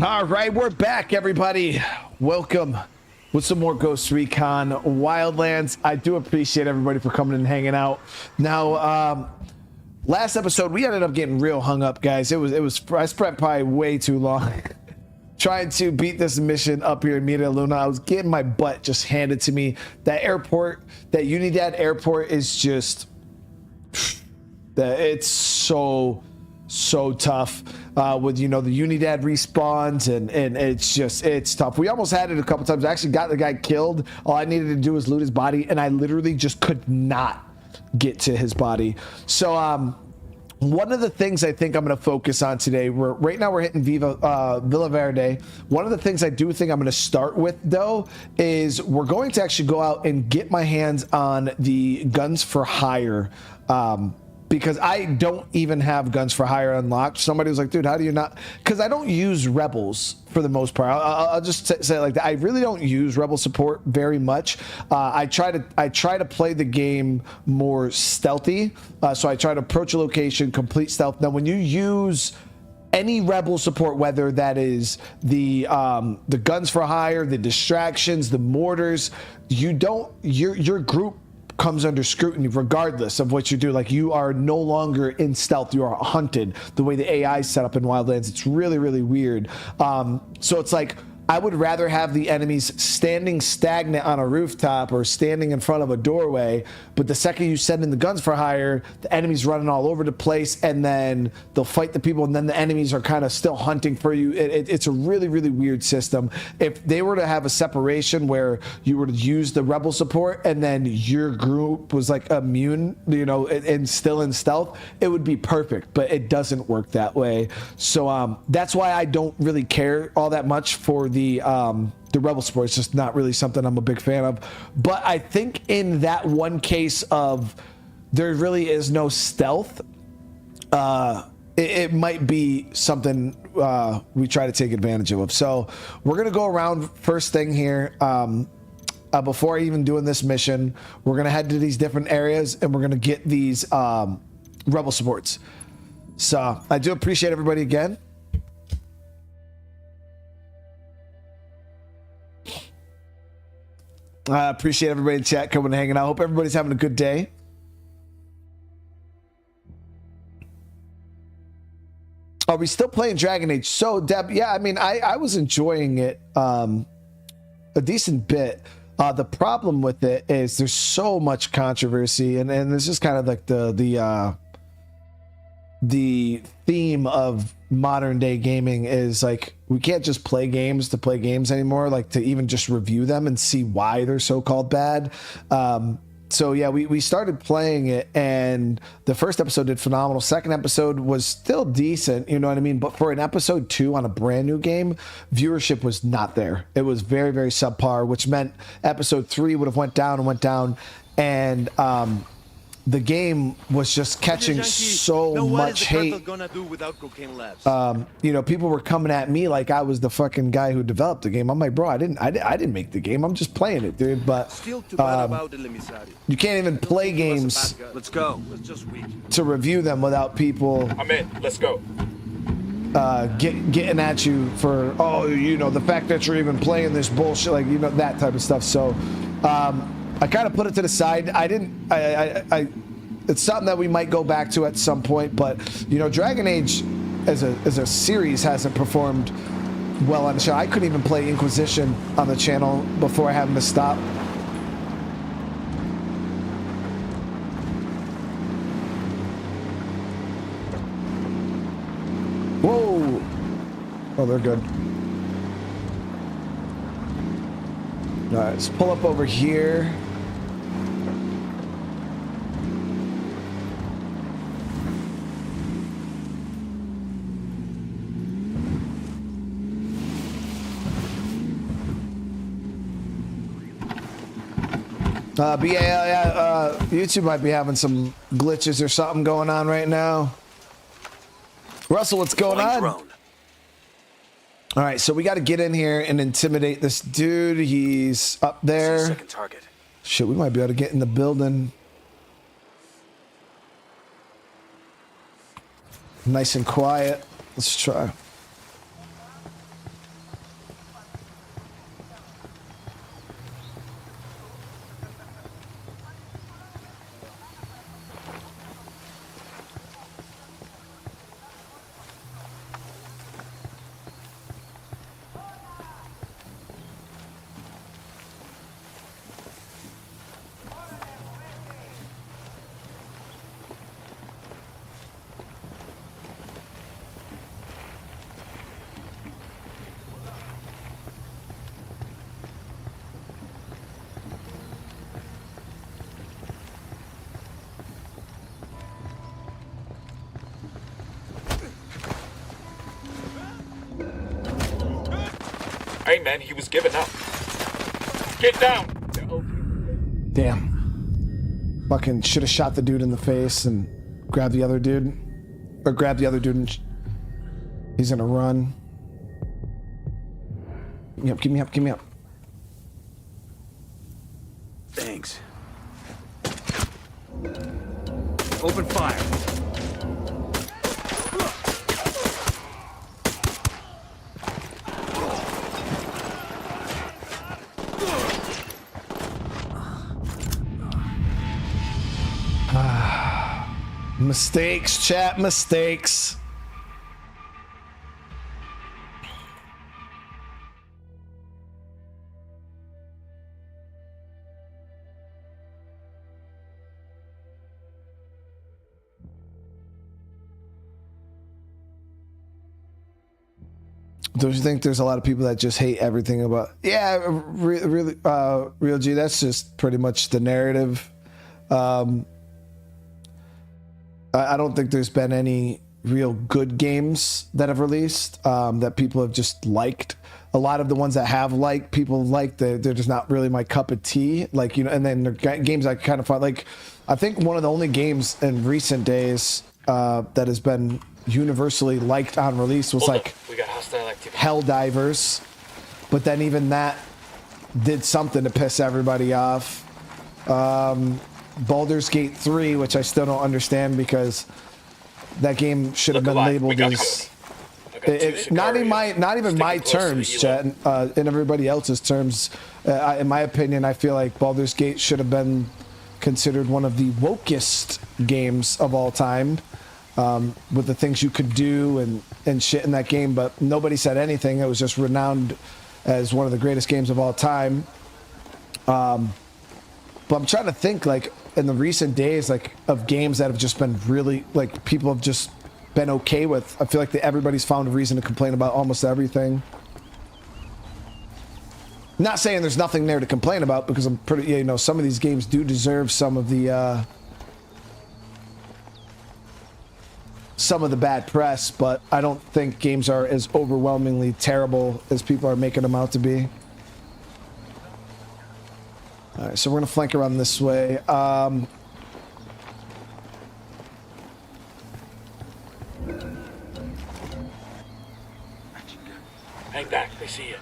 All right, we're back, everybody. Welcome with some more Ghost Recon Wildlands. I do appreciate everybody for coming and hanging out. Now, last episode we ended up getting real hung up, guys. I spent probably way too long trying to beat this mission up here in Media Luna. I was getting my butt just handed to me. That airport, that Unidad airport, is just it's so tough. With, you know, the Unidad respawns and it's tough. We almost had it a couple times. I actually got the guy killed. All I needed to do was loot his body, and I literally just could not get to his body. So one of the things I think I'm going to focus on today, right now we're hitting Villa Verde. One of the things I do think I'm going to start with, though, is we're going to actually go out and get my hands on the guns for hire, because I don't even have guns for hire unlocked. Somebody was like, dude, how do you not? Because I don't use rebels for the most part. I'll just say it like that. I really don't use rebel support very much. I try to play the game more stealthy. So I try to approach a location, complete stealth. Now, when you use any rebel support, whether that is the guns for hire, the distractions, the mortars, your group comes under scrutiny regardless of what you do. Like, you are no longer in stealth, you are hunted. The way the AI is set up in Wildlands, it's really weird. So it's like, I would rather have the enemies standing stagnant on a rooftop or standing in front of a doorway, but the second you send in the guns for hire, the enemies running all over the place, and then they'll fight the people, and then the enemies are kind of still hunting for you. It's a really weird system. If they were to have a separation where you were to use the rebel support and then your group was like immune, you know, and still in stealth, it would be perfect, but it doesn't work that way. So that's why I don't really care all that much for the rebel support. It's just not really something I'm a big fan of. But I think in that one case of there really is no stealth, it might be something we try to take advantage of. So we're gonna go around first thing here. Before even doing this mission, we're gonna head to these different areas and we're gonna get these rebel supports. So I do appreciate everybody again. I appreciate everybody in chat coming and hanging out. I hope everybody's having a good day. Are we still playing Dragon Age? So, Deb, yeah, I mean, I was enjoying it a decent bit. The problem with it is there's so much controversy, and there's just kind of like the theme of modern day gaming is like, we can't just play games to play games anymore, like to even just review them and see why they're so-called bad. So yeah, we started playing it, and the first episode did phenomenal. Second episode was still decent, you know what I mean? But for an episode 2 on a brand new game, viewership was not there. It was very subpar, which meant episode 3 would have went down, and the game was just catching so much hate. You know, people were coming at me like I was the fucking guy who developed the game. I'm like, bro, I didn't make the game. I'm just playing it, dude. But you can't even play games. Let's go. To review them without people. I'm in. Let's go. Getting at you for, oh, you know, the fact that you're even playing this bullshit, like, you know, that type of stuff. So I kind of put it to the side. It's something that we might go back to at some point, but you know, Dragon Age as a series hasn't performed well on the show. I couldn't even play Inquisition on the channel before having to stop. Whoa! Oh, they're good. All right, let's pull up over here. But yeah, YouTube might be having some glitches or something going on right now. Russell, what's going on? Drone. All right, so we got to get in here and intimidate this dude. He's up there. Second target. Shit, we might be able to get in the building. Nice and quiet. Let's try. Hey man, he was giving up. Get down! Damn. Fucking should have shot the dude in the face and grabbed the other dude. Or grabbed the other dude and he's gonna run. Yep, give me up, give me up. Thanks. Open fire. Mistakes, chat, mistakes. Don't you think there's a lot of people that just hate everything about? Yeah, really, Real G. That's just pretty much the narrative. I don't think there's been any real good games that have released that people have just liked. A lot of the ones that have liked, people like, they're just not really my cup of tea. Like, you know, and then they're games I kind of find, like, I think one of the only games in recent days that has been universally liked on release was like we got hostile activity. Helldivers, but then even that did something to piss everybody off. Baldur's Gate 3, which I still don't understand because that game should have been labeled as not even my terms, chat, and everybody else's terms. In my opinion, I feel like Baldur's Gate should have been considered one of the wokest games of all time, with the things you could do and shit in that game, but nobody said anything. It was just renowned as one of the greatest games of all time. But I'm trying to think, like, in the recent days, like, of games that have just been really, like, people have just been okay with. I feel like everybody's found a reason to complain about almost everything. Not saying there's nothing there to complain about, because I'm pretty, you know, some of these games do deserve some of the bad press, but I don't think games are as overwhelmingly terrible as people are making them out to be. All right, so we're gonna flank around this way. Hang back, they see you.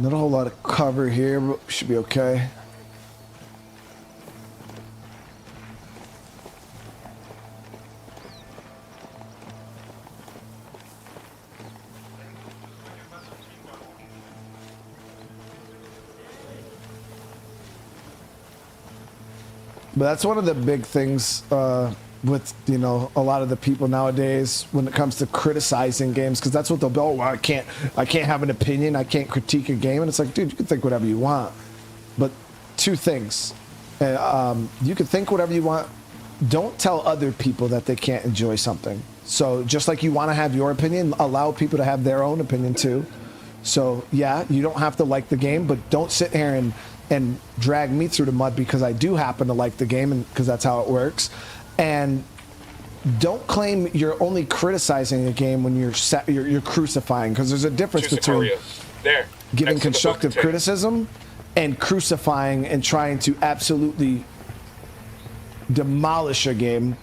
Not a whole lot of cover here, but we should be okay. But that's one of the big things with, you know, a lot of the people nowadays when it comes to criticizing games, because that's what they'll be. Oh, well, I can't have an opinion. I can't critique a game. And it's like, dude, you can think whatever you want. But two things. You can think whatever you want. Don't tell other people that they can't enjoy something. So just like you want to have your opinion, allow people to have their own opinion too. So yeah, you don't have to like the game, but don't sit here and drag me through the mud because I do happen to like the game, and because that's how it works. And don't claim you're only criticizing a game when you're crucifying, because there's a difference between giving constructive criticism and crucifying and trying to absolutely demolish a game,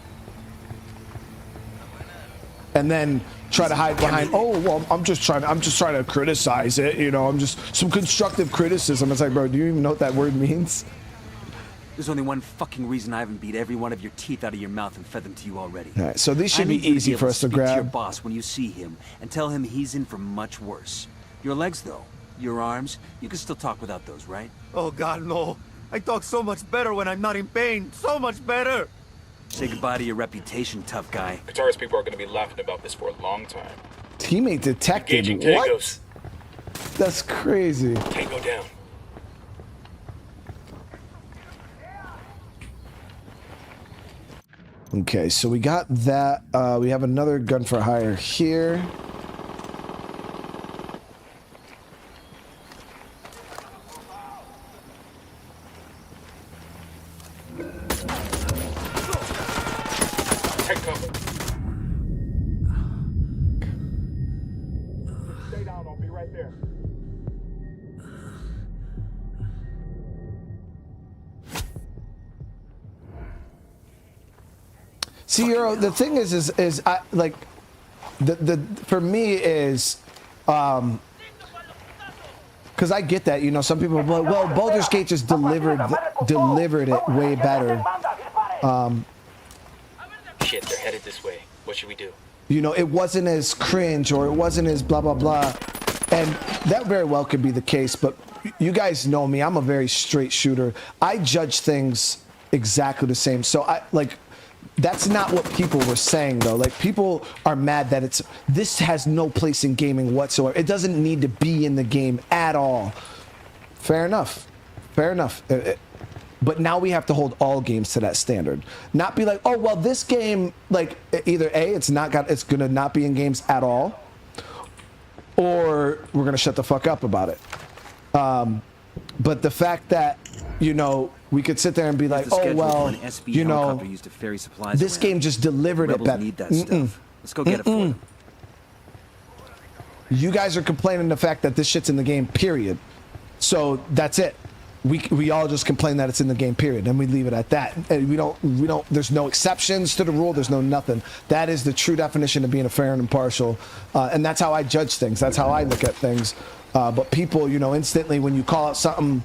and then try to hide behind, oh well, I'm just trying to criticize it, you know, I'm just some constructive criticism. It's like, bro, do you even know what that word means? There's only one fucking reason I haven't beat every one of your teeth out of your mouth and fed them to you already. All right, so these should be easy for us to grab. To your boss when you see him and tell him he's in for much worse. Your legs, though, your arms, you can still talk without those, right? Oh God, no! I talk so much better when I'm not in pain. So much better. Say goodbye to your reputation, tough guy. Guitarist people are going to be laughing about this for a long time. Teammate detected. Engaging What? tangos. That's crazy. Tango down. Okay, so we got that. We have another gun for hire here. right there. See, Euro, the thing is I like the for me is because I get that, you know, some people are like, well, Baldur's Gate just delivered it way better. Shit, they're headed this way. What should we do? You know, it wasn't as cringe or it wasn't as blah blah blah, and that very well could be the case. But you guys know me; I'm a very straight shooter. I judge things exactly the same. So I like. That's not what people were saying though. Like, people are mad that this has no place in gaming whatsoever. It doesn't need to be in the game at all. Fair enough. Fair enough. But now we have to hold all games to that standard. Not be like, oh well, this game, like, either A, it's gonna not be in games at all, or we're gonna shut the fuck up about it. But the fact that, you know, we could sit there and be like, oh well, you know, this game just delivered it better. Let's go get it for them. You guys are complaining the fact that this shit's in the game, period. So that's it. We all just complain that it's in the game, period, and we leave it at that. And we don't. There's no exceptions to the rule. There's no nothing. That is the true definition of being a fair and impartial, and that's how I judge things. That's how I look at things. But people, you know, instantly when you call out something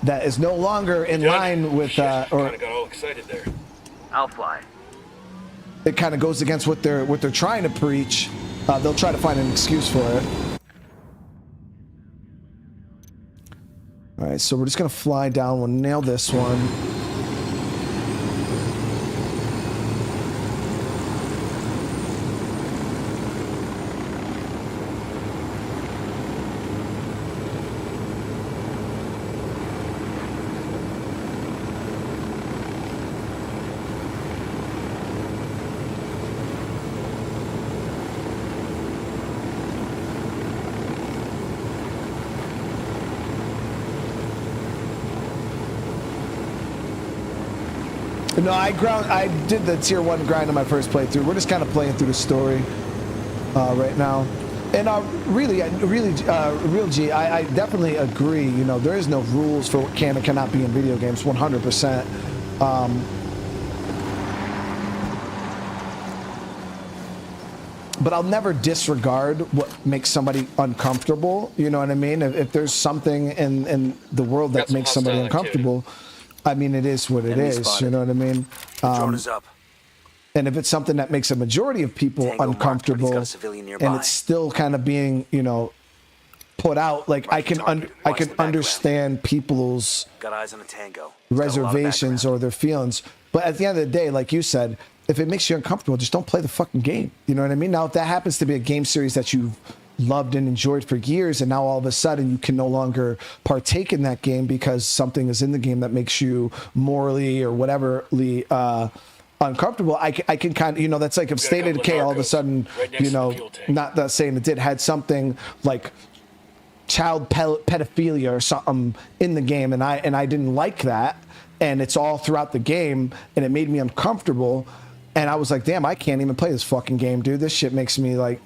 that is no longer in line with, or kind of got all excited there. I'll fly. It kind of goes against what they're trying to preach. They'll try to find an excuse for it. All right, so we're just gonna fly down. We'll nail this one. No, I did the tier 1 grind on my first playthrough. We're just kind of playing through the story right now. And real G, I definitely agree. You know, there is no rules for what can and cannot be in video games, 100%. But I'll never disregard what makes somebody uncomfortable. You know what I mean? If there's something in the world that makes somebody uncomfortable, I mean, it is what it is. You know what I mean? Drone is up. And if it's something that makes a majority of people uncomfortable, and it's still kind of being, you know, put out, like, I can understand people's reservations or their feelings. But at the end of the day, like you said, if it makes you uncomfortable, just don't play the fucking game. You know what I mean? Now, if that happens to be a game series that you've loved and enjoyed for years, and now all of a sudden you can no longer partake in that game because something is in the game that makes you morally or whateverly uncomfortable, I can kind of, you know, that's like if State of Decay all of a sudden, you know, not that saying it did, had something like child pedophilia or something in the game, and I didn't like that, and it's all throughout the game, and it made me uncomfortable, and I was like, damn, I can't even play this fucking game, dude. This shit makes me like,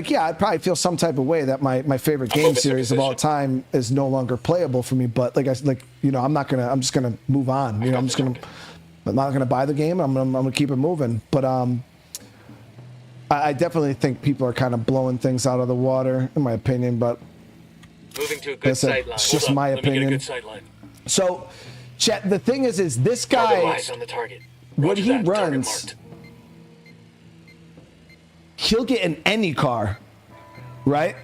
yeah, I'd probably feel some type of way that my favorite game series of all time is no longer playable for me. But I'm just gonna move on. You know, I'm not gonna buy the game. I'm gonna keep it moving. But I definitely think people are kind of blowing things out of the water, in my opinion. But moving to a good sight line. It's just my opinion. So, chat. The thing is this guy, on the target. when he runs, he'll get in any car, right?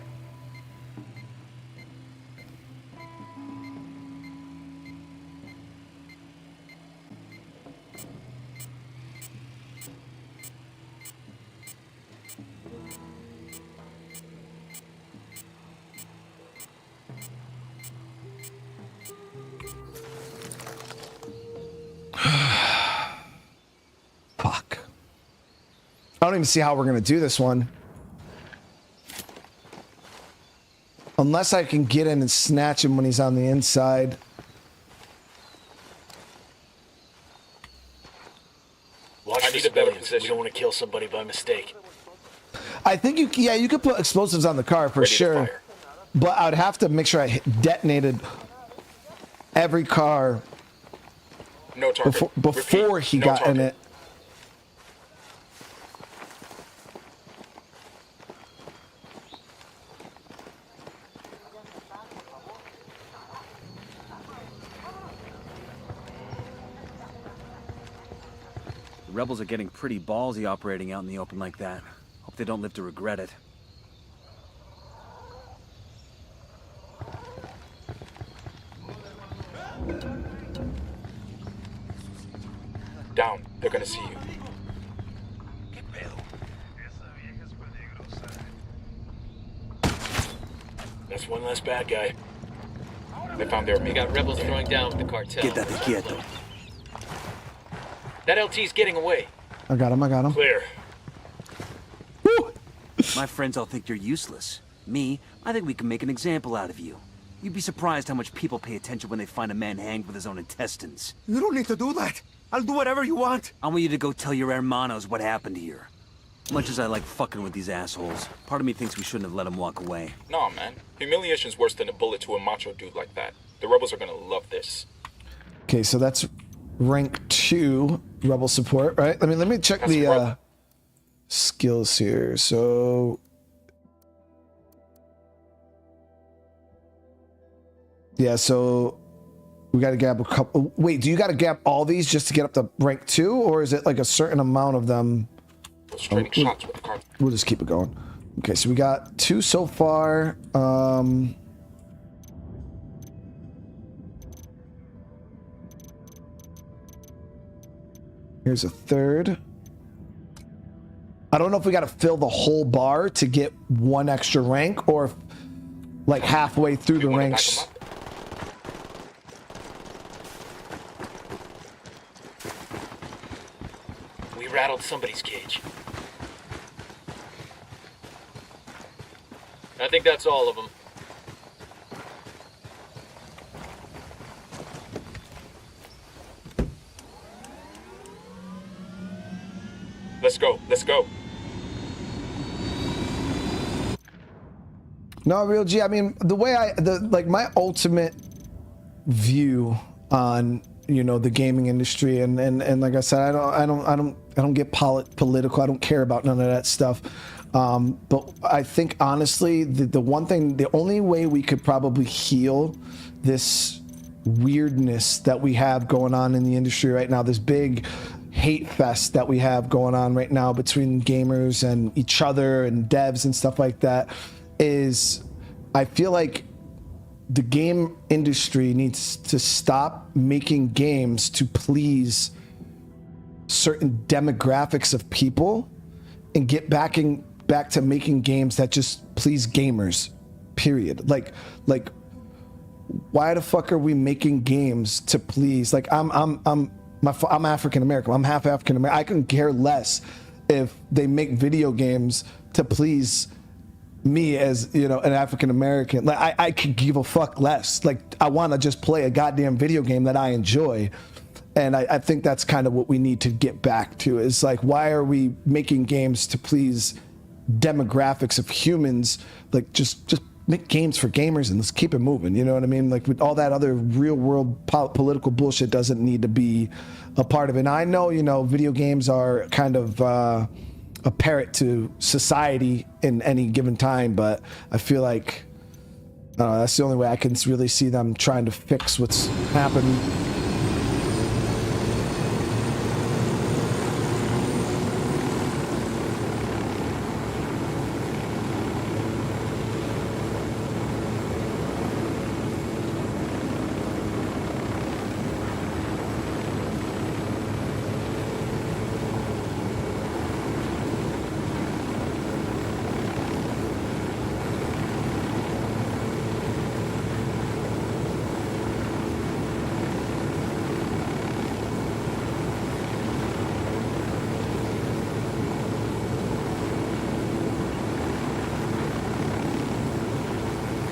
Fuck. I don't even see how we're going to do this one. Unless I can get in and snatch him when he's on the inside. I need a better position. We don't want to kill somebody by mistake. I think you could put explosives on the car for sure. but I'd have to make sure I detonated every car No target. before Repeat, he no got in target. it. The rebels are getting pretty ballsy operating out in the open like that. Hope they don't live to regret it. Down. They're gonna see you. That's one less bad guy. They found their We got rebels throwing down with the cartel. Quédate quieto. That LT's getting away. I got him. I got him. Clear. Woo! My friends all think you're useless. Me, I think we can make an example out of you. You'd be surprised how much people pay attention when they find a man hanged with his own intestines. You don't need to do that. I'll do whatever you want. I want you to go tell your hermanos what happened here. Much as I like fucking with these assholes, part of me thinks we shouldn't have let them walk away. Nah, man. Humiliation's worse than a bullet to a macho dude like that. The rebels are gonna love this. Okay, so that's rank 2 rebel support, right? Let me check That's the rebel. skills here. So yeah, so we got to gab a couple. Wait, do you got to gab all these just to get up to rank 2, or is it like a certain amount of them? Was trading shots with the car. We'll just keep it going. Okay, so we got 2 so far. Here's a third. I don't know if we got to fill the whole bar to get 1 extra rank, or if, like halfway through the wanna back ranks. them up? We rattled somebody's cage. I think that's all of them. Let's go. Let's go. No, real G. I mean, the way my ultimate view on, you know, the gaming industry, and like I said, I don't get political. I don't care about none of that stuff. But I think honestly, the only way we could probably heal this weirdness that we have going on in the industry right now, this big hate fest that we have going on right now between gamers and each other and devs and stuff like that, is I feel like the game industry needs to stop making games to please certain demographics of people and get back to making games that just please gamers, period. Like why the fuck are we making games to please, like I'm African American, I'm half African American, I couldn't care less if they make video games to please me as, you know, an African American. Like I could give a fuck less. Like I want to just play a goddamn video game that I enjoy. And I think that's kind of what we need to get back to, is like, why are we making games to please demographics of humans? Like just make games for gamers and let's keep it moving. You know what I mean? Like with all that other real world political bullshit doesn't need to be a part of it. And I know, you know, video games are kind of a parrot to society in any given time, but I feel like that's the only way I can really see them trying to fix what's happened.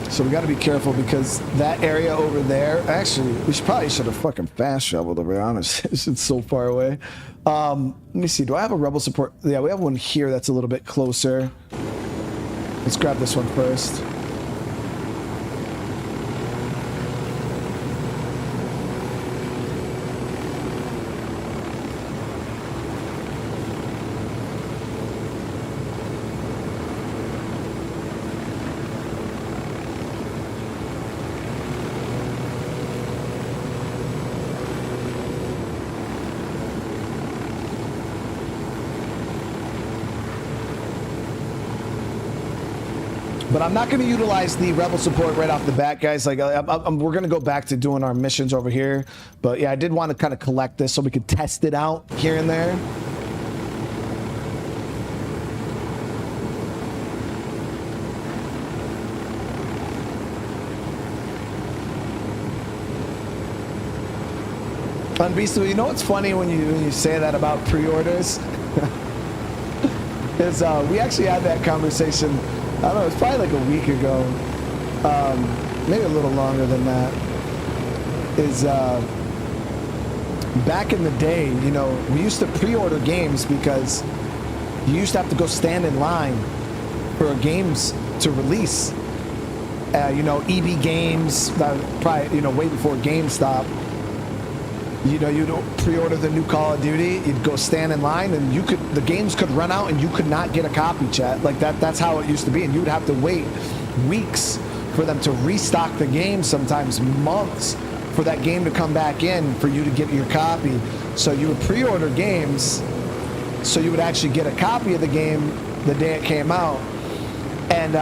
So we got to be careful because that area over there, actually, we probably should have fucking fast traveled, to be honest. It's so far away. Let me see. Do I have a rebel support? Yeah, we have one here that's a little bit closer. Let's grab this one first. But I'm not going to utilize the rebel support right off the bat, guys. Like, we're going to go back to doing our missions over here. But yeah, I did want to kind of collect this so we could test it out here and there. Unbeastable, you know what's funny when you say that about pre-orders? Is we actually had that conversation, I don't know, it's probably like a week ago, maybe a little longer than that. Is back in the day, you know, we used to pre-order games because you used to have to go stand in line for games to release. You know, EB Games, probably, you know, way before GameStop. You know, you'd pre-order the new Call of Duty, you'd go stand in line, and the games could run out and you could not get a copy, chat. Like that's how it used to be, and you would have to wait weeks for them to restock the game, sometimes months, for that game to come back in for you to get your copy. So you would pre-order games so you would actually get a copy of the game the day it came out. And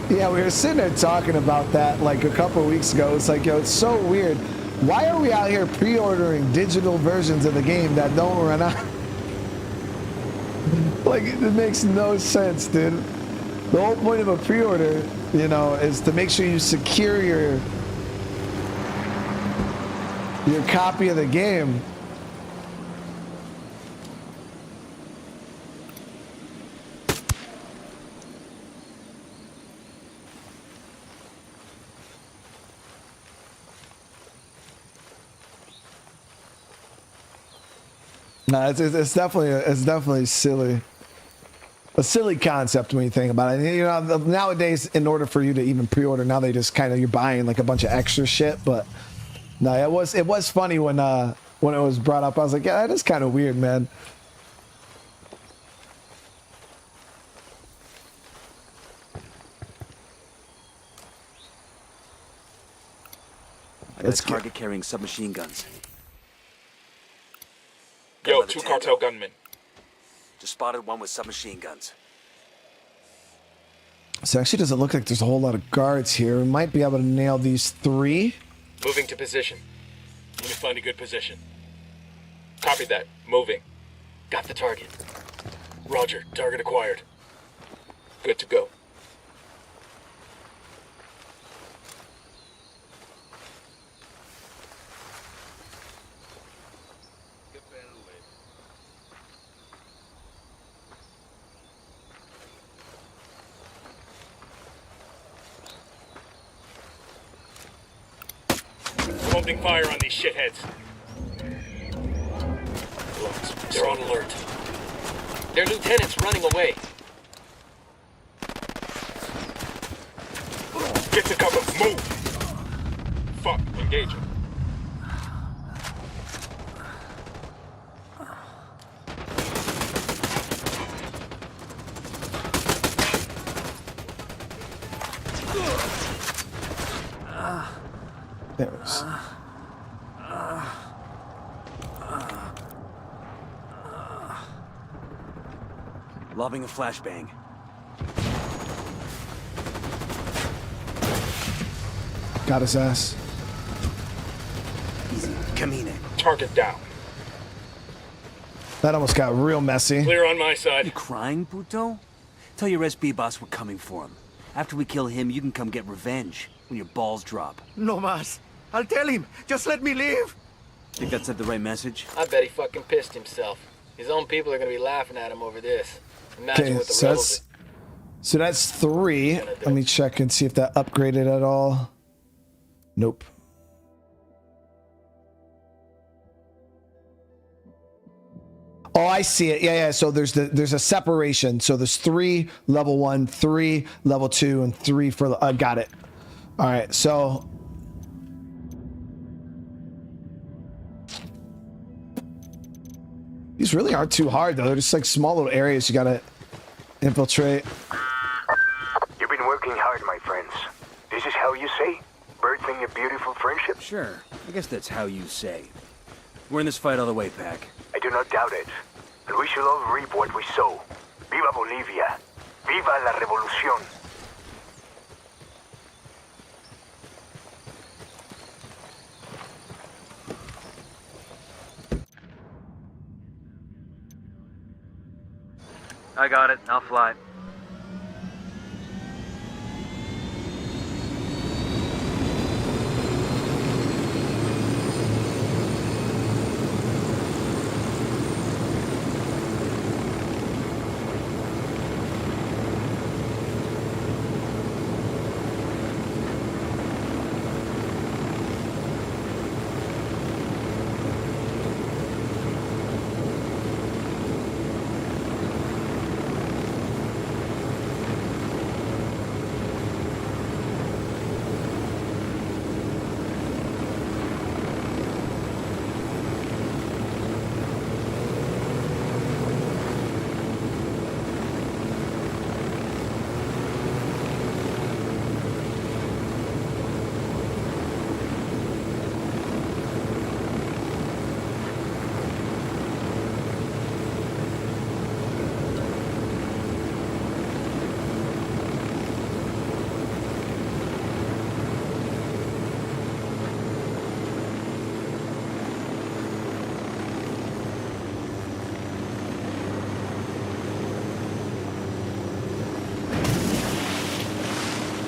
yeah, we were sitting there talking about that like a couple of weeks ago. It's like, yo, it's so weird. Why are we out here pre-ordering digital versions of the game that don't run out? Like, it makes no sense, dude. The whole point of a pre-order, you know, is to make sure you secure your copy of the game. No, it's definitely silly. A silly concept when you think about it. You know, nowadays, in order for you to even pre-order, now they just kind of, you're buying like a bunch of extra shit. But no, it was funny when it was brought up. I was like, yeah, that is kind of weird, man. I got a target carrying submachine guns. Yo, 2 cartel gunmen. Just spotted one with submachine guns. So it actually doesn't look like there's a whole lot of guards here. We might be able to nail these 3. Moving to position. Let me find a good position. Copy that. Moving. Got the target. Roger. Target acquired. Good to go. Holding fire on these shitheads. They're on alert. Their lieutenant's running away. Get to cover. Move. Fuck. Engaging. There it is. Lobbing a flashbang. Got his ass. Easy. Camina. Target down. That almost got real messy. Clear on my You side. crying, Puto? Tell your SB boss we're coming for him. After we kill him, you can come get revenge when your balls drop. No mas. I'll tell him. Just let me live. Think that sent the right message? I bet he fucking pissed himself. His own people are gonna be laughing at him over this. Imagine Okay, what the so rebels that's 3. Let me check and see if that upgraded at all. Nope. Oh, I see it. Yeah. So there's a separation. So there's 3 level 1, 3 level 2, and 3 for. Got it. All right. So. These really aren't too hard though. They're just like small little areas you gotta infiltrate. You've been working hard, my friends. This is how you say? Birthing a beautiful friendship? Sure. I guess that's how you say. We're in this fight all the way, Pac. I do not doubt it. And we shall all reap what we sow. Viva Bolivia. Viva la revolución. I got it. I'll fly.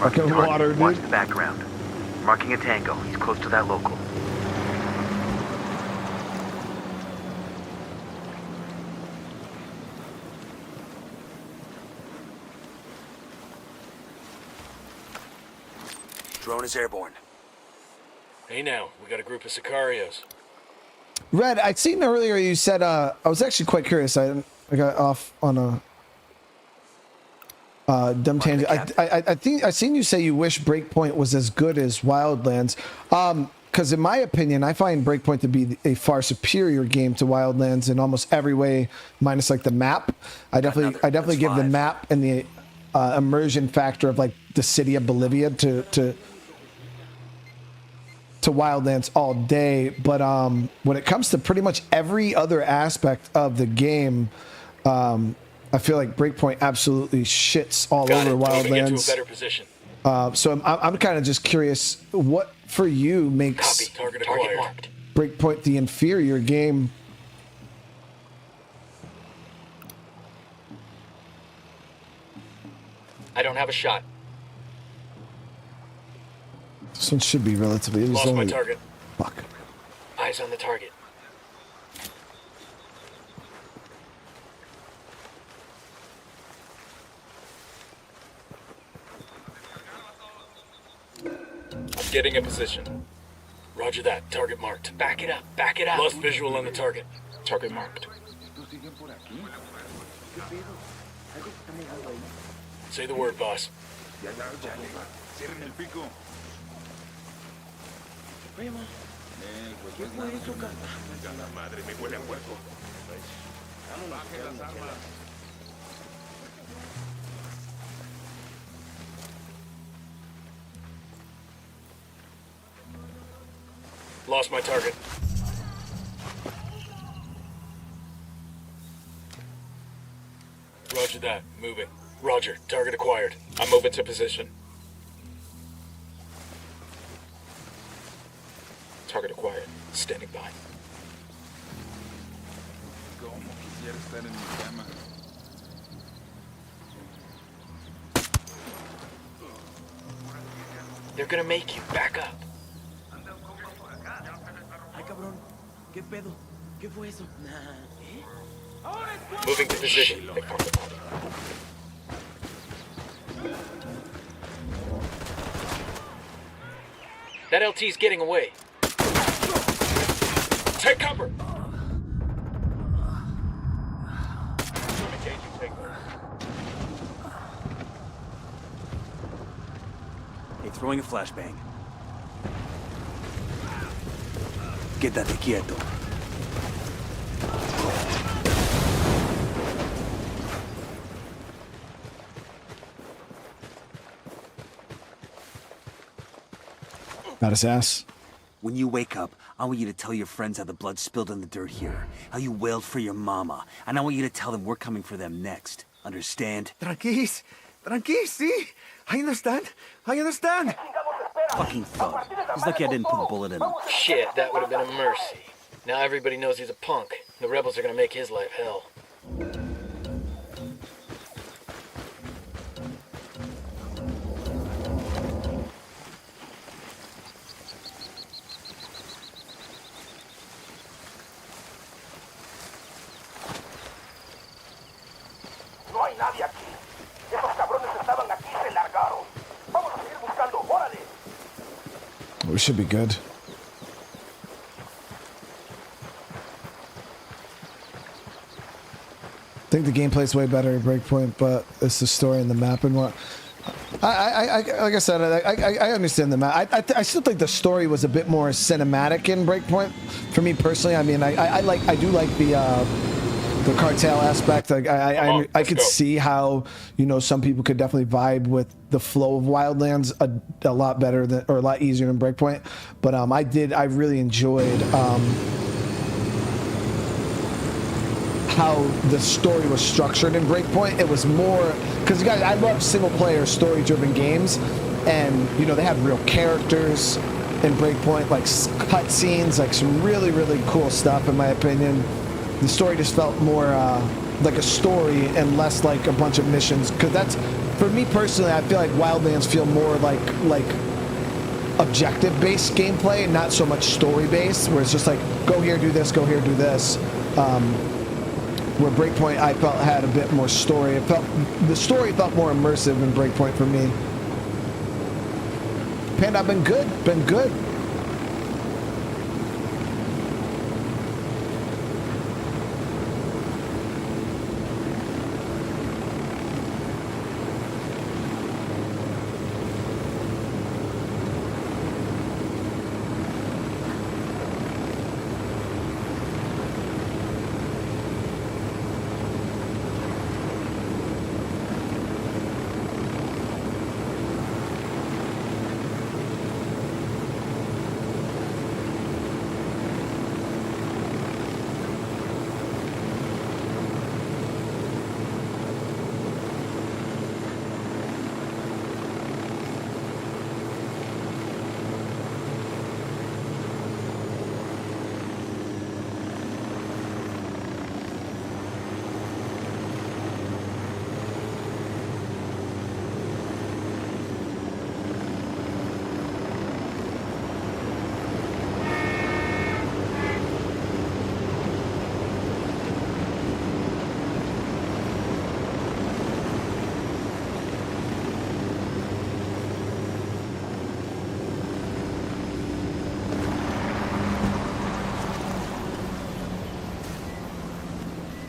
Fucking Target. water, dude. Watch the background. Marking a tango. He's close to that local. Drone is airborne. Hey now, we got a group of Sicarios. Red, I'd seen earlier you said, I was actually quite curious. I got off on a dumb tangent. I think I seen you say you wish Breakpoint was as good as Wildlands. Because in my opinion, I find Breakpoint to be a far superior game to Wildlands in almost every way, minus like the map. I definitely give the map and the immersion factor of like the city of Bolivia to Wildlands all day. But when it comes to pretty much every other aspect of the game, I feel like Breakpoint absolutely shits all over Wildlands. Into a better position. So I'm kind of just curious, what for you makes Copy. Target marked. Breakpoint the inferior game? I don't have a shot. This one should be relatively. Lost my target. Fuck. Eyes on the target. I'm getting a position. Roger that. Target marked. Back it up. Back it up. Lost visual on the target. Target marked. Say the word, boss. Lost my target. Roger that. Moving. Roger. Target acquired. I'm moving to position. Target acquired. Standing by. They're gonna make you. Back up. Ay, cabrón. ¿Qué pedo? ¿Qué fue eso? Moving to position. They found the body. That LT's getting away. Take cover! Hey, throwing a flashbang. Quédate quieto. Got his ass. When you wake up, I want you to tell your friends how the blood spilled in the dirt here, how you wailed for your mama, and I want you to tell them we're coming for them next. Understand? Tranquis, sí. I understand. Fucking thug. He's lucky I didn't put a bullet in him. Shit, that would have been a mercy. Now everybody knows he's a punk. The rebels are gonna make his life hell. aquí. Esos cabrones estaban aquí y se largaron. Vamos a seguir buscando. ¡Órale! We should be good. I think the gameplay's way better at Breakpoint, but it's the story and the map and what. Like I said, I understand the map. I still think the story was a bit more cinematic in Breakpoint. For me personally, I mean, I do like the cartel aspect. Like I could see how, you know, some people could definitely vibe with the flow of Wildlands a lot better than, or a lot easier than Breakpoint. But I really enjoyed how the story was structured in Breakpoint. It was more, because you guys, I love single player story driven games, and you know, they have real characters in Breakpoint, like cutscenes, like some really cool stuff in my opinion. The story just felt more like a story and less like a bunch of missions, because that's, for me personally, I feel like Wildlands feel more like objective based gameplay and not so much story based, where it's just like go here, do this, go here, do this. Where Breakpoint, I felt, had a bit more story. The story felt more immersive in Breakpoint for me. Panda, I've been good.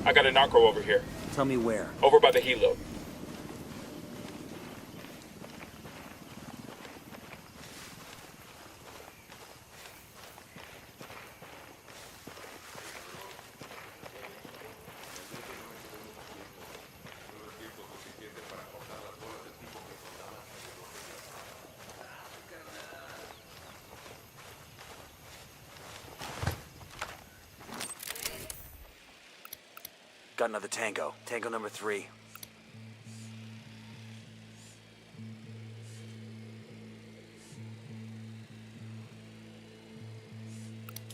I got a narco over here. Tell me where. Over by the helo. Got another tango. Tango number 3.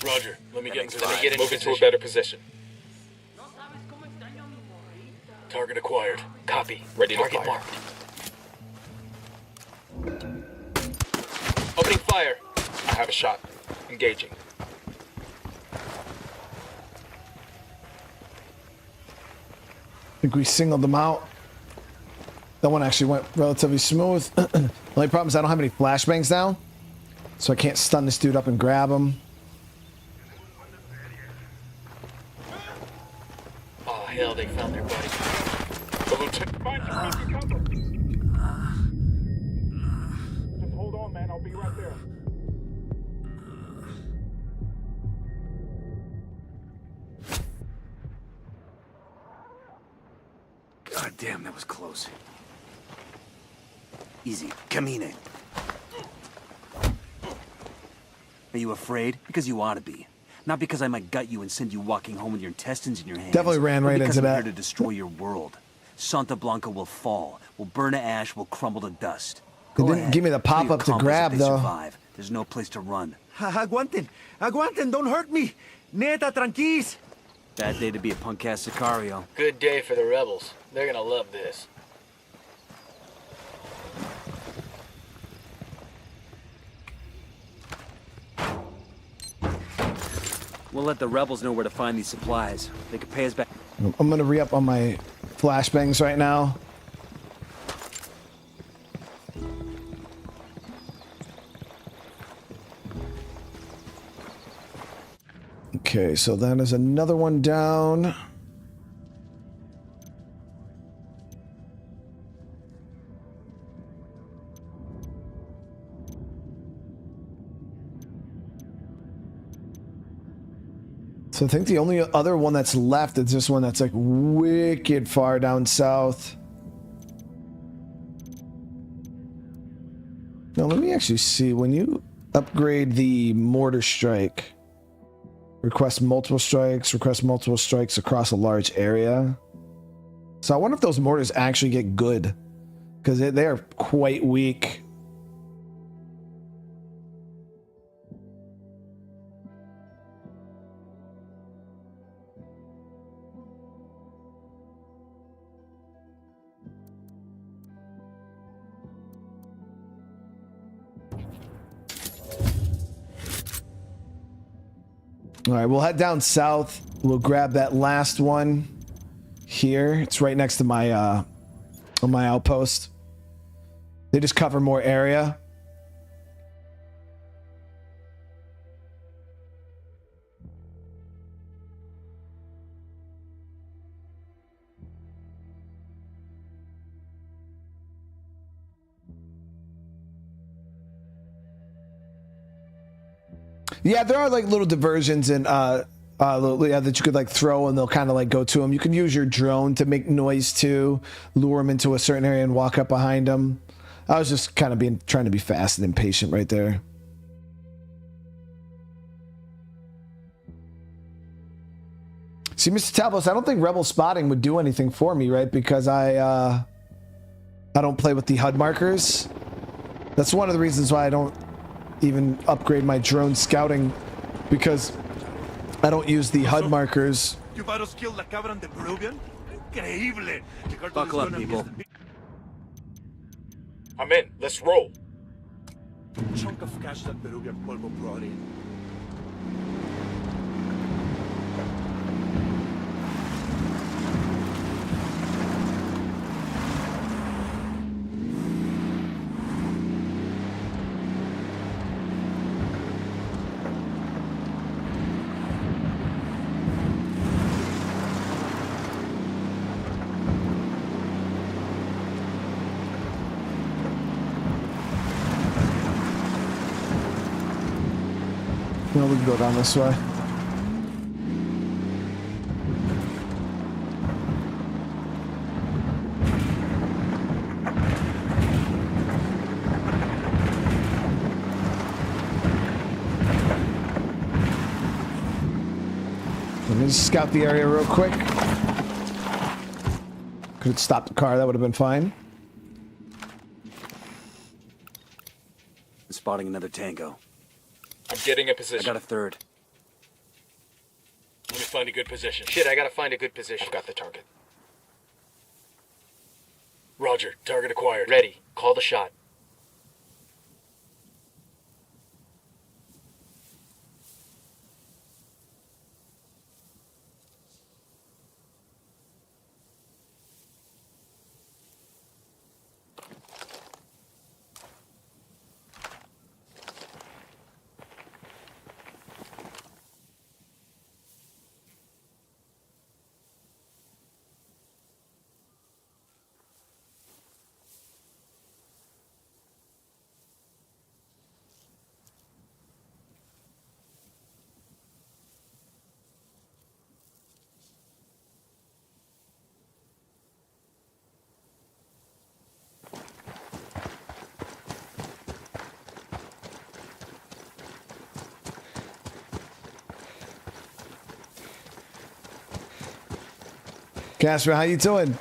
Roger. Let me get into Move into a better position. Target acquired. Copy. Ready to Target fire. marked. Opening fire. I have a shot. Engaging. I think we singled them out. That one actually went relatively smooth. The only problem is I don't have any flashbangs now, so I can't stun this dude up and grab him. Oh, hell, they found their body. The lieutenant finds you. Cover. Just hold on, man. I'll be right there. God damn, that was close. Easy. Camina. Are you afraid? Because you ought to be. Not because I might gut you and send you walking home with your intestines in your hands. Definitely ran right because into I'm that. here to destroy your world. Santa Blanca will fall. Will burn to ash. Will crumble to dust. They Go didn't ahead. give me the Tell your pop-up to compas grab, if they though. survive. There's no place to run. Aguanten, aguanten, don't hurt me. Neta, tranquis. Bad day to be a punk-ass Sicario. Good day for the rebels. They're gonna love this. We'll let the rebels know where to find these supplies. They could pay us back. I'm gonna re-up on my flashbangs right now. Okay, so then there's another one down. So I think the only other one that's left is this one that's like wicked far down south. Now let me actually see, when you upgrade the mortar strike, request multiple strikes across a large area. So I wonder if those mortars actually get good, because they are quite weak. All right, we'll head down south. We'll grab that last one here. It's right next to my on my outpost. They just cover more area. Yeah, there are like little diversions and yeah, that you could like throw and they'll kind of like go to them. You can use your drone to make noise too, lure them into a certain area and walk up behind them. I was just kind of trying to be fast and impatient right there. See, Mr. Tablos, I don't think rebel spotting would do anything for me, right? Because I don't play with the HUD markers. That's one of the reasons why I don't even upgrade my drone scouting, because I don't use the HUD markers. Buckle up, people. I'm in. Let's roll. Chunk of cash that Peruvian polvo brought in. No, we can go down this way. Let me just scout the area real quick. Could have stopped the car, that would have been fine. I'm spotting another tango. I'm getting a I position. got a third. Let me find a good position. Shit, I gotta find a good position. I've got the target. Roger. Target acquired. Ready. Call the shot. Casper, how you doing?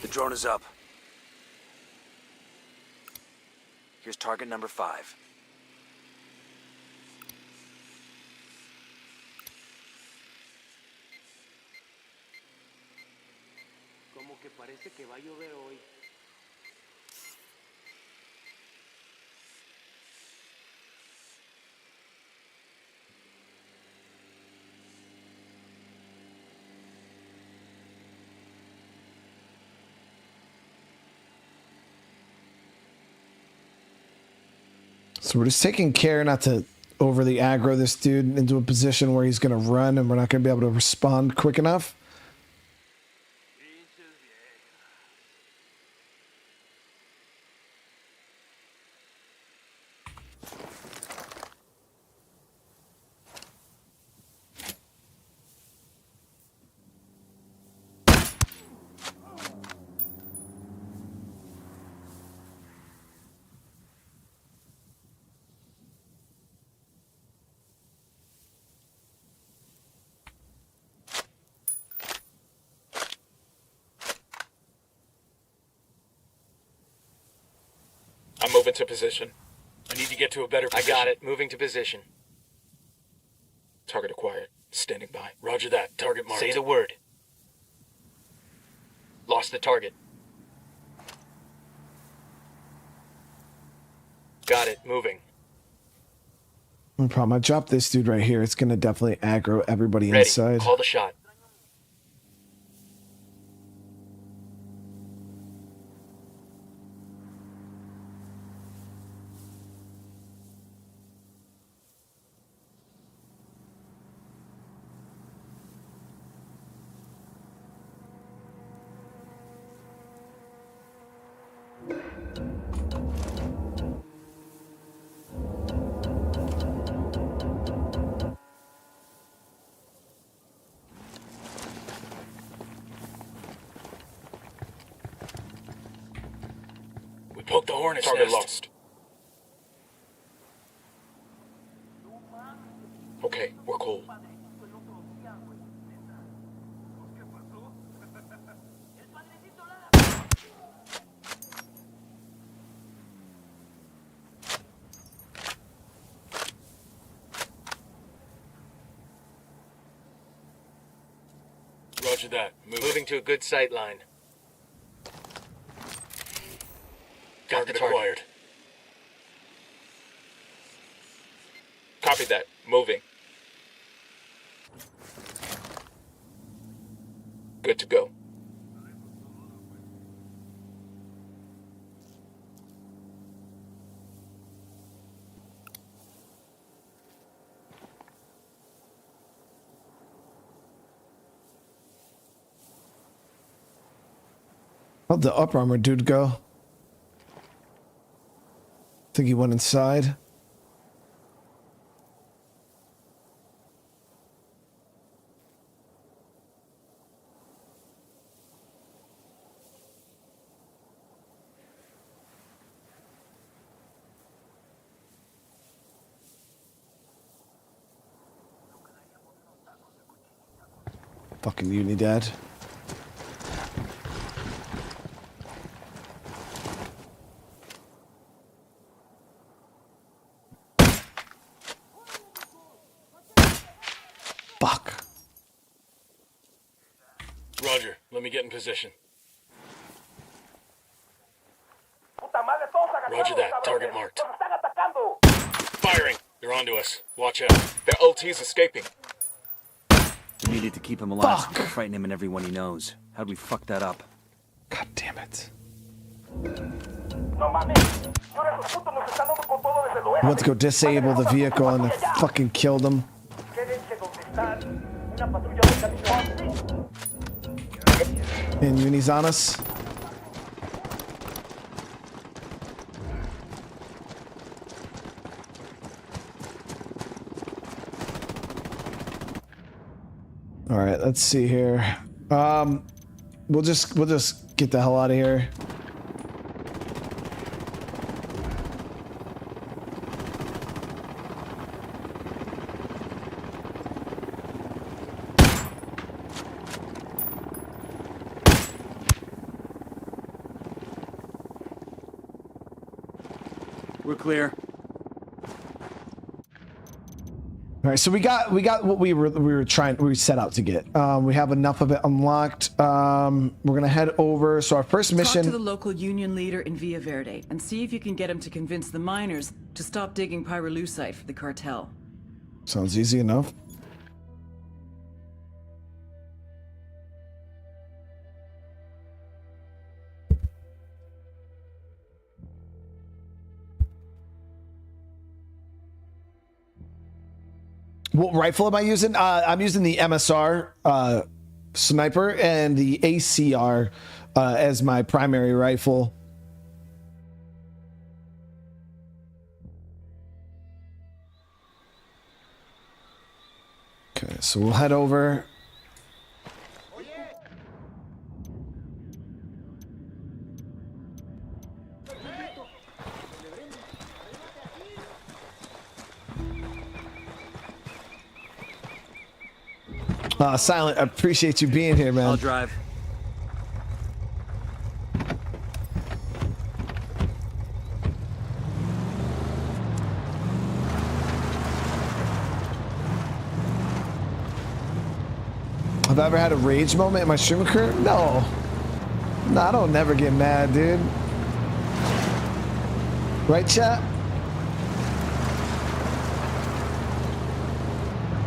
The drone is up. Here's target number 5. Como que parece que va a llover hoy. So we're just taking care not to overly aggro this dude into a position where he's going to run and we're not going to be able to respond quick enough. I'm moving to position. I need to get to a better position. I got it. Moving to position. Target acquired. Standing by. Roger that. Target marked. Say the word. Lost the target. Got it. Moving. No problem. I dropped this dude right here. It's going to definitely aggro everybody Ready. inside. Call the shot. We poked the hornet's Target nest. lost. Okay, we're cool. Roger that. Moving to a good sight line. Got the Target target. acquired. Copy that. Moving. Good to go. How'd the up armor dude go? Think he went inside. Fucking Unidad. Fuck. Roger. Let me get in position. Roger that. Target marked. Firing. They're onto us. Watch out. Their LT's escaping. We needed to keep him alive. Fuck. Frighten him and everyone he knows. How'd we fuck that up? God damn it. I went to go disable the vehicle and it fucking killed him. And Uni's on us. All right, let's see here. We'll just get the hell out of here. We're clear. All right, so we got what we set out to get. We have enough of it unlocked. We're gonna head over. So our first mission. Talk to the local union leader in Verde and see if you can get him to convince the miners to stop digging pyrolusite for the cartel. Sounds easy enough. What rifle am I using? I'm using the MSR sniper and the ACR as my primary rifle. Okay, so we'll head over. Silent, I appreciate you being here, man. I'll drive. Have I ever had a rage moment in my stream career? No. No, I don't never get mad, dude. Right, chat?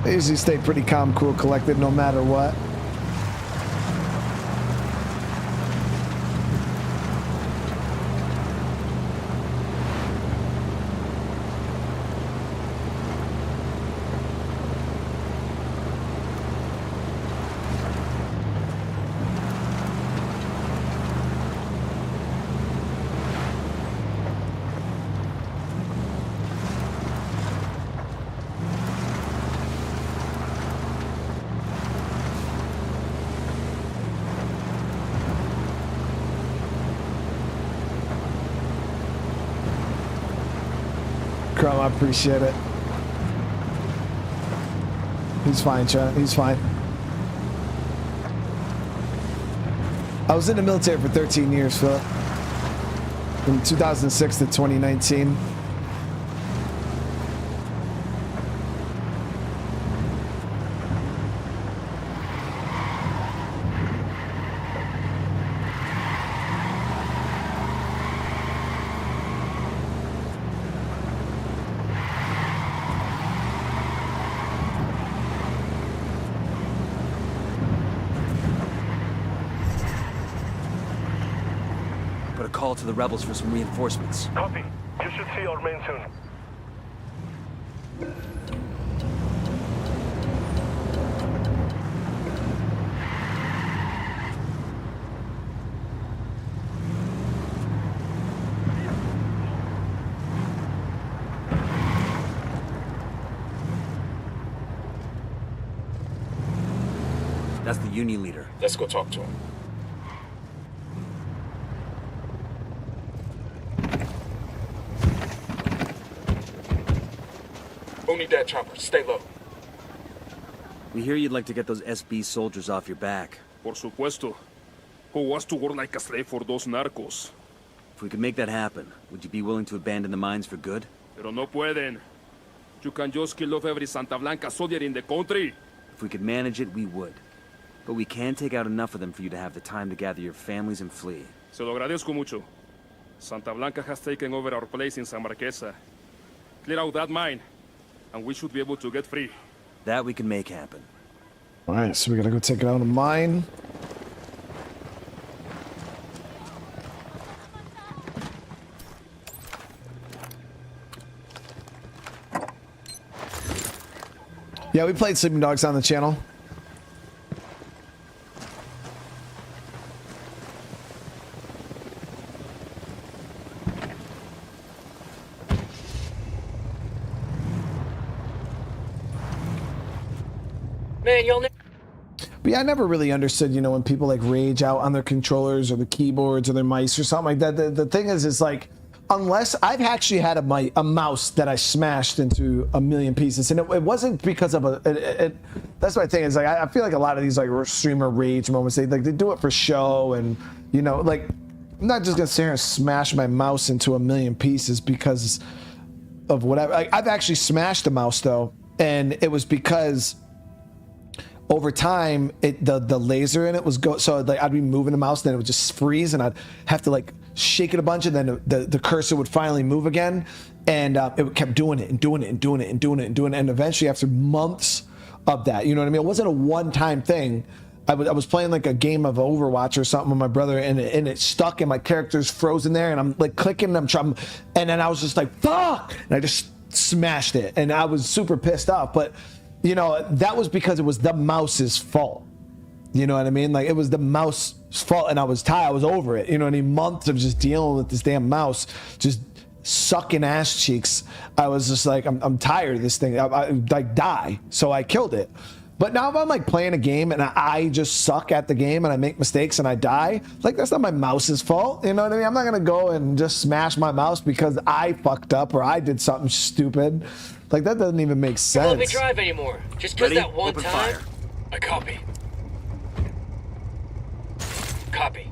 I usually stay pretty calm, cool, collected, no matter what. I appreciate it. He's fine, chat. He's fine. I was in the military for 13 years, Phil. From 2006 to 2019. To the rebels for some reinforcements. Copy. You should see our men soon. That's the Union leader. Let's go talk to him. Unidad chopper, stay low. We hear you'd like to get those SB soldiers off your back. Por supuesto. Who wants to work like a slave for those narcos? If we could make that happen, would you be willing to abandon the mines for good? Pero no pueden. You can just kill off every Santa Blanca soldier in the country. If we could manage it, we would. But we can't take out enough of them for you to have the time to gather your families and flee. Se lo agradezco mucho. Santa Blanca has taken over our place in San Marqueza. Clear out that mine, and we should be able to get free. That we can make happen. All right, so we gotta go take it out of mine. Yeah, we played Sleeping Dogs on the channel. Man, y'all But yeah, I never really understood, you know, when people like rage out on their controllers or the keyboards or their mice or something like that. The thing is like, unless I've actually had a mouse that I smashed into a million pieces, and it wasn't because of that's my thing is like I feel like a lot of these like streamer rage moments they do it for show, and you know, like I'm not just gonna sit here and smash my mouse into a million pieces because of whatever. Like, I've actually smashed a mouse though, and it was because over time the laser in it was so like I'd be moving the mouse, then it would just freeze, and I'd have to like shake it a bunch, and then the cursor would finally move again, and it kept doing it and doing it and doing it and doing it and doing it, and eventually after months of that, you know what I mean, it wasn't a one-time thing. I was playing like a game of Overwatch or something with my brother, and it stuck, and my character's frozen there, and I'm like clicking, and I'm trying, and then I was just like fuck, and I just smashed it, and I was super pissed off. But you know, that was because it was the mouse's fault. You know what I mean? Like, it was the mouse's fault, and I was tired. I was over it. You know what I mean? Months of just dealing with this damn mouse, just sucking ass cheeks. I was just like, I'm tired of this thing. I like die. So I killed it. But now if I'm like playing a game and I just suck at the game and I make mistakes and I die, like, that's not my mouse's fault. You know what I mean? I'm not gonna go and just smash my mouse because I fucked up or I did something stupid. Like, that doesn't even make sense. Don't let me drive anymore. Just because Ready? that one Open time. fire. I copy. Copy.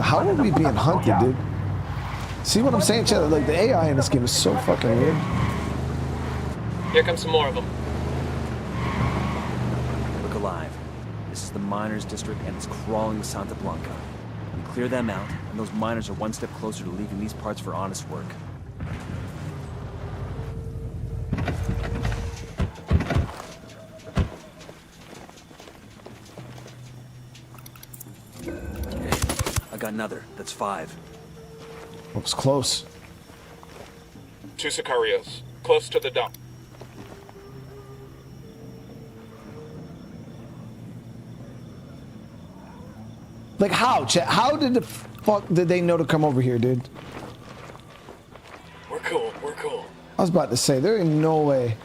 How are we being hunted, dude? See what I'm saying, Chad? Like, the AI in this game is so fucking weird. Here comes some more of them. Look alive. This is the miners' district, and it's crawling with Santa Blanca. We clear them out, and those miners are one step closer to leaving these parts for honest work. I got another. That's 5. It was close. 2 Sicarios, close to the dump. Like, how, Chad? How did the fuck did they know to come over here, dude? We're cool. We're cool. I was about to say, there ain't no way.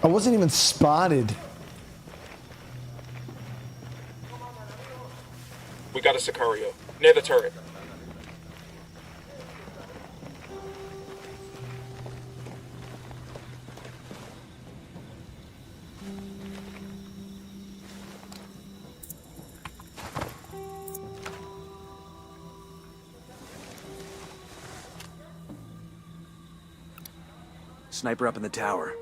I wasn't even spotted. We got a Sicario, near the turret. Sniper up in the tower.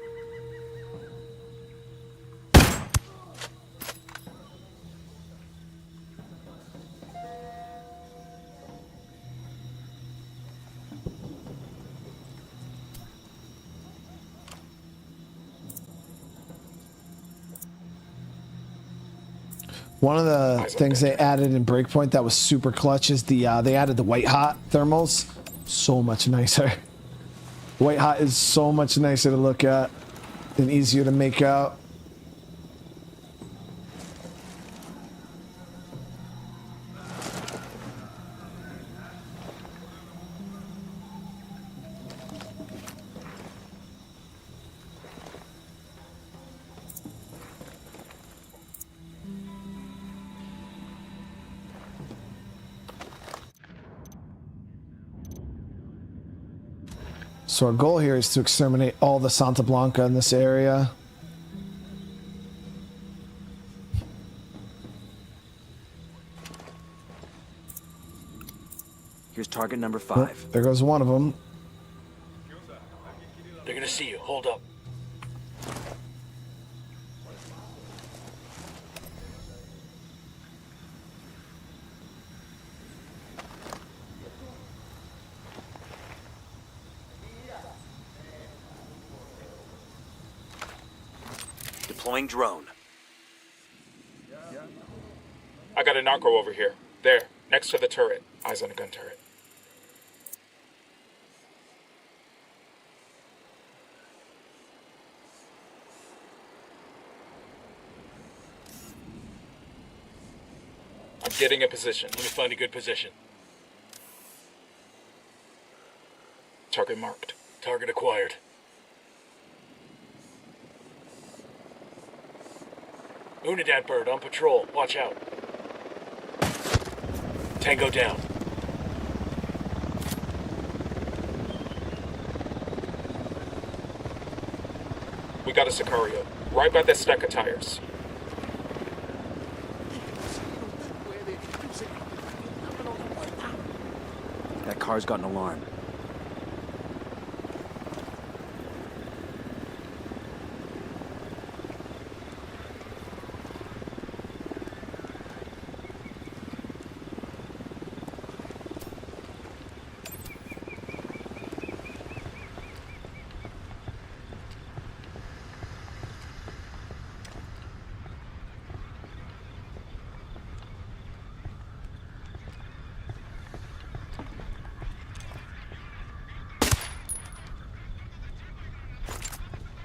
One of the things they added in Breakpoint that was super clutch is the they added the white hot thermals. So much nicer. White hot is so much nicer to look at and easier to make out. So our goal here is to exterminate all the Santa Blanca in this area. Here's target number 5. There goes one of them. They're gonna see you. Hold up. Deploying drone. I got a narco over here. There, next to the turret. Eyes on a gun turret. I'm getting a position. Let me find a good position. Target marked. Target acquired. Unidad bird on patrol. Watch out. Tango down. We got a Sicario. Right by that stack of tires. That car's got an alarm.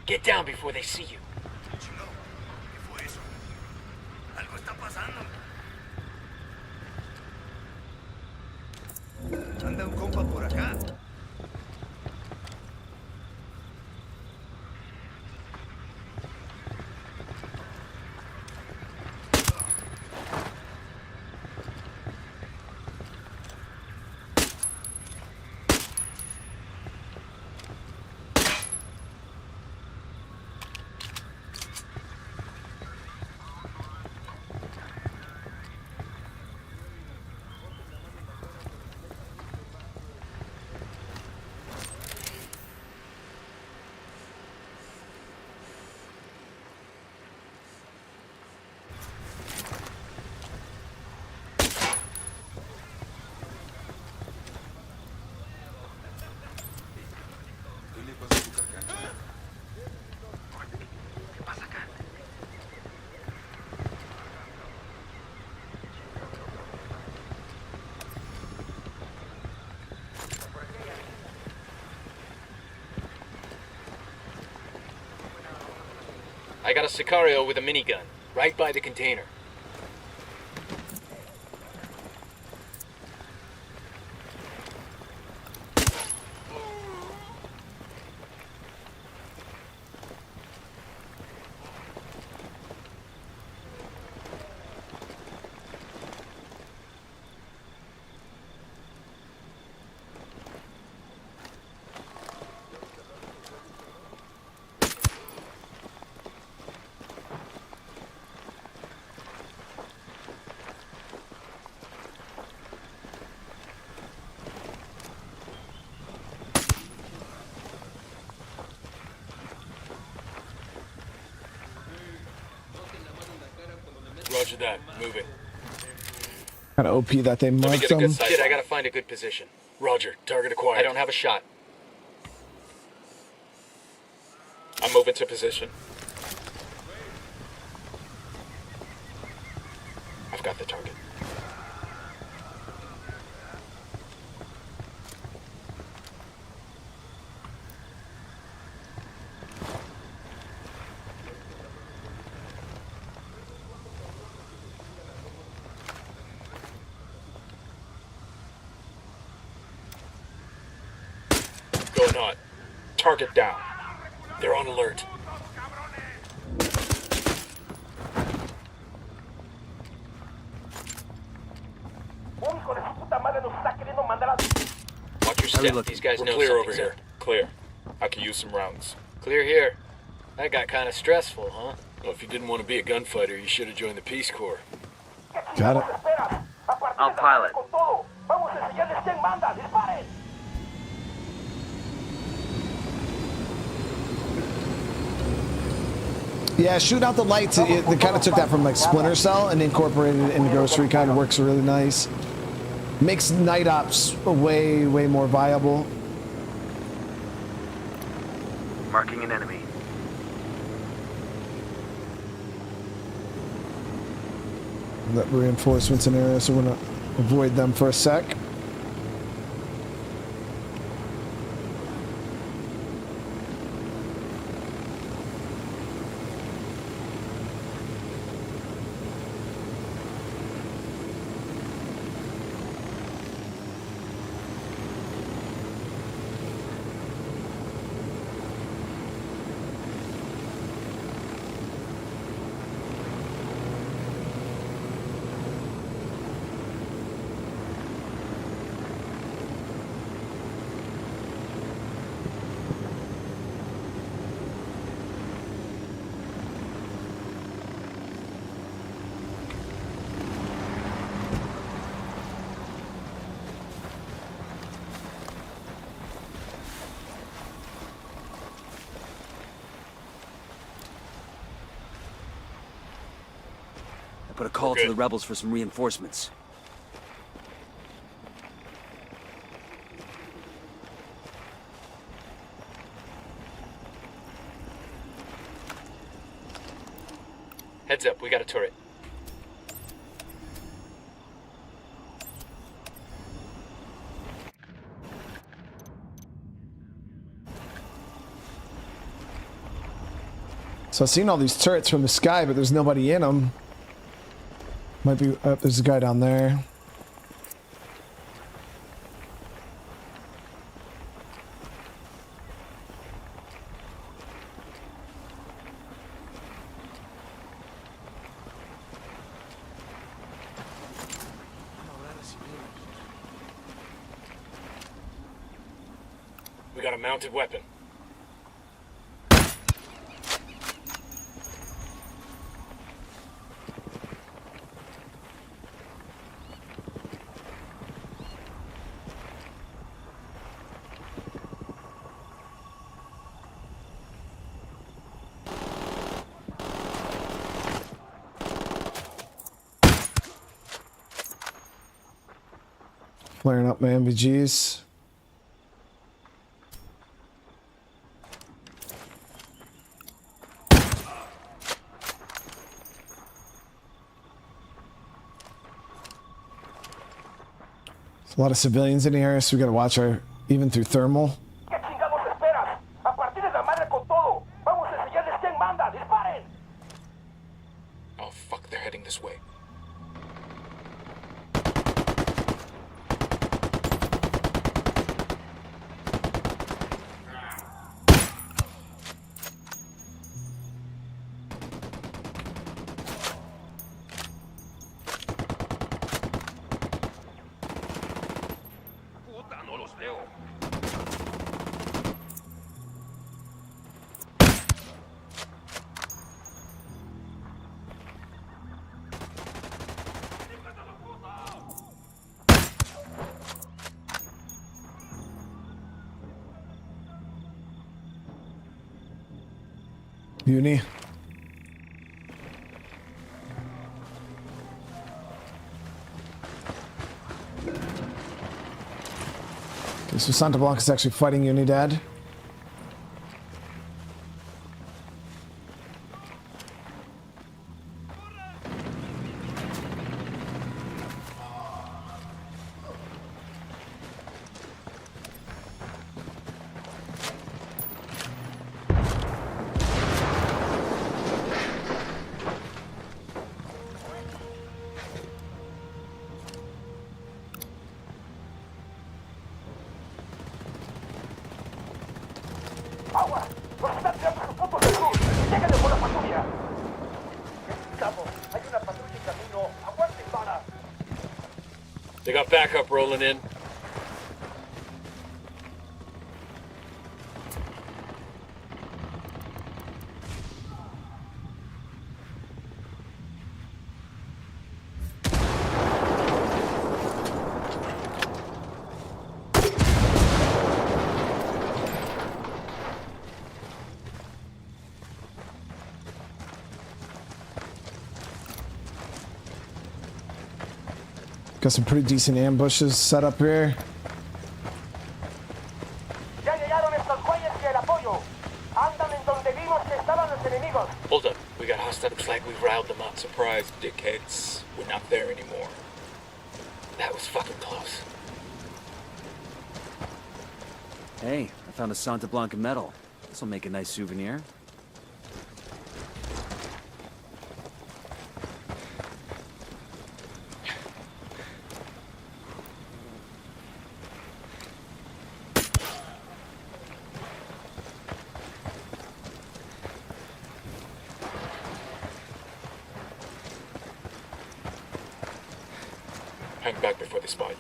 Get down before they see you. Chingado, ¿qué fue eso? Algo está pasando. Anda un compa por acá. I got a Sicario with a minigun, right by the container. Roger that. Moving. Kind of OP that they Let me marked get a them. good sight. Shit, I gotta find a good position. Roger. Target acquired. I don't have a shot. I'm moving to position. I've got the target. Going on. Target down. They're on alert. Watch your step. look? These guys We're know clear over something's here. up. Clear. I could use some rounds. Clear here. That got kind of stressful, huh? Well, if you didn't want to be a gunfighter, you should have joined the Peace Corps. Got it. I'll pilot. Yeah, shoot out the lights. They kind of took that from like Splinter Cell and incorporated it into Ghost Recon. Works really nice. Makes night ops way more viable. Marking an enemy. That reinforcements in area, so we're gonna avoid them for a sec. I put a call to the rebels for some reinforcements. Heads up, we got a turret. So I've seen all these turrets from the sky, but there's nobody in them. Might be... there's a guy down there. We got a mounted weapon. Flaring up my MVGs. There's a lot of civilians in the area, so we gotta watch our, even through thermal. Oh fuck, they're heading this way. Uni. Okay, so Santa Blanca is actually fighting Unidad. They got backup rolling in. Got some pretty decent ambushes set up here. Hold up, we got hostile. Looks like we've riled them up. Surprise, dickheads. We're not there anymore. That was fucking close. Hey, I found a Santa Blanca medal. This'll make a nice souvenir. Hang back before they spot you.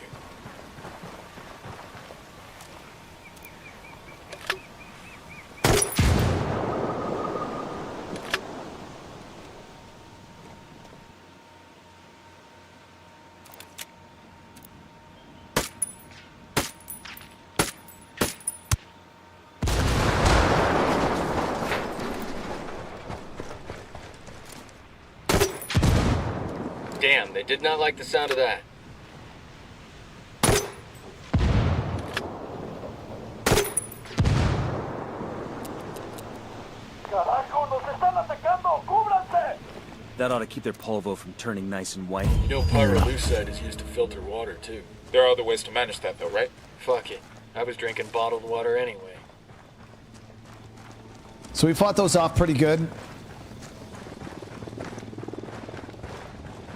Damn, they did not like the sound of that. That ought to keep their polvo from turning nice and white. You know pyrolusite is used to filter water, too. There are other ways to manage that, though, right? Fuck it. I was drinking bottled water anyway. So we fought those off pretty good.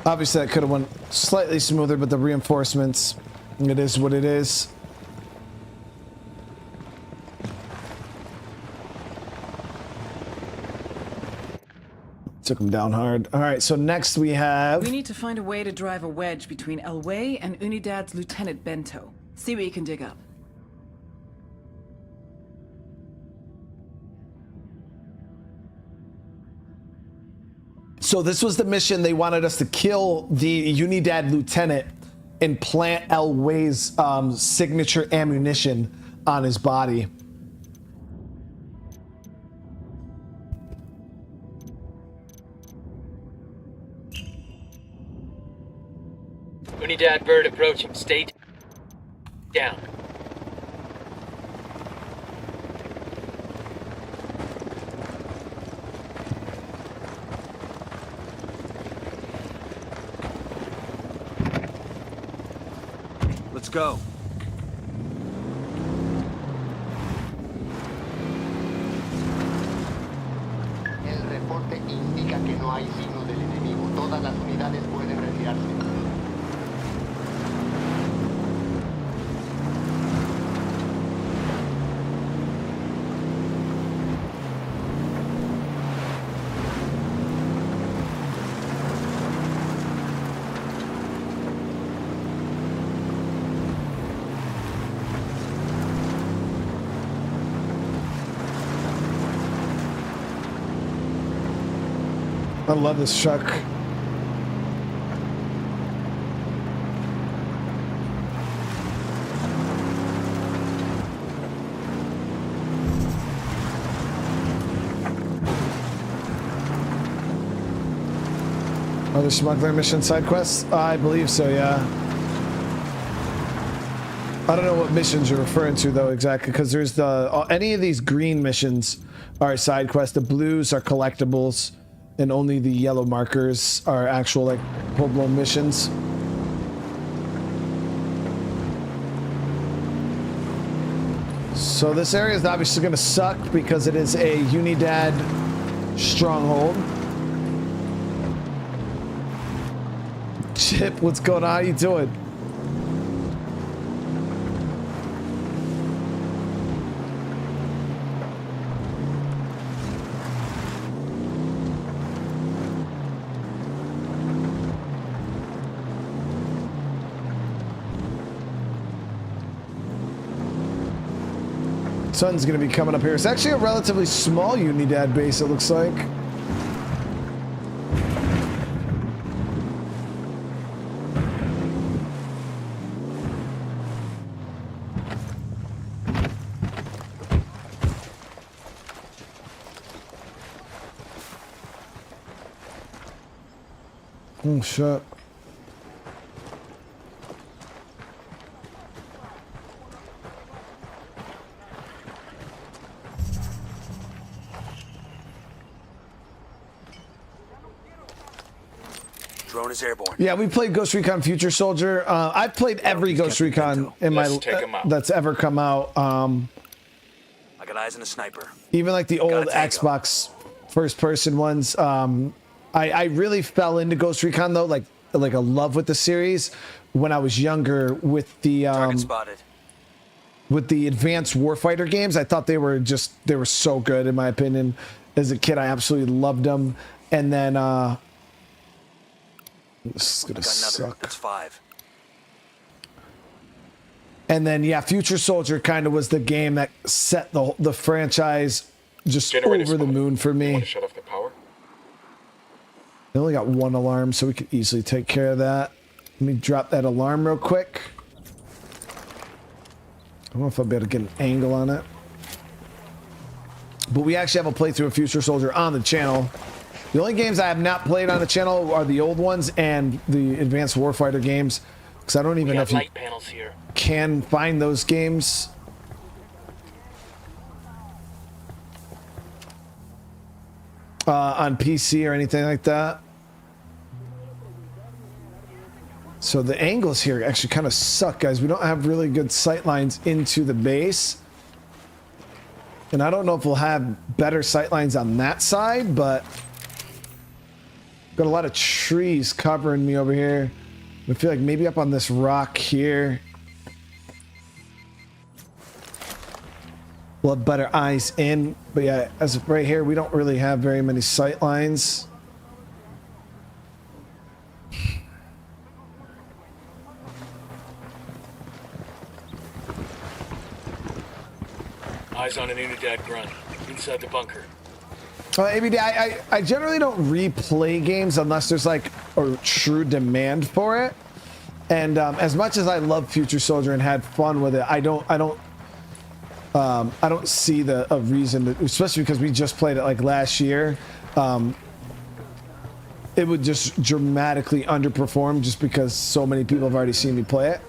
Obviously, that could have went slightly smoother, but the reinforcements, it is what it is. Took him down hard. All right, so next we have... We need to find a way to drive a wedge between El Way and Unidad's Lieutenant Bento. See what you can dig up. So this was the mission. They wanted us to kill the Unidad lieutenant and plant El Way's signature ammunition on his body. Unidad bird approaching. Stay down. Let's go. El reporte indica que no hay signo del enemigo. Todas las unidades pueden retirarse. I love this truck. Other smuggler mission side quests? I believe so, yeah. I don't know what missions you're referring to though exactly, because there's the any of these green missions are side quests. The blues are collectibles. And only the yellow markers are actual, like, full-blown missions. So this area is obviously going to suck because it is a Unidad stronghold. Chip, what's going on? How you doing? Sun's gonna be coming up here. It's actually a relatively small Unidad base, it looks like. Oh shit. Drone is airborne. Yeah, we played Ghost Recon Future Soldier. I've played every Ghost Recon in my that's ever come out. I got eyes on a sniper. Even like the old Xbox first-person ones. I really fell into Ghost Recon though, like a love with the series when I was younger with the Target spotted. With the Advanced Warfighter games. I thought they were so good in my opinion. As a kid, I absolutely loved them. And then this is gonna suck. That's 5. And then yeah, Future Soldier kind of was the game that set the franchise just over the moon for me. Shut off the power. They only got one alarm, so we could easily take care of that. Let me drop that alarm real quick. I don't know if I'll be able to get an angle on it. But we actually have a playthrough of Future Soldier on the channel. The only games I have not played on the channel are the old ones and the Advanced Warfighter games. Because I don't even know if you can find those games. On PC or anything like that. So the angles here actually kind of suck, guys. We don't have really good sight lines into the base. And I don't know if we'll have better sight lines on that side, but Got a lot of trees covering me over here. I feel like maybe up on this rock here. We'll have better eyes in. But yeah, as of right here, we don't really have very many sight lines. Eyes on an Unidad grunt inside the bunker. ABD, I generally don't replay games unless there's like a true demand for it. And as much as I love Future Soldier and had fun with it, I don't see a reason to, especially because we just played it like last year. It would just dramatically underperform just because so many people have already seen me play it.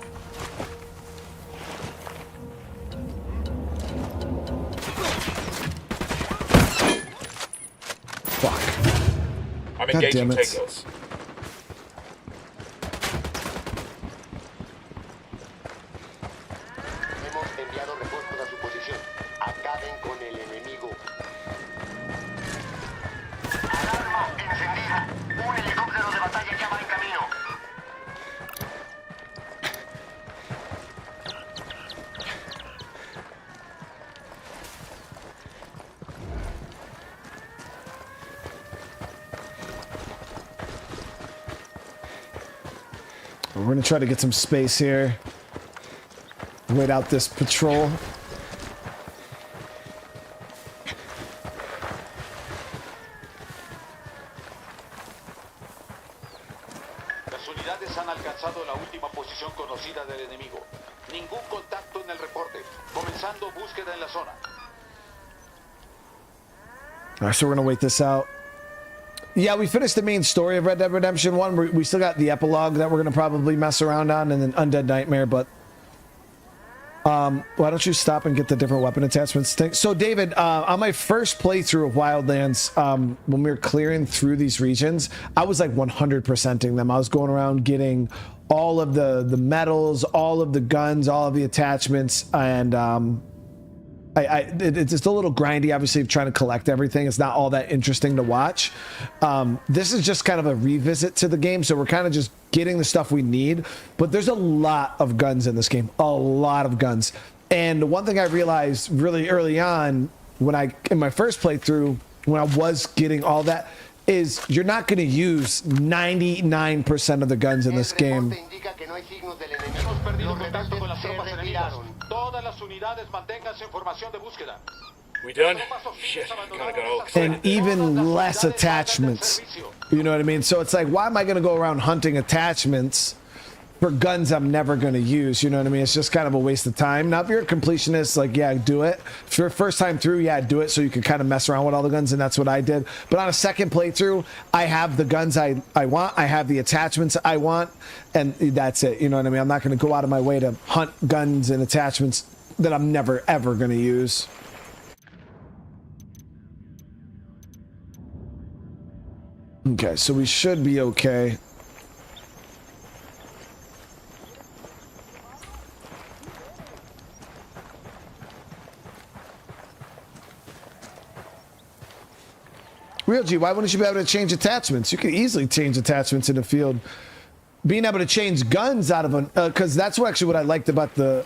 I'm God engaging damn it. Tacos. Hemos enviado refuerzos a su posición. Acaben con el enemigo. Alarma encendida. Un helicóptero de batalla ya va en camino. We're gonna try to get some space here. Wait out this patrol. Las unidades han alcanzado la última posición conocida del enemigo. Ningún contacto en el reporte. Comenzando búsqueda en la zona. All right, so we're gonna wait this out. Yeah, we finished the main story of Red Dead Redemption 1. We still got the epilogue that we're going to probably mess around on, and then Undead Nightmare, but why don't you stop and get the different weapon attachments thing? So, David, on my first playthrough of Wildlands, when we were clearing through these regions, I was like 100%ing them. I was going around getting all of the medals, all of the guns, all of the attachments, and it's just a little grindy, obviously, of trying to collect everything. It's not all that interesting to watch. This is just kind of a revisit to the game, so we're kind of just getting the stuff we need. But there's a lot of guns in this game, a lot of guns. And one thing I realized really early on, in my first playthrough, when I was getting all that, is you're not going to use 99% of the guns in this game. Hemos perdido contacto con las tropas enemigas. Todas las unidades manténganse en formación de búsqueda. We done? Shit, kinda got all excited. And even less attachments. You know what I mean? So it's like, why am I going to go around hunting attachments for guns I'm never going to use? You know what I mean? It's just kind of a waste of time. Now, if you're a completionist, like, yeah, do it. If you're first time through, yeah, do it so you can kind of mess around with all the guns, and that's what I did. But on a second playthrough, I have the guns I want. I have the attachments I want, and that's it. You know what I mean? I'm not going to go out of my way to hunt guns and attachments that I'm never, ever going to use. Okay, so we should be okay. Real G, why wouldn't you be able to change attachments? You could easily change attachments in the field. Being able to change guns out of an... because that's what I liked about the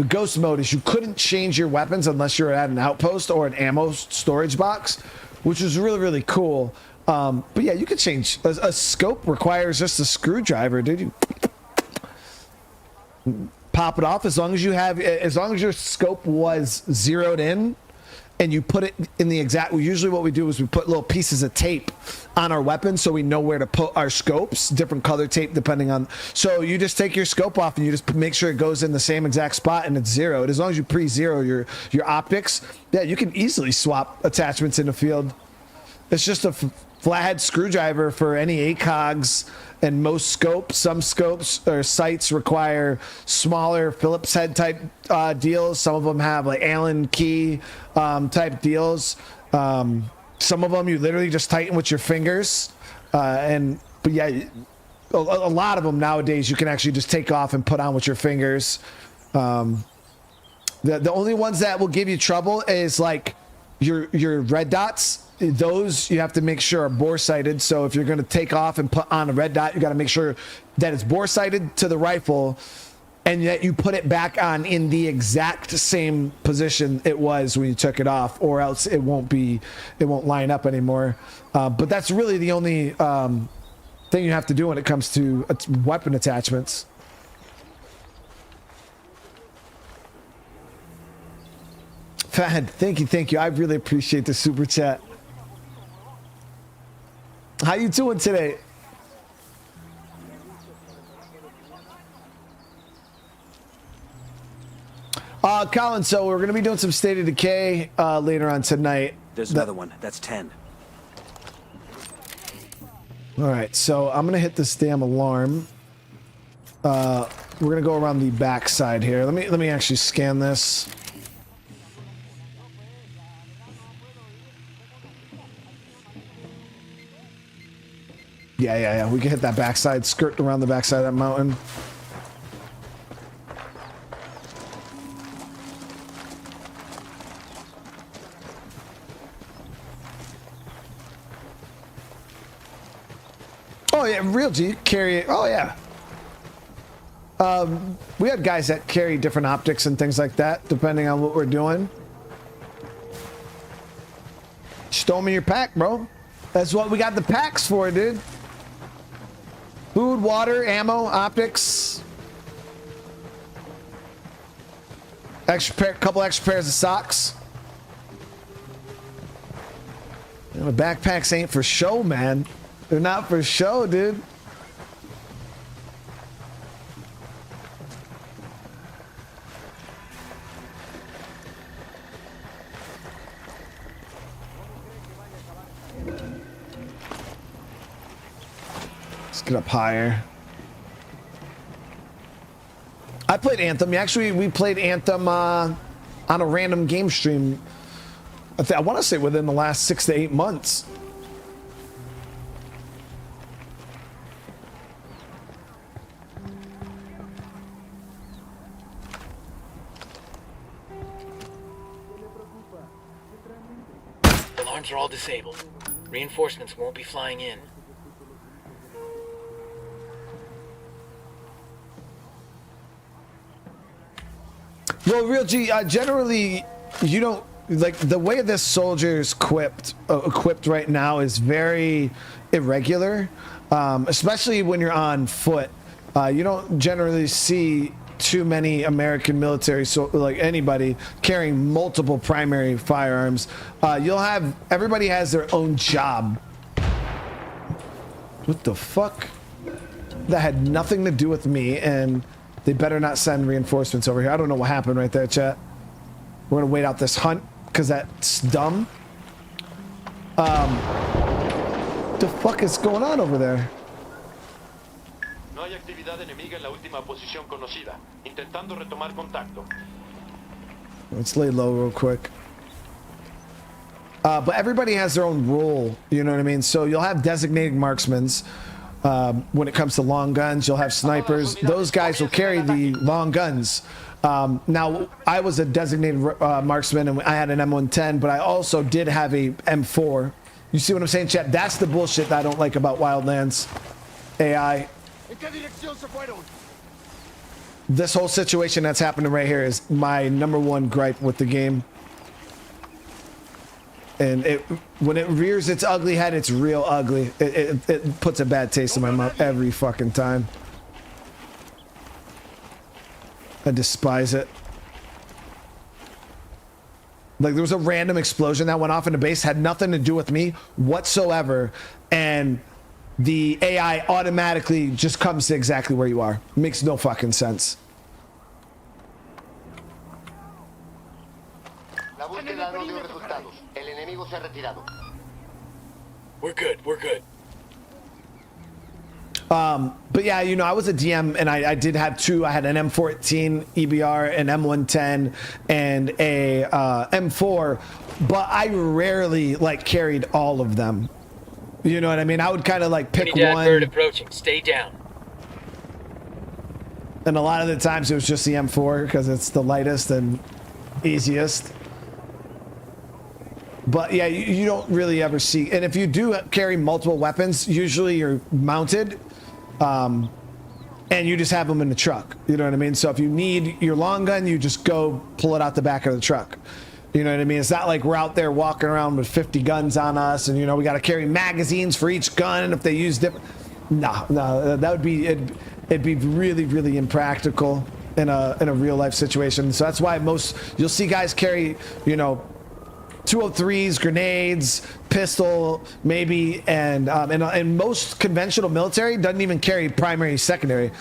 ghost mode is you couldn't change your weapons unless you're at an outpost or an ammo storage box, which was really, really cool. But yeah, you could change... A scope requires just a screwdriver, dude. You pop it off as long as you have... As long as your scope was zeroed in, and you put it in the exact... Usually what we do is we put little pieces of tape on our weapons so we know where to put our scopes, different color tape depending on... So you just take your scope off and you just make sure it goes in the same exact spot and it's zeroed. As long as you pre-zero your optics, yeah, you can easily swap attachments in the field. It's just a flathead screwdriver for any ACOGs, and most scopes, some scopes or sights require smaller Phillips head type deals. Some of them have like Allen key type deals. Some of them you literally just tighten with your fingers. But yeah, a lot of them nowadays you can actually just take off and put on with your fingers. The only ones that will give you trouble is like your red dots. those you have to make sure are bore sighted. So if you're going to take off and put on a red dot, you got to make sure that it's bore sighted to the rifle, and that you put it back on in the exact same position it was when you took it off, or else it won't line up anymore. But that's really the only thing you have to do when it comes to weapon attachments. Fad, thank you. I really appreciate the super chat. How you doing today? Colin, so we're going to be doing some State of Decay later on tonight. There's another one. That's 10. All right, so I'm going to hit this damn alarm. We're going to go around the back side here. Let me actually scan this. Yeah. We can hit that backside, skirt around the backside of that mountain. Oh yeah, real G carry. Oh yeah. We had guys that carry different optics and things like that, depending on what we're doing. Just me your pack, bro. That's what we got the packs for, dude. Food, water, ammo, optics. Couple extra pairs of socks. You know, the backpacks ain't for show, man. They're not for show, dude. Let's get up higher. I played Anthem. Actually, we played Anthem on a random game stream. I want to say within the last 6 to 8 months. Alarms are all disabled. Reinforcements won't be flying in. Well, real G, generally, you don't like the way this soldier's equipped right now is very irregular, especially when you're on foot. You don't generally see too many American military, so like anybody carrying multiple primary firearms. Everybody has their own job. What the fuck? That had nothing to do with me, and they better not send reinforcements over here. I don't know what happened right there, chat. We're gonna wait out this hunt because that's dumb. The fuck is going on over there? No hay actividad enemiga en la última posición conocida. Intentando retomar contacto. Let's lay low real quick. But everybody has their own role, you know what I mean? So you'll have designated marksmens. When it comes to long guns, you'll have snipers. Those guys will carry the long guns. Now, I was a designated marksman, and I had an M110, but I also did have a M4. You see what I'm saying, chat? That's the bullshit that I don't like about Wildlands AI. This whole situation that's happening right here is my #1 gripe with the game. And when it rears its ugly head, it's real ugly. It puts a bad taste in my mouth every fucking time. I despise it. Like, there was a random explosion that went off in the base, had nothing to do with me whatsoever, and the AI automatically just comes to exactly where you are. Makes no fucking sense. We're good. But yeah, you know, I was a DM, and I did have two. I had an M14 EBR, an M110, and a M4, but I rarely like carried all of them. You know what I mean? I would kind of like pick Unidad, one. Verde approaching. Stay down. And a lot of the times it was just the M4 because it's the lightest and easiest. But yeah, you don't really ever see, and if you do carry multiple weapons, usually you're mounted, and you just have them in the truck. You know what I mean? So if you need your long gun, you just go pull it out the back of the truck. You know what I mean? It's not like we're out there walking around with 50 guns on us, and you know we got to carry magazines for each gun, and if they use different, no, that would be it'd be really, really impractical in a real life situation. So that's why you'll see guys carry, you know, 203s, grenades, pistol, maybe, and most conventional military doesn't even carry primary, secondary.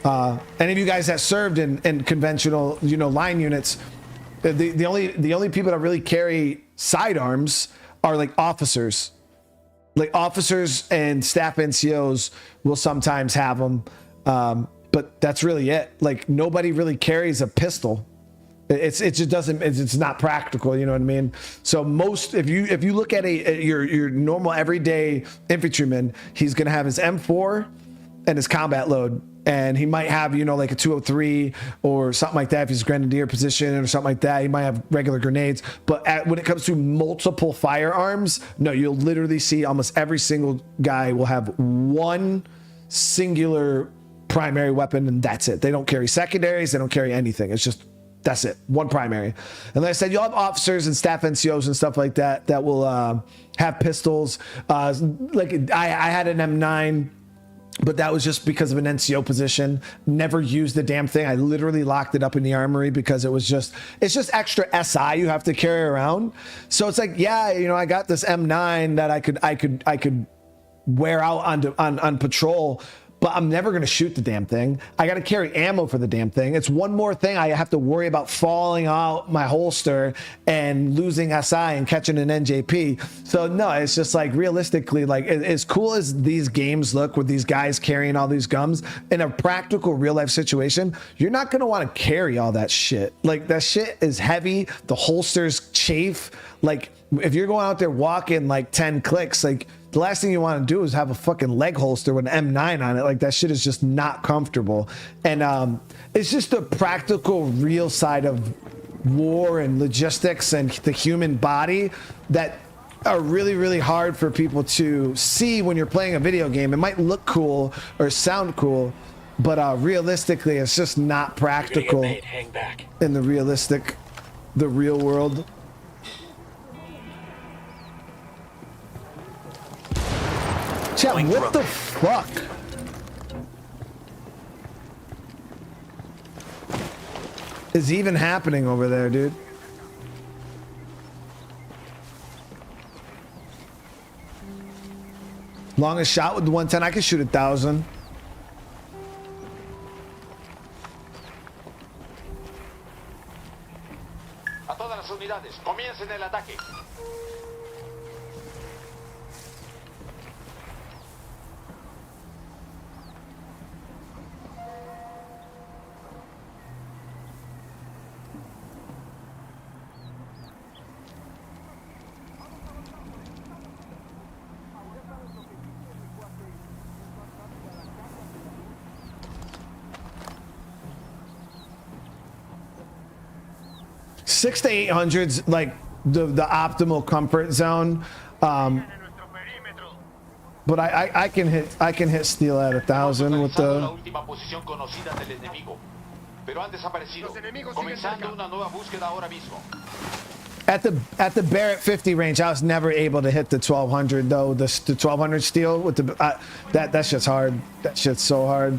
Any of you guys that served in conventional, you know, line units, the only people that really carry sidearms are like officers. Like officers and staff NCOs will sometimes have them, but that's really it. Like nobody really carries a pistol. It just doesn't. It's not practical. You know what I mean? So if you look at your normal everyday infantryman, he's gonna have his M4 and his combat load, and he might have, you know, like a 203 or something like that if he's grenadier position or something like that. He might have regular grenades. But when it comes to multiple firearms, no, you'll literally see almost every single guy will have one singular primary weapon, and that's it. They don't carry secondaries. They don't carry anything. It's just. That's it. One primary. And like I said, you'll have officers and staff NCOs and stuff like that that will have pistols. Like I had an M9, but that was just because of an NCO position. Never used the damn thing. I literally locked it up in the armory because it's just extra SI you have to carry around. So it's like, yeah, you know, I got this M9 that I could wear out on patrol. But I'm never going to shoot the damn thing. I got to carry ammo for the damn thing. It's one more thing I have to worry about falling out my holster and losing SI and catching an NJP. So no, it's just like realistically, like as cool as these games look with these guys carrying all these guns, in a practical real life situation, you're not going to want to carry all that shit. Like that shit is heavy. The holsters chafe. Like if you're going out there walking like 10 clicks, like the last thing you want to do is have a fucking leg holster with an M9 on it. Like that shit is just not comfortable. And it's just the practical, real side of war and logistics and the human body that are really, really hard for people to see when you're playing a video game. It might look cool or sound cool, but realistically, it's just not practical in the real world. Chat, what the fuck? Is even happening over there, dude? Longest shot with the 110, I can shoot 1,000. A todas las unidades, comiencen el ataque. Six to 800's like the optimal comfort zone, but I can hit steel at 1,000 with the. At the Barrett 50 range, I was never able to hit the 1,200 though. The 1,200 steel with the that shit's hard. That shit's so hard.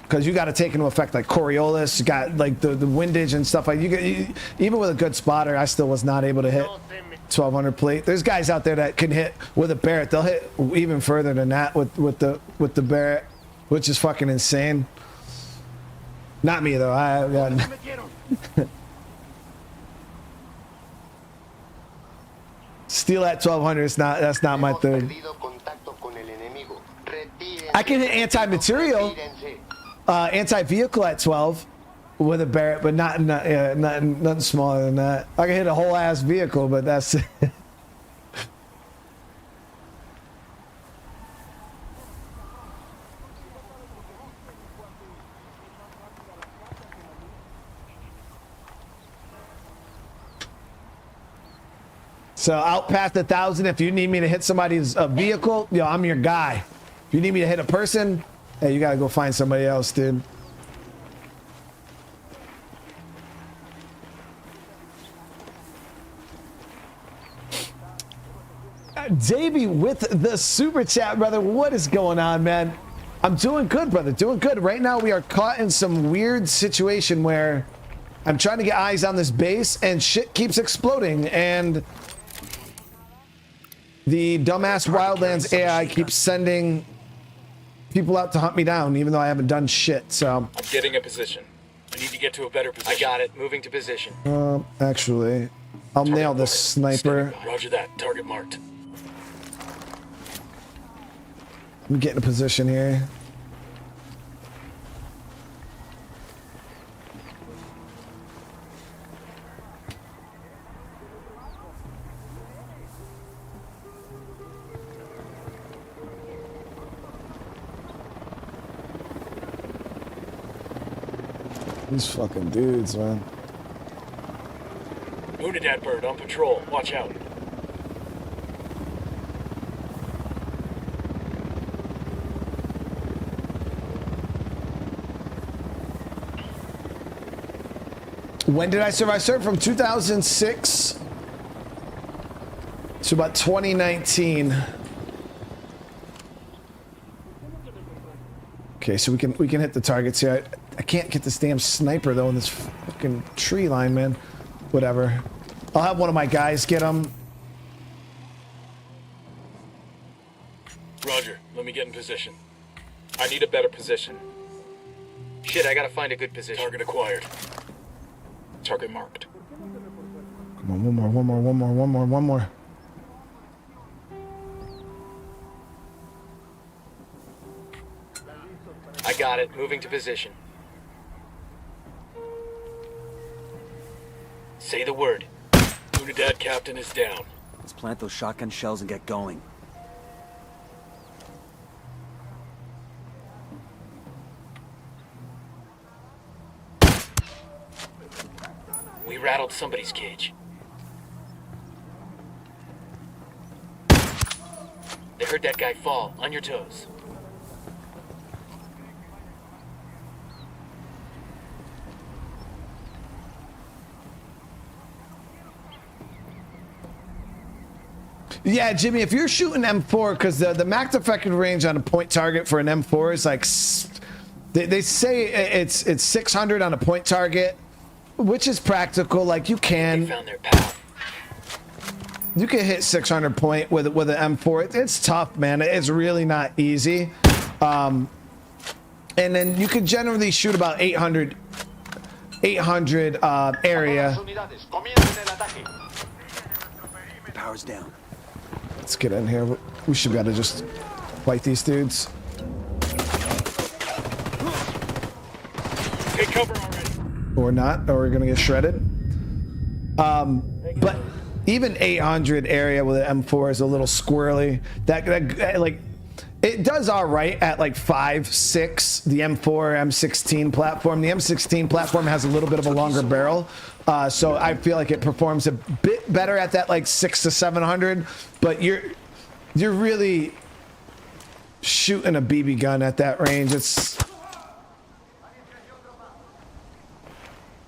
Because you got to take into effect like Coriolis, you got like the windage and stuff like even with a good spotter, I still was not able to hit 1,200 plate. There's guys out there that can hit with a Barrett. They'll hit even further than that with the Barrett, which is fucking insane. Not me though. I got steel at 1,200. That's not my thing. I can hit anti-material. Anti-vehicle at 12 with a Barrett, but nothing smaller than that. I can hit a whole ass vehicle, but that's it. So out past 1,000, if you need me to hit somebody's vehicle, yo, I'm your guy. If you need me to hit a person, hey, you gotta go find somebody else, dude. Davey with the super chat, brother. What is going on, man? I'm doing good, brother. Doing good. Right now, we are caught in some weird situation where I'm trying to get eyes on this base and shit keeps exploding. And the dumbass Wildlands AI keeps sending people out to hunt me down, even though I haven't done shit. So I'm getting a position. I need to get to a better position. I got it. Moving to position. Actually, I'll nail this sniper. Roger that. Target marked. I'm getting a position here. These fucking dudes, man. Unidad bird on patrol. Watch out. When did I serve? I served from 2006 to about 2019. Okay, so we can hit the targets here. I can't get this damn sniper though in this fucking tree line, man. Whatever. I'll have one of my guys get him. Roger. Let me get in position. I need a better position. Shit, I gotta find a good position. Target acquired. Target marked. Come on, one more. I got it. Moving to position. Say the word. Unidad captain is down. Let's plant those shotgun shells and get going. We rattled somebody's cage. They heard that guy fall. On your toes. Yeah, Jimmy, if you're shooting M4, because the max effective range on a point target for an M4 is like, they say it's 600 on a point target, which is practical. Like you can, you can hit 600 point with an M4. It's tough, man. It's really not easy. And then you can generally shoot about 800 area. Power's down. Let's get in here. We should be able to just fight these dudes. Take cover already. Or not, or we're gonna get shredded. But even 800 area with an M4 is a little squirrely. That like, it does all right at like 5, 6. The M4, M16 platform. The M16 platform has a little bit of a longer barrel, so I feel like it performs a bit better at that like 600 to 700. But you're really shooting a BB gun at that range. It's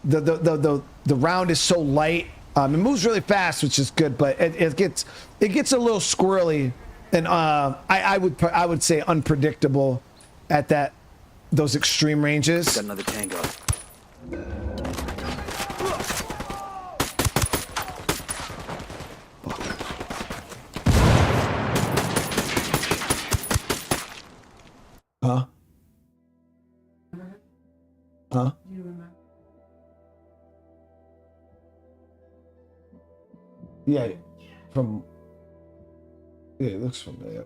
the round is so light. It moves really fast, which is good, but it gets a little squirrely, and I would say unpredictable at those extreme ranges. Got another tango. Huh? Huh? Yeah, from... Yeah, it looks familiar.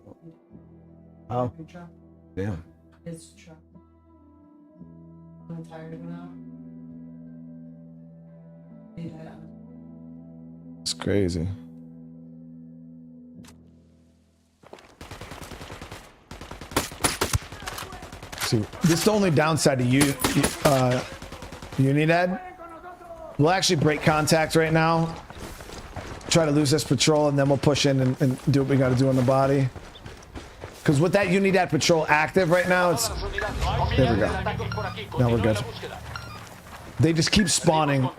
Oh. Damn. It's truck. I'm tired of it now. Yeah. It's crazy. See, this is the only downside to Unidad. We'll actually break contact right now. try to lose this patrol, and then we'll push in and do what we got to do on the body. Because with that Unidad patrol active right now, it's... There we go. Now we're good. They just keep spawning.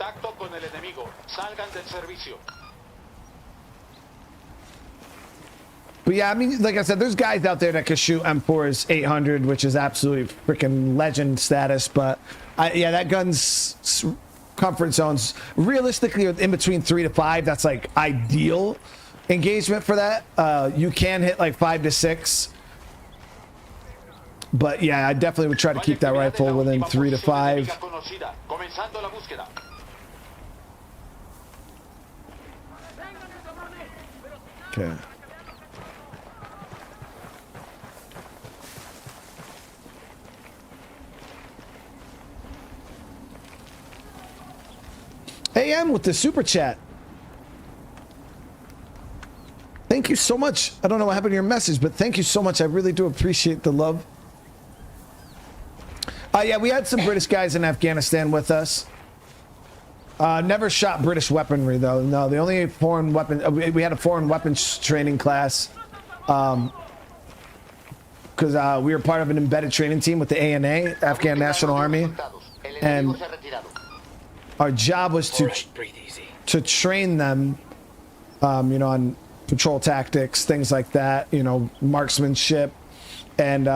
But yeah, I mean, like I said, there's guys out there that can shoot M4's 800, which is absolutely freaking legend status. But yeah, that gun's comfort zones realistically in between 3 to 5. That's like ideal engagement for that. You can hit like 5 to 6. But yeah, I definitely would try to keep that rifle within 3 to 5. Okay. AM with the super chat. Thank you so much. I don't know what happened to your message, but thank you so much. I really do appreciate the love. Yeah, we had some British guys in Afghanistan with us. Never shot British weaponry though. No, the only foreign weapon we had a foreign weapons training class because we were part of an embedded training team with the ANA, Afghan National Army, and our job was to train them, you know, on patrol tactics, things like that, you know, marksmanship, and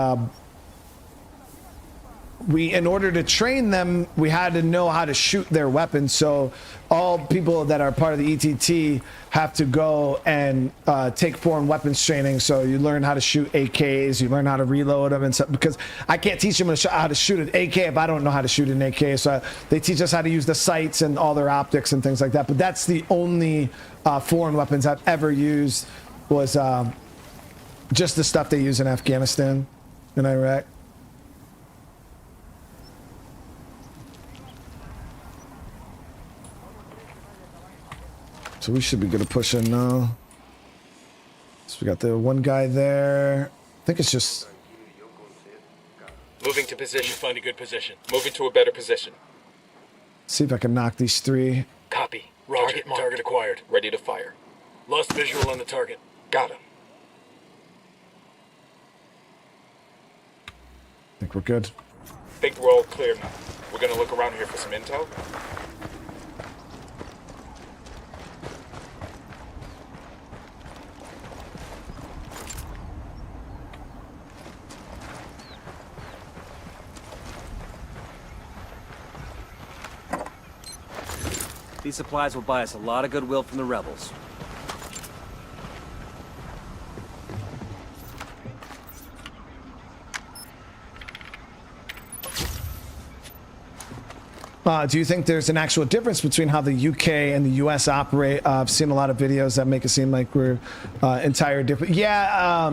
in order to train them, we had to know how to shoot their weapons. So all people that are part of the ETT have to go and take foreign weapons training. So you learn how to shoot AKs, you learn how to reload them and stuff, because I can't teach them how to shoot an AK if I don't know how to shoot an AK. So they teach us how to use the sights and all their optics and things like that. But that's the only foreign weapons I've ever used was just the stuff they use in Afghanistan and Iraq. So we should be good to push in now. So we got the one guy there. I think it's just... Moving to position. Find a good position. Moving to a better position. See if I can knock these 3. Copy. Roger. Target acquired. Ready to fire. Lost visual on the target. Got him. I think we're good. Think we're all clear now. We're gonna look around here for some intel. These supplies will buy us a lot of goodwill from the rebels. Do you think there's an actual difference between how the UK and the US operate? I've seen a lot of videos that make it seem like we're entire different. Yeah,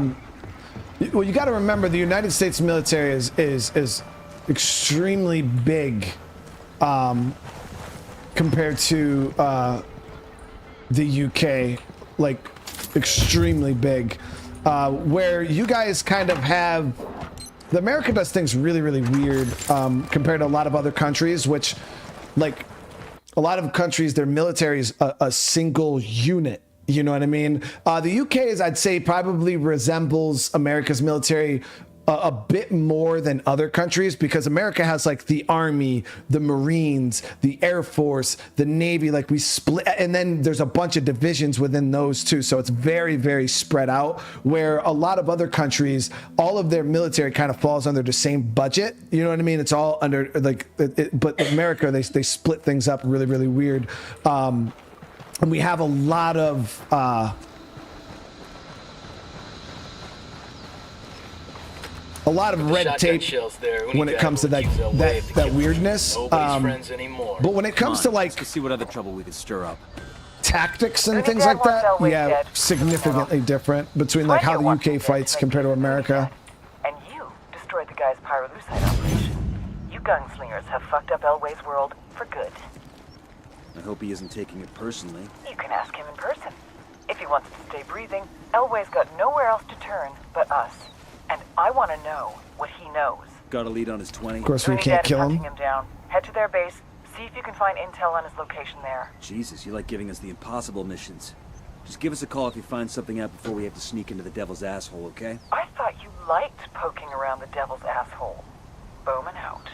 well, you got to remember the United States military is extremely big compared to the UK, like extremely big. Where you guys kind of have... The America does things really, really weird compared to a lot of other countries, which, like, a lot of countries, their military is a single unit. You know what I mean? The UK is, I'd say, probably resembles America's military a bit more than other countries, because America has like the Army, the Marines, the Air Force, the Navy, like we split, and then there's a bunch of divisions within those too. So it's very, very spread out, where a lot of other countries, all of their military kind of falls under the same budget. You know what I mean? It's all under like, but America, they split things up really, really weird. And we have a lot of, red tape when it comes to that weirdness. But when it comes to like, let's see what other trouble we could stir up. Tactics and things like that, yeah, significantly different between like how the UK fights compared to America. And you destroyed the guy's pyrolusite operation. You gunslingers have fucked up Elway's world for good. I hope he isn't taking it personally. You can ask him in person. If he wants to stay breathing, Elway's got nowhere else to turn but us. And I want to know what he knows. Got a lead on his 20. Of course, we can't kill him. Down. Head to their base. See if you can find intel on his location there. Jesus, you like giving us the impossible missions. Just give us a call if you find something out before we have to sneak into the devil's asshole, okay? I thought you liked poking around the devil's asshole. Bowman out.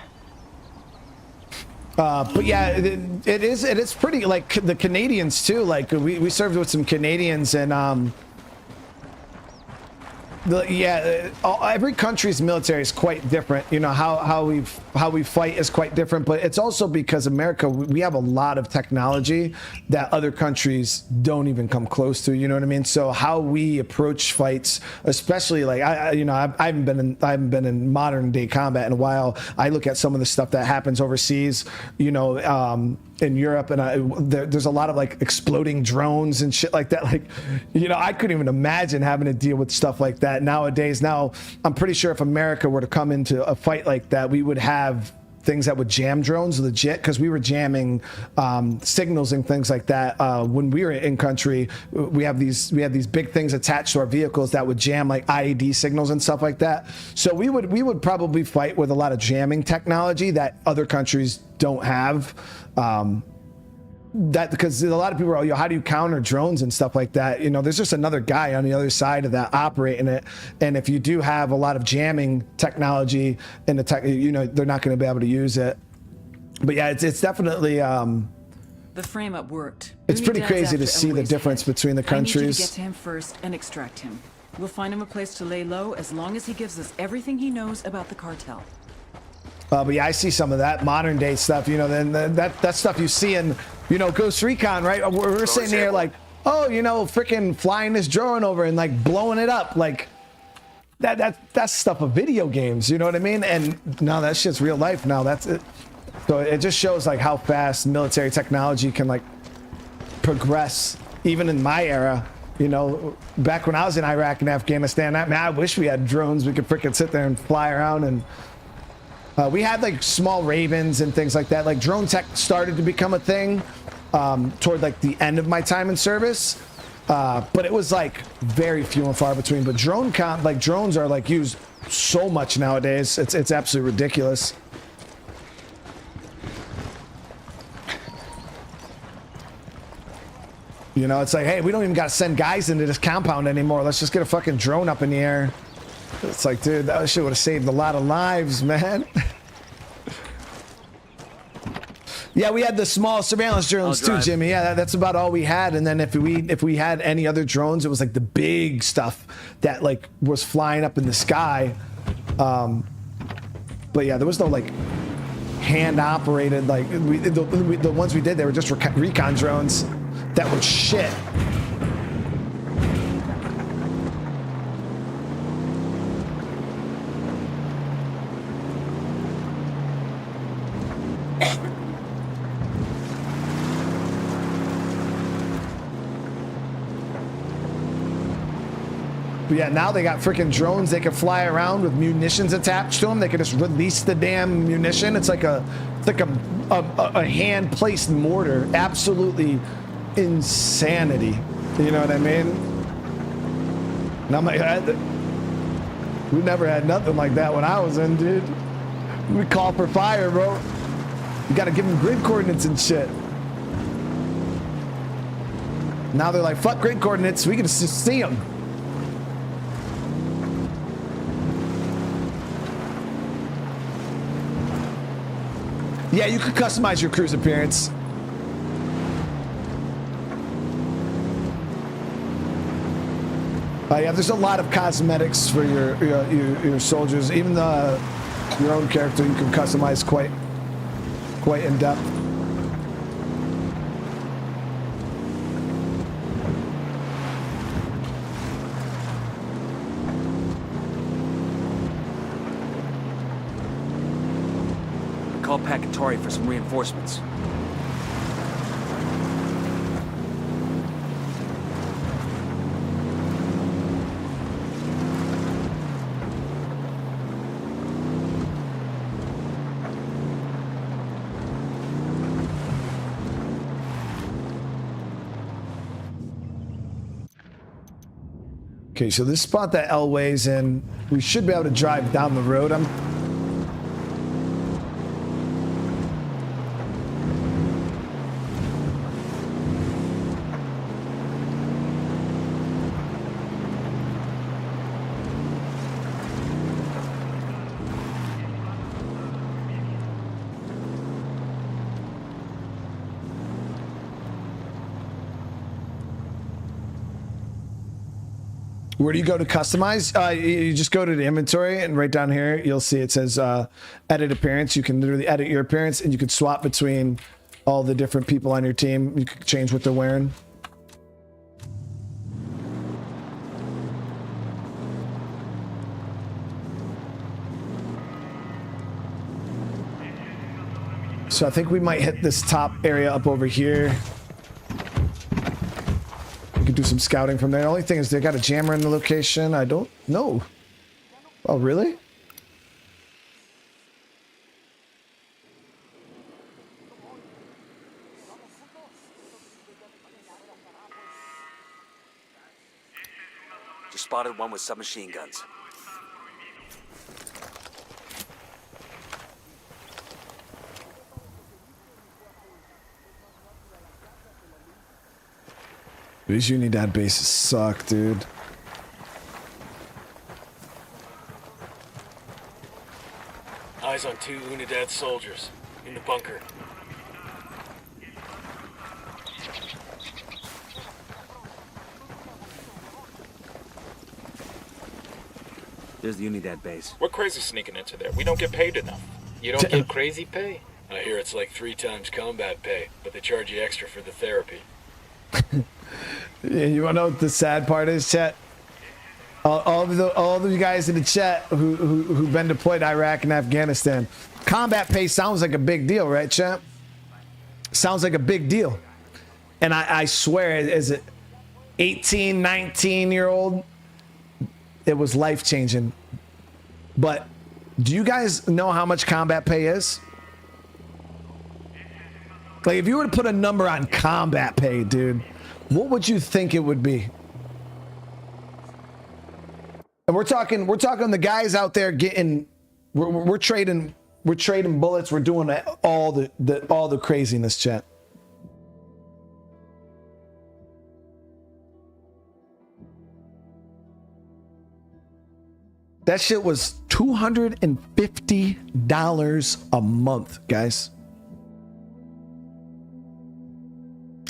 But yeah, it is pretty, like, the Canadians too. Like, we served with some Canadians, and every country's military is quite different. You know, how we fight is quite different, but it's also because America, we have a lot of technology that other countries don't even come close to. You know what I mean? So how we approach fights, especially like I haven't been in modern day combat in a while. I look at some of the stuff that happens overseas. You know, in Europe, and there's a lot of like exploding drones and shit like that. Like, you know, I couldn't even imagine having to deal with stuff like that nowadays. Now, I'm pretty sure if America were to come into a fight like that, we would have things that would jam drones legit, because we were jamming signals and things like that when we were in country. We had these big things attached to our vehicles that would jam like IED signals and stuff like that. So we would probably fight with a lot of jamming technology that other countries don't have. That because a lot of people are, you know, how do you counter drones and stuff like that? You know, there's just another guy on the other side of that operating it. And if you do have a lot of jamming technology in the tech, you know, they're not going to be able to use it. But yeah, it's definitely the frame up worked. It's pretty Unidad's crazy to after see the Elway's difference head. between the I need you countries. to get to him first and extract him. We'll find him a place to lay low as long as he gives us everything he knows about the cartel. But yeah, I see some of that modern day stuff, you know, then that stuff you see in, you know, Ghost Recon, right? We're sitting here like, oh, you know, freaking flying this drone over and like blowing it up. Like that's stuff of video games, you know what I mean? And no, that shit's real life now. That's it. So it just shows like how fast military technology can like progress, even in my era. You know, back when I was in Iraq and Afghanistan, I wish we had drones. We could freaking sit there and fly around, and we had like small Ravens and things like that. Like drone tech started to become a thing toward like the end of my time in service, but it was like very few and far between. But drones are like used so much nowadays. It's absolutely ridiculous. You know, it's like, hey, we don't even got to send guys into this compound anymore. Let's just get a fucking drone up in the air. It's like, dude, that shit would have saved a lot of lives, man. Yeah, we had the small surveillance drones too, Jimmy. Yeah, that's about all we had. And then if we had any other drones, it was like the big stuff that like was flying up in the sky. But yeah, there was no like hand operated, like the ones we did, they were just recon drones that were shit. But yeah, now they got freaking drones. They can fly around with munitions attached to them. They can just release the damn munition. It's like a hand-placed mortar. Absolutely insanity. You know what I mean? Now we never had nothing like that when I was in, dude. We call for fire, bro. You gotta give them grid coordinates and shit. Now they're like, fuck grid coordinates. We can just see them. Yeah, you can customize your cruise appearance. Yeah, there's a lot of cosmetics for your soldiers. Even your own character you can customize quite in depth. Call Pacatari for some reinforcements. Okay, so this spot that Elway's in, we should be able to drive down the road. Where do you go to customize? You just go to the inventory, and right down here, you'll see it says edit appearance. You can literally edit your appearance, and you can swap between all the different people on your team. You can change what they're wearing. So I think we might hit this top area up over here. We could do some scouting from there. The only thing is they got a jammer in the location. I don't know. Oh, really? Just spotted one with submachine guns. These Unidad bases suck, dude. Eyes on 2 Unidad soldiers in the bunker. There's the Unidad base. What crazy sneaking into there? We don't get paid enough. You don't get crazy pay? I hear it's like 3 times combat pay, but they charge you extra for the therapy. Yeah, you wanna know what the sad part is, chat? All of you guys in the chat who've been deployed to Iraq and Afghanistan, combat pay sounds like a big deal, right, chat? Sounds like a big deal. And I swear, as an 18, 19-year-old, it was life-changing. But do you guys know how much combat pay is? Like, if you were to put a number on combat pay, dude, what would you think it would be? And we're talking the guys out there getting, we're trading bullets. We're doing all the craziness, chat. That shit was $250 a month, guys.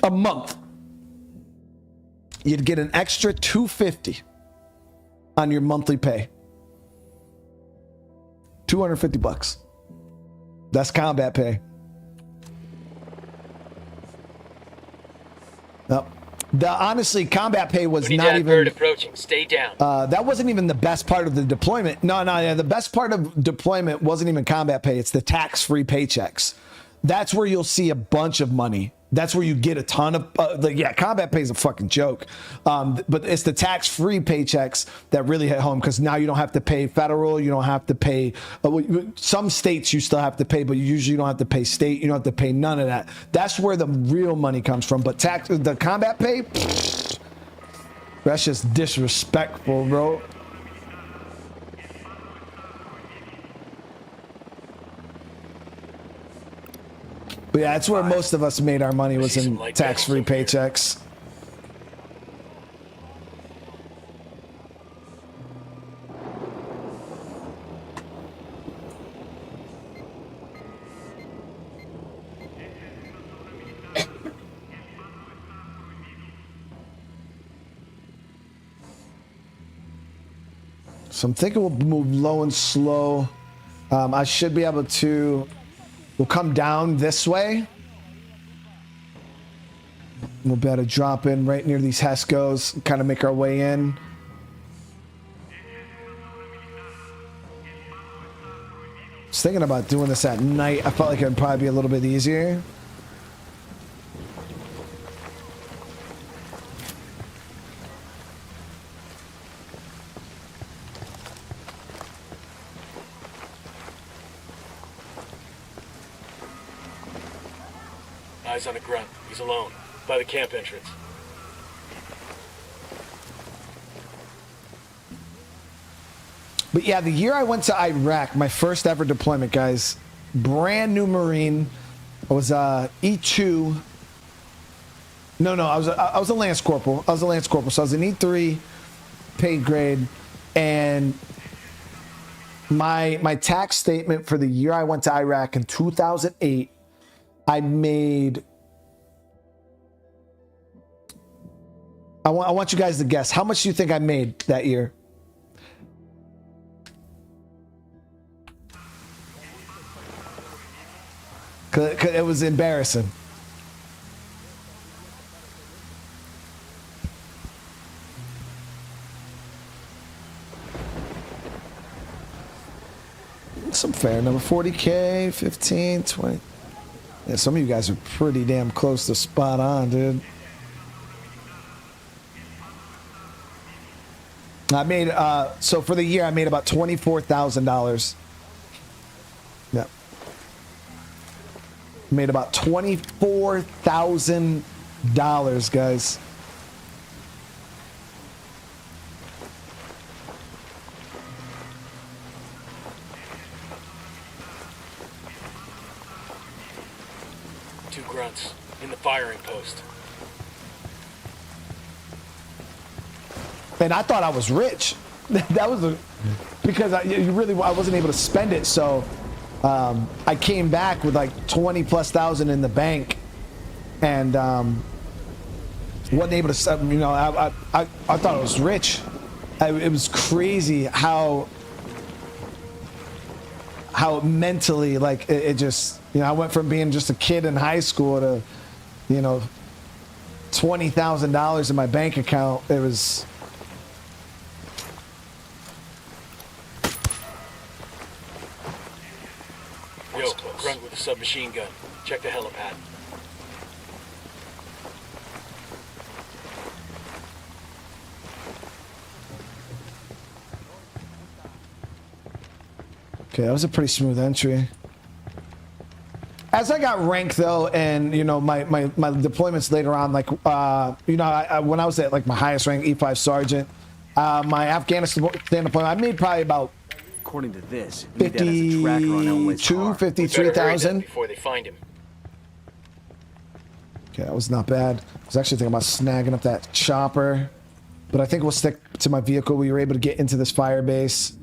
A month. You'd get an extra $250 on your monthly pay. $250. That's combat pay. No. Honestly, combat pay was not even. Bird approaching. Stay down. That wasn't even the best part of the deployment. No, yeah, the best part of deployment wasn't even combat pay. It's the tax-free paychecks. That's where you'll see a bunch of money. That's where you get a ton of, yeah, combat pay is a fucking joke. But it's the tax-free paychecks that really hit home, because now you don't have to pay federal, you don't have to pay, some states you still have to pay, but you usually don't have to pay state, you don't have to pay none of that. That's where the real money comes from. But the combat pay, that's just disrespectful, bro. But yeah, that's where most of us made our money, was in tax-free paychecks. So I'm thinking we'll move low and slow. I should be able to. We'll come down this way. We'll be able to drop in right near these Hescos, kind of make our way in. I was thinking about doing this at night. I felt like it would probably be a little bit easier. Eyes on a grunt. He's alone. By the camp entrance. But yeah, the year I went to Iraq, my first ever deployment, guys, brand new Marine. I was E2. No, I was a Lance Corporal. So I was an E3 paid grade, and my tax statement for the year I went to Iraq in 2008, I made I want you guys to guess. How much do you think I made that year? Cause it was embarrassing. Some fair number. 40K, 15, 20. Yeah, some of you guys are pretty damn close to spot on, dude. I made, so for the year, I made about $24,000. Yeah. Made about $24,000, guys. Two grunts in the firing post. And I thought I was rich. That was because I wasn't able to spend it. So I came back with like 20,000+ in the bank, and wasn't able to. You know, I thought I was rich. It was crazy how mentally, like, it just, you know, I went from being just a kid in high school to, you know, $20,000 in my bank account. It was. Yo, grunt with a submachine gun. Check the helipad. Okay, that was a pretty smooth entry. As I got rank though, and you know, my deployments later on, like you know, when I was at like my highest rank, E5 sergeant, my Afghanistan deployment, I made probably about, according to this, Unidad has a tracker on Elway's car. 53,000. Before they find him. Okay, that was not bad. I was actually thinking about snagging up that chopper, but I think we'll stick to my vehicle. We were able to get into this fire base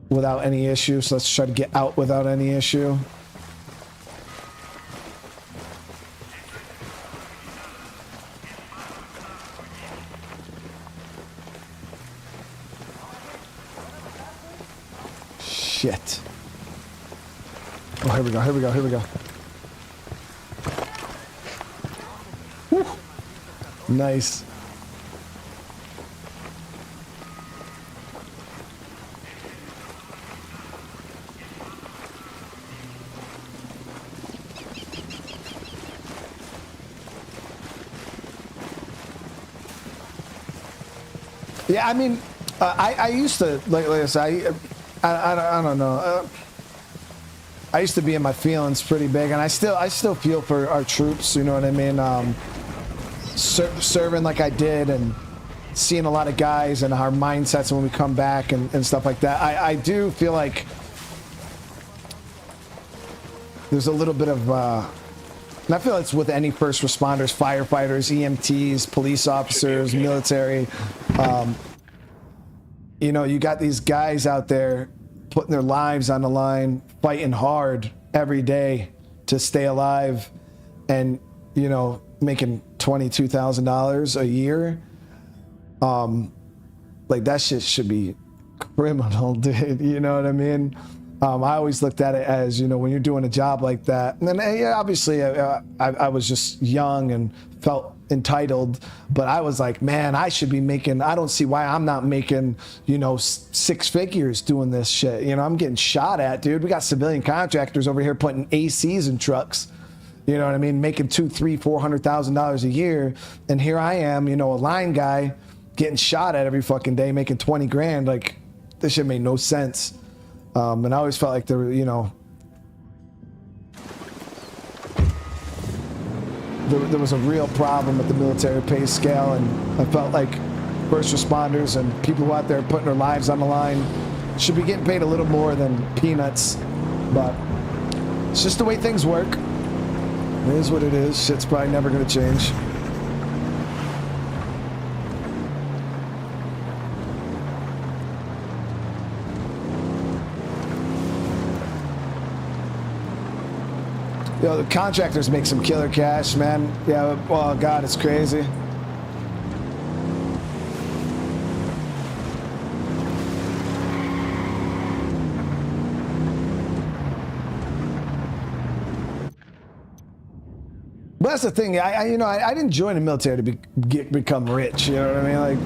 without any issue, so let's try to get out without any issue. Shit. Oh, here we go, here we go, here we go. Whew. Nice. Yeah, I mean, I used to, like I said, I don't know. I used to be in my feelings pretty big, and I still feel for our troops. You know what I mean? Serving like I did, and seeing a lot of guys and our mindsets when we come back and stuff like that. I do feel like there's a little bit of, and I feel it's with any first responders, firefighters, EMTs, police officers, military. You know, you got these guys out there putting their lives on the line, fighting hard every day to stay alive, and, you know, making $22,000 a year. Like, that shit should be criminal, dude. You know what I mean? I always looked at it as, you know, when you're doing a job like that, and then yeah, obviously I was just young and felt entitled, but I was like, man, I should be making, I don't see why I'm not making, you know, 6 figures doing this shit. You know, I'm getting shot at, dude. We got civilian contractors over here putting ACs in trucks, you know what I mean, making $200,000, $300,000, $400,000 a year, and here I am, you know, a line guy getting shot at every fucking day, making 20 grand. Like, this shit made no sense. And I always felt like there were, you know, there was a real problem with the military pay scale, and I felt like first responders and people who out there putting their lives on the line should be getting paid a little more than peanuts. But it's just the way things work. It is what it is. Shit's probably never going to change. Yo, the contractors make some killer cash, man. Yeah, well, God, it's crazy. that's the thing. I didn't join the military to become rich. You know what I mean? Like,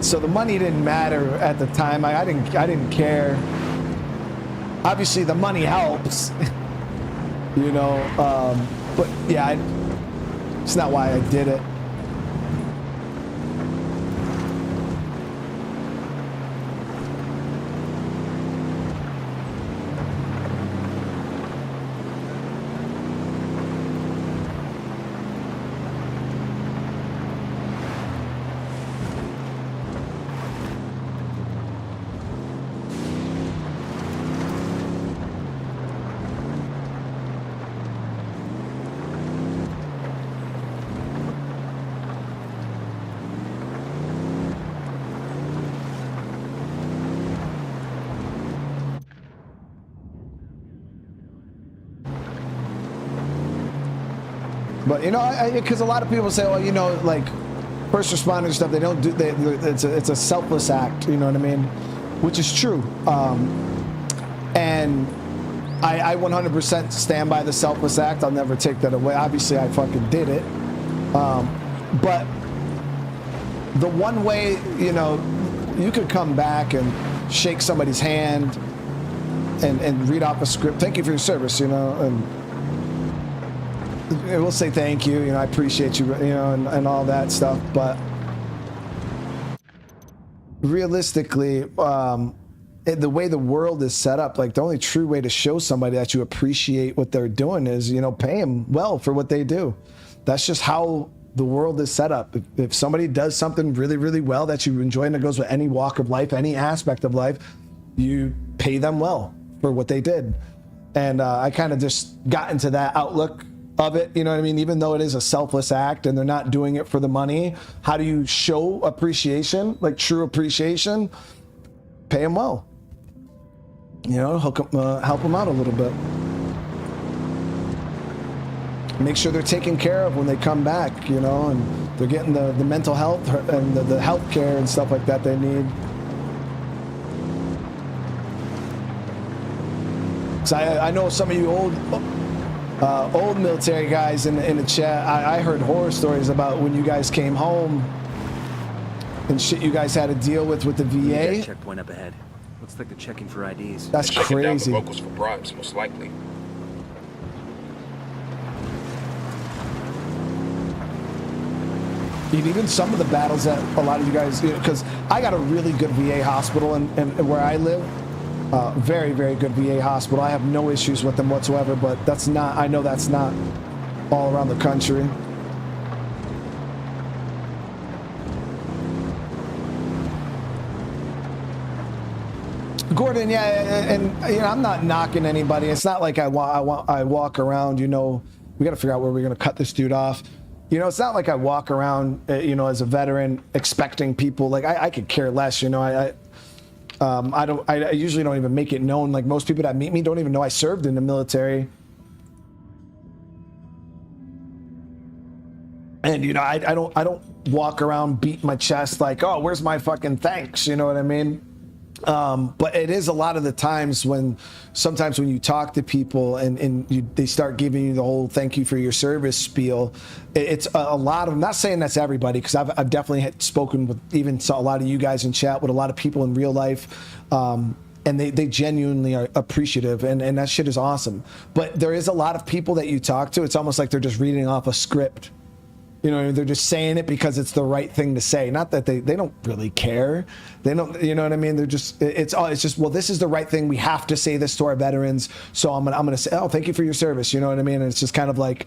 so the money didn't matter at the time. I didn't care. Obviously, the money helps. You know, but yeah, it's not why I did it. But you know, because a lot of people say, well, you know, like first responders stuff, they don't do. It's a selfless act. You know what I mean? Which is true. And I 100% stand by the selfless act. I'll never take that away. Obviously, I fucking did it. But the one way, you know, you could come back and shake somebody's hand and read off a script. Thank you for your service. You know, and we'll say thank you, you know, I appreciate you, you know, and all that stuff, but realistically, the way the world is set up, like the only true way to show somebody that you appreciate what they're doing is, you know, pay them well for what they do. That's just how the world is set up. If somebody does something really, really well that you enjoy, and it goes with any walk of life, any aspect of life, you pay them well for what they did. And I kind of just got into that outlook of it, you know what I mean? Even though it is a selfless act and they're not doing it for the money, how do you show appreciation, like true appreciation? Pay them well. You know, help them out a little bit. Make sure they're taken care of when they come back, you know, and they're getting the mental health and the health care and stuff like that they need. So I know some of you old military guys in the chat. I heard horror stories about when you guys came home and shit you guys had to deal with the VA. Checkpoint up ahead. Looks like they're checking for IDs. That's crazy. Down the locals for bribes, most likely. Even some of the battles that a lot of you guys, because I got a really good VA hospital and where I live. Very, very good VA hospital. I have no issues with them whatsoever, but that's not, I know that's not all around the country. Gordon, yeah, and you know, I'm not knocking anybody. It's not like I walk around, you know, we got to figure out where we're going to cut this dude off. You know, it's not like I walk around, you know, as a veteran expecting people, like I could care less, you know, I usually don't even make it known. Like most people that meet me don't even know I served in the military. And you know, I don't walk around beating my chest like, oh, where's my fucking thanks? You know what I mean? But it is a lot of the times sometimes when you talk to people and they start giving you the whole thank you for your service spiel, it's a lot of, I'm not saying that's everybody, because I've definitely spoken with even a lot of you guys in chat, with a lot of people in real life, and they genuinely are appreciative, and that shit is awesome. But there is a lot of people that you talk to, it's almost like they're just reading off a script. You know, they're just saying it because it's the right thing to say. Not that they don't really care. They don't, you know what I mean? They're just, it's just, well, this is the right thing. We have to say this to our veterans. So I'm gonna say, oh, thank you for your service. You know what I mean? And it's just kind of like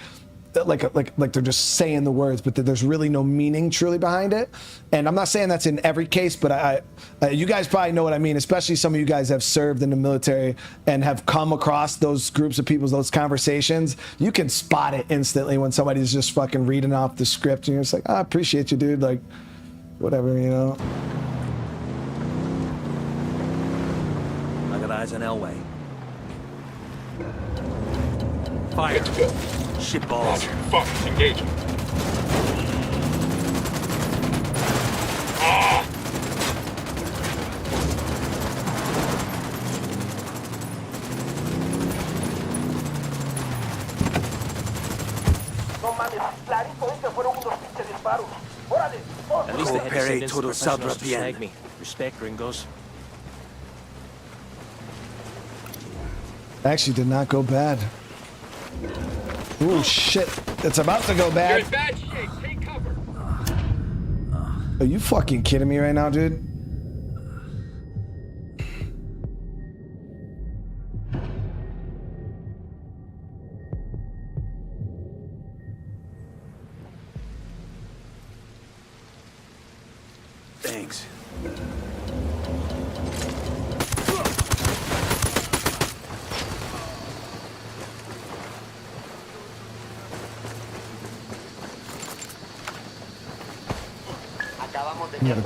they're just saying the words, but there's really no meaning truly behind it. And I'm not saying that's in every case, but you guys probably know what I mean, especially some of you guys have served in the military and have come across those groups of people, those conversations. You can spot it instantly when somebody's just fucking reading off the script and you're just like, I appreciate you, dude. Like, whatever, you know. I got eyes on Elway. Fire. Good to go. Shit balls. Fuck, engaging. Ah! At least the head Coopere descendants todo professionals saldrá to bien. snag me. Respect, gringos. Actually did not go bad. Ooh, shit. It's about to go You're bad. in bad shape. Take cover. Are you fucking kidding me right now, dude? Thanks.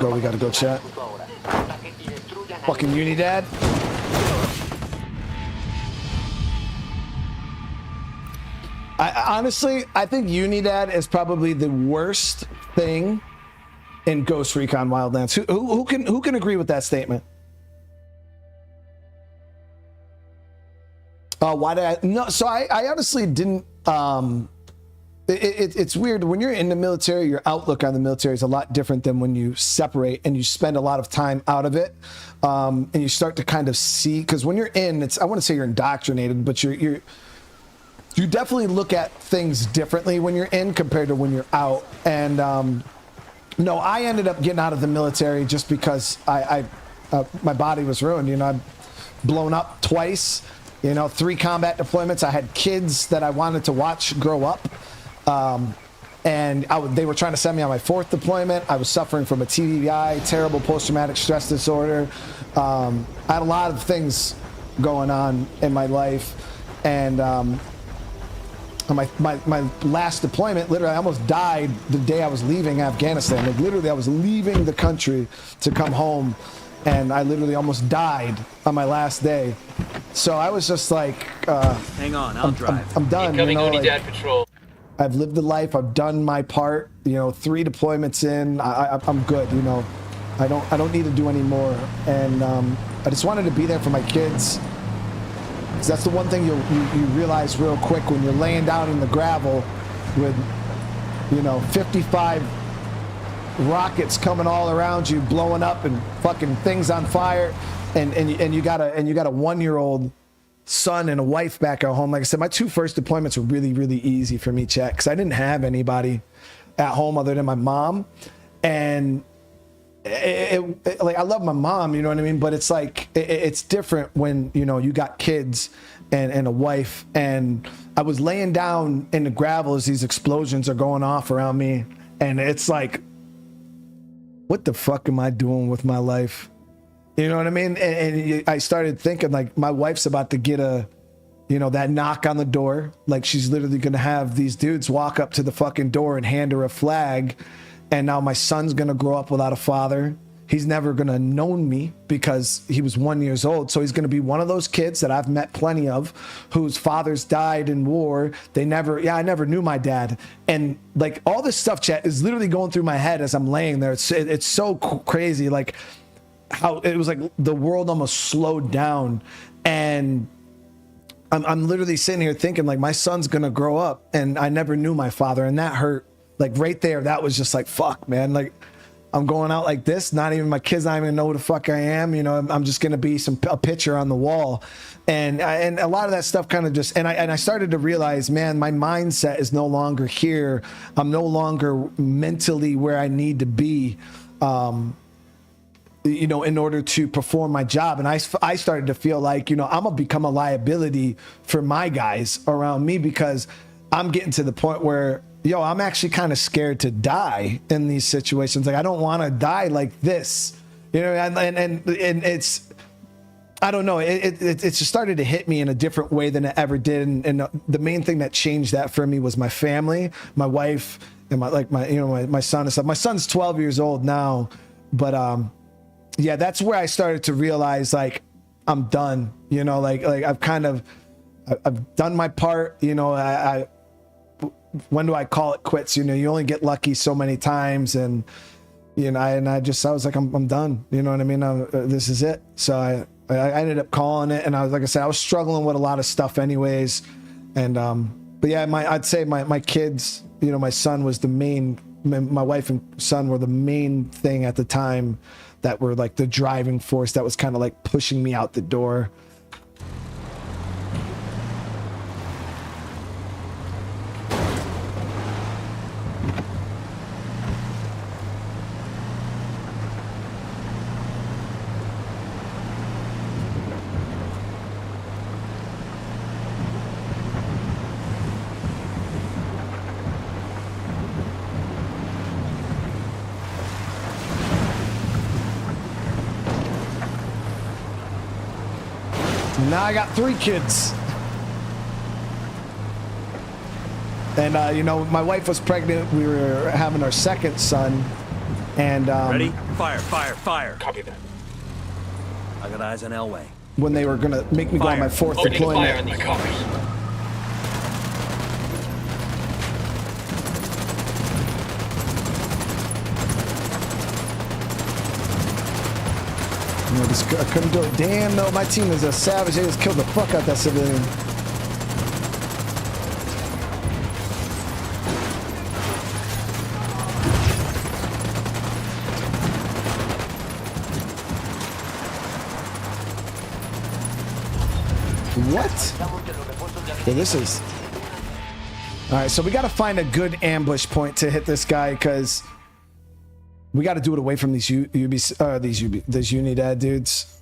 We gotta go, chat. Fucking Unidad. Honestly, I think Unidad is probably the worst thing in Ghost Recon Wildlands. Who can agree with that statement? Why did I? No, so I honestly didn't. It's weird when you're in the military. Your outlook on the military is a lot different than when you separate and you spend a lot of time out of it, and you start to kind of see. Because when you're in, I want to say you're indoctrinated, but you definitely look at things differently when you're in compared to when you're out. And no, I ended up getting out of the military just because my body was ruined. You know, I've blown up twice. You know, 3 combat deployments. I had kids that I wanted to watch grow up. And they were trying to send me on my 4th deployment. I was suffering from a TBI, terrible post-traumatic stress disorder. I had a lot of things going on in my life. And my last deployment, literally, I almost died the day I was leaving Afghanistan. Like, literally, I was leaving the country to come home. And I literally almost died on my last day. So I was just like, hang on, I'll drive. I'm done. Incoming you know, Unidad patrol. I've lived the life. I've done my part. You know, 3 deployments in. I'm good. You know, I don't need to do any more. And I just wanted to be there for my kids. 'Cause that's the one thing you realize real quick when you're laying down in the gravel with, you know, 55 rockets coming all around you, blowing up and fucking things on fire, and you got a 1-year-old son and a wife back at home. Like I said, my 2 first deployments were really, really easy for me, chat, because I didn't have anybody at home other than my mom. And like, I love my mom, you know what I mean? But it's like, it's different when, you know, you got kids and a wife. And I was laying down in the gravel as these explosions are going off around me. And it's like, what the fuck am I doing with my life? You know what I mean? And I started thinking, like, my wife's about to get that knock on the door. Like, she's literally going to have these dudes walk up to the fucking door and hand her a flag. And now my son's going to grow up without a father. He's never going to have known me because he was 1 year old. So he's going to be one of those kids that I've met plenty of whose fathers died in war. I never knew my dad. And like, all this stuff, chat, is literally going through my head as I'm laying there. It's so crazy. Like, how it was like the world almost slowed down. And I'm literally sitting here thinking, like, my son's going to grow up and I never knew my father. And that hurt. Like, right there, that was just like, fuck, man. Like, I'm going out like this. Not even my kids not even know who the fuck I am. You know, I'm just gonna be a picture on the wall, and a lot of that stuff kind of just. And I started to realize, man, my mindset is no longer here. I'm no longer mentally where I need to be, you know, in order to perform my job. And I started to feel like, you know, I'm gonna become a liability for my guys around me because I'm getting to the point where, yo, I'm actually kind of scared to die in these situations. Like, I don't want to die like this, you know. And it's, I don't know. It just started to hit me in a different way than it ever did. And the main thing that changed that for me was my family, my wife, and my son and stuff. My son's 12 years old now, but yeah, that's where I started to realize, like, I'm done. You know, like I've done my part. You know, when do I call it quits? You know, you only get lucky so many times, and you know, I was like, I'm done. You know what I mean? This is it. So I ended up calling it, and I was struggling with a lot of stuff, anyways. And but yeah, I'd say my kids, you know, my son was the main my wife and son were the main thing at the time that were like the driving force that was kind of like pushing me out the door. Now I got 3 kids. And, you know, my wife was pregnant. We were having our 2nd son. And, Ready? Fire, fire, fire. Copy that. I got eyes on Elway. When they were going to make me go on my 4th Opening fire on deployment. these copies. I couldn't do it. Damn, no, my team is a savage. They just killed the fuck out that civilian. What? Okay, this is... Alright, so we gotta find a good ambush point to hit this guy, because... we got to do it away from these these Unidad dudes.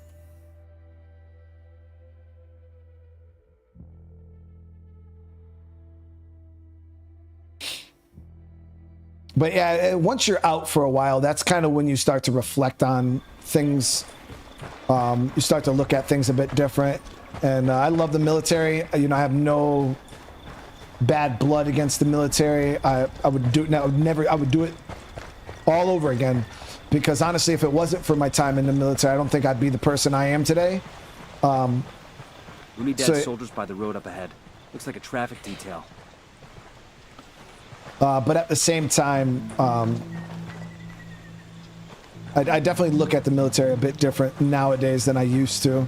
But yeah, once you're out for a while, that's kind of when you start to reflect on things. You start to look at things a bit different. And I love the military. You know, I have no bad blood against the military. I would do it now. I would do it all over again, because honestly, if it wasn't for my time in the military, I don't think I'd be the person I am today. We need dead soldiers by the road up ahead. Looks like a traffic detail. But at the same time, I definitely look at the military a bit different nowadays than I used to.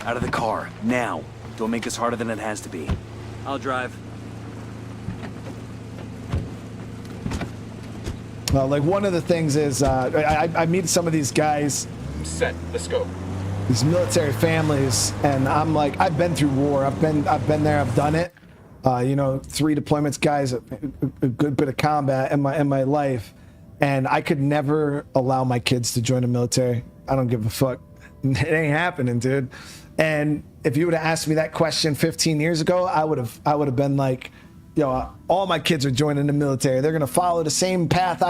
Out of the car, now. Don't make this harder than it has to be. I'll drive. Like one of the things is I meet some of these guys. Set. Let's go. These military families, and I'm like, I've been through war. I've been there. I've done it. You know, 3 deployments, guys. A good bit of combat in my life, and I could never allow my kids to join the military. I don't give a fuck. It ain't happening, dude. And if you would have asked me that question 15 years ago, I would have been like, yo, all my kids are joining the military. They're gonna follow the same path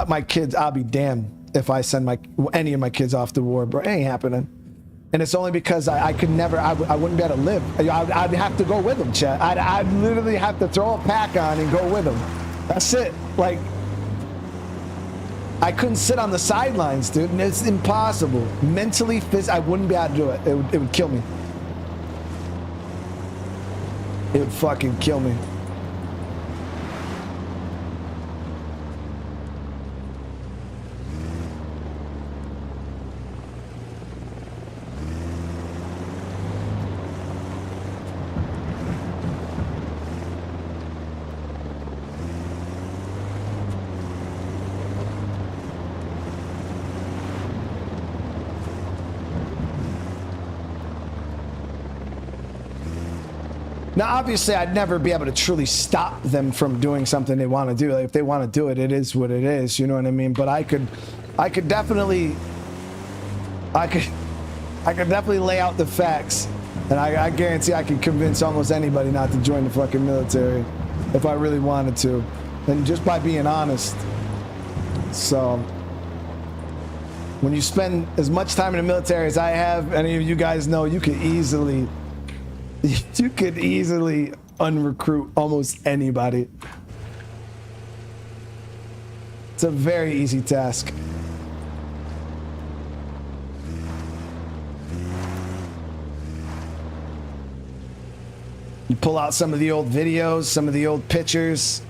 my kids. I'll be damned if I send any of my kids off to war, bro. It ain't happening. And it's only because I could never. I wouldn't be able to live. I'd have to go with them, Chet. I'd literally have to throw a pack on and go with them. That's it. Like, I couldn't sit on the sidelines, dude. And it's impossible. Mentally, physically, I wouldn't be able to do it. It would kill me. It would fucking kill me. Now, obviously, I'd never be able to truly stop them from doing something they want to do. Like, if they want to do it, it is what it is. You know what I mean? But I could definitely lay out the facts, and I guarantee I could convince almost anybody not to join the fucking military if I really wanted to, and just by being honest. So, when you spend as much time in the military as I have, any of you guys know, you could easily unrecruit almost anybody. It's a very easy task. You pull out some of the old videos, some of the old pictures.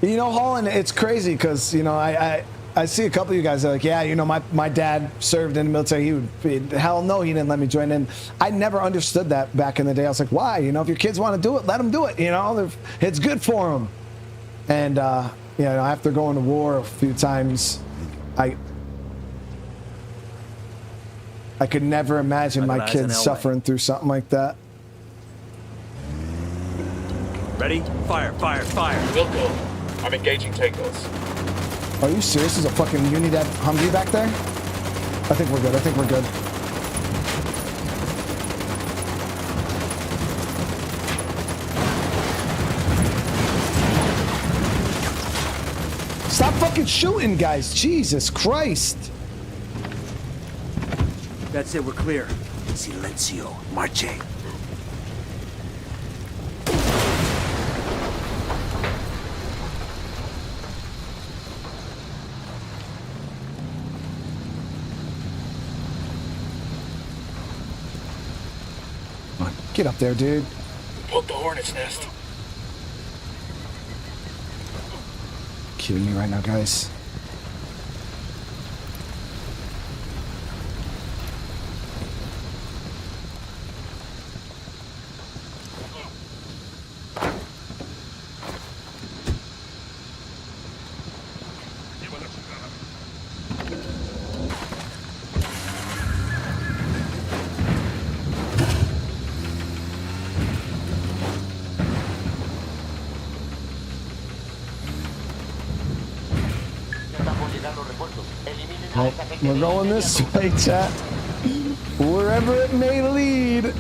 You know, Holland, it's crazy because, you know, I see a couple of you guys that are like, yeah, you know, my dad served in the military. He would, hell no, he didn't let me join in. I never understood that back in the day. I was like, why? You know, if your kids want to do it, let them do it. You know, it's good for them. And, you know, after going to war a few times, I could never imagine my kids suffering through something like that. Ready? Fire, fire, fire. We'll go. I'm engaging tangos. Are you serious? There's a fucking Unidad Humvee back there? I think we're good. I think we're good. Stop fucking shooting, guys. Jesus Christ. That's it, we're clear. Silencio. Marche. Get up there, dude. Poke the hornet's nest. Kidding me right now, guys. Well, we're going this way, chat. Wherever it may lead.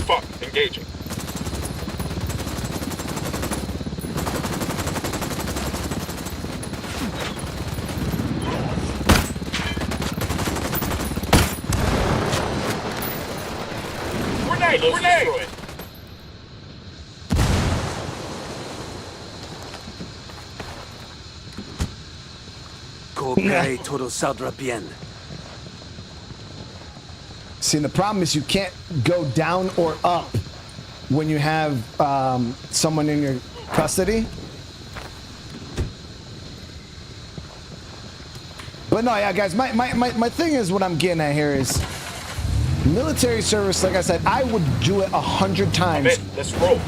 Fuck, engaging. Grenade! Coopere todo saldrá bien. See, the problem is you can't go down or up when you have someone in your custody. But no, yeah, guys, my thing is what I'm getting at here is military service. Like I said, I would do it 100 times. Let's roll.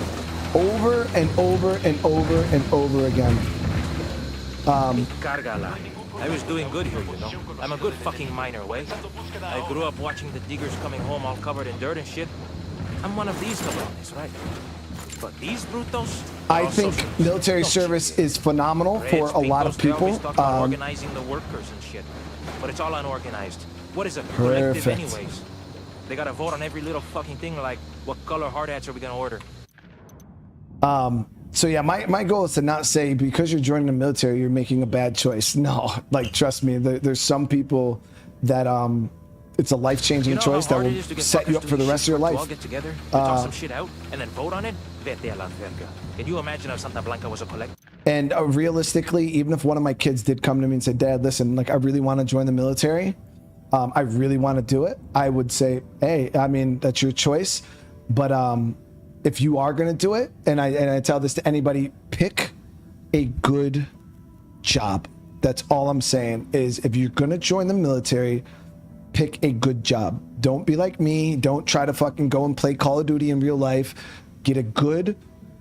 Over and over and over and over again. Cargala. I was doing good here, you know. I'm a good fucking miner, way. I grew up watching the diggers coming home all covered in dirt and shit. I'm one of these cabrones, right? But these brutos... I think military service is phenomenal for a lot of people. Organizing the workers and shit. But it's all unorganized. What is a collective anyways? They gotta vote on every little fucking thing like, what color hard hats are we gonna order? So yeah, my goal is to not say because you're joining the military, you're making a bad choice. No, like, trust me, there's some people that, it's a life-changing choice that will set you up for the rest of your life. All get together, talk some shit out, and then vote on it? Vete a la verga. Can you imagine if Santa Blanca was a collect? And realistically, even if one of my kids did come to me and say, Dad, listen, like, I really want to join the military. I really want to do it. I would say, hey, I mean, that's your choice. But if you are going to do it, and I tell this to anybody, pick a good job. That's all I'm saying is if you're going to join the military, pick a good job. Don't be like me. Don't try to fucking go and play Call of Duty in real life. Get a good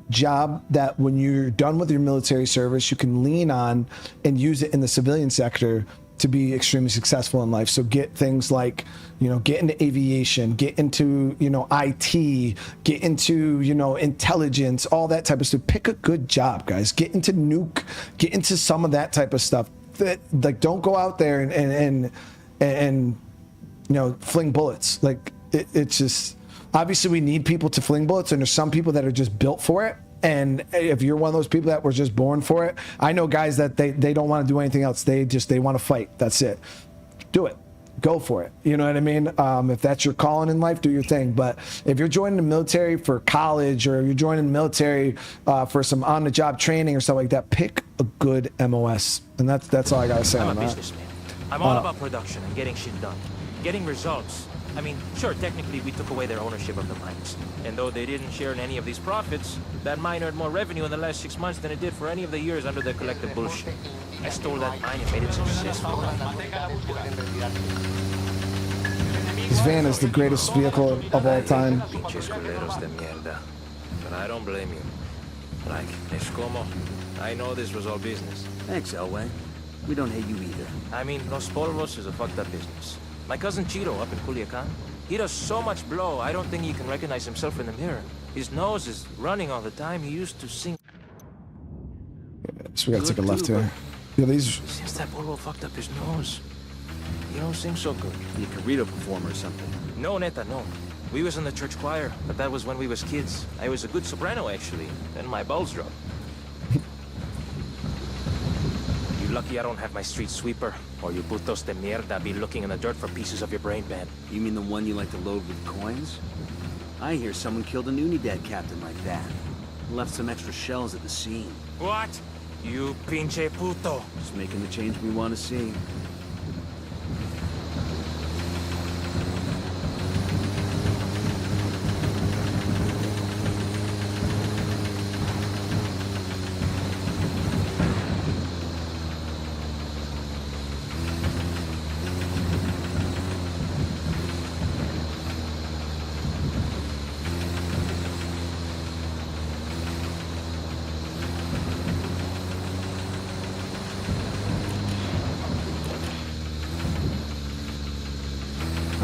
job that when you're done with your military service, you can lean on and use it in the civilian sector to be extremely successful in life. So get things like, you know, get into aviation, get into, you know, IT, get into, you know, intelligence, all that type of stuff. Pick a good job, guys. Get into nuke, get into some of that type of stuff. That, like, don't go out there and you know, fling bullets. Like, it's just, obviously we need people to fling bullets, and there's some people that are just built for it. And if you're one of those people that were just born for it, I know guys that they don't want to do anything else. They want to fight. That's it. Do it. go for it. You know what I mean? If that's your calling in life, do your thing. But if you're joining the military for college, or you're joining the military for some on-the-job training or stuff like that, pick a good MOS. And that's all I gotta say I'm on a that. businessman. I'm all about production and getting shit done. Getting results. I mean, sure, technically we took away their ownership of the mines. And though they didn't share in any of these profits, that mine earned more revenue in the last 6 months than it did for any of the years under their collective bullshit. I stole that mine and made it successful. This van is the greatest vehicle of all time. Pinches culeros de mierda. But I don't blame you. Like, es como, I know this was all business. Thanks, Elway. We don't hate you either. I mean, Los Polvos is a fucked up business. My cousin Chiro up in Culiacan, he does so much blow, I don't think he can recognize himself in the mirror. His nose is running all the time. He used to sing. So we gotta take a left here. Yeah, these. Since that Polvo fucked up his nose, he don't sing so good. You can read a performer or something. No, neta, no. We was in the church choir, but that was when we was kids. I was a good soprano, actually. Then my balls dropped. You lucky I don't have my street sweeper, or you putos de mierda be looking in the dirt for pieces of your brain band. You mean the one you like to load with coins? I hear someone killed an Unidad captain like that. Left some extra shells at the scene. What? You pinche puto. Just making the change we want to see.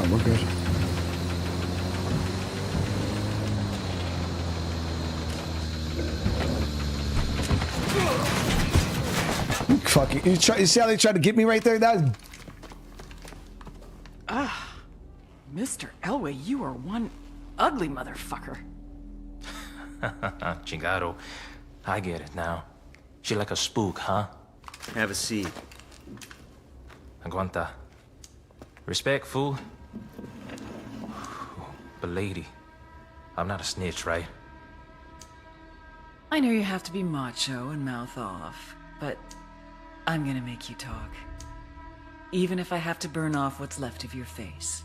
We're good. Fucking, you see how they tried to get me right there? That was... Mr. Elway, you are one ugly motherfucker. Chingado. I get it now. She like a spook, huh? Have a seat. Aguanta. Respect, fool. But lady, I'm not a snitch, right? I know you have to be macho and mouth off, but I'm gonna make you talk. Even if I have to burn off what's left of your face.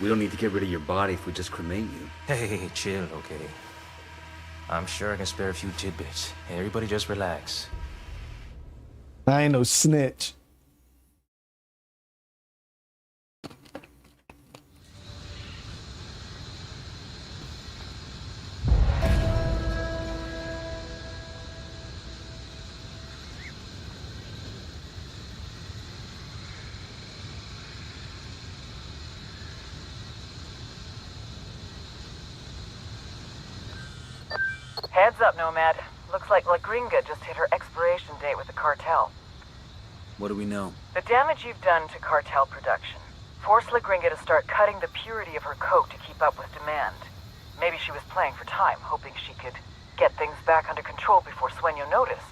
We don't need to get rid of your body if we just cremate you. Hey, chill, okay? I'm sure I can spare a few tidbits. Everybody just relax. I ain't no snitch. Heads up, Nomad. Looks like La Gringa just hit her expiration date with the cartel. What do we know? The damage you've done to cartel production forced La Gringa to start cutting the purity of her coat to keep up with demand. Maybe she was playing for time, hoping she could get things back under control before Sueño noticed.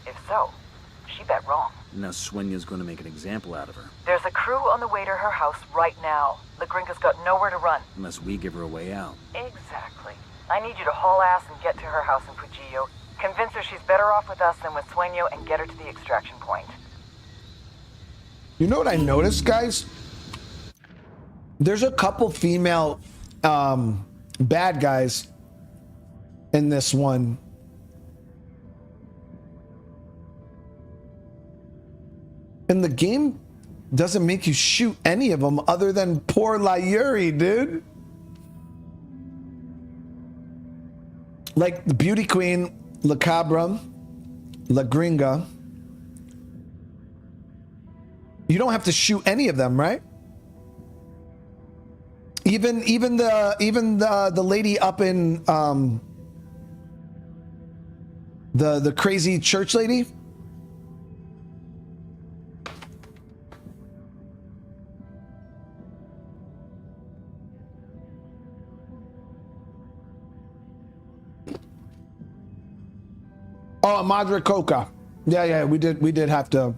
If so, she bet wrong. Now Sueño's going to make an example out of her. There's a crew on the way to her house right now. La Gringa's got nowhere to run. Unless we give her a way out. Exactly. I need you to haul ass and get to her house in Pujillo. Convince her she's better off with us than with Sueño and get her to the extraction point. You know what I noticed, guys? There's a couple female bad guys in this one. And the game doesn't make you shoot any of them other than poor Layuri, dude. Like the Beauty Queen, La Cabra, La Gringa. You don't have to shoot any of them, right? Even the lady up in the crazy church lady. Oh, Madre Coca. Yeah, we did have to.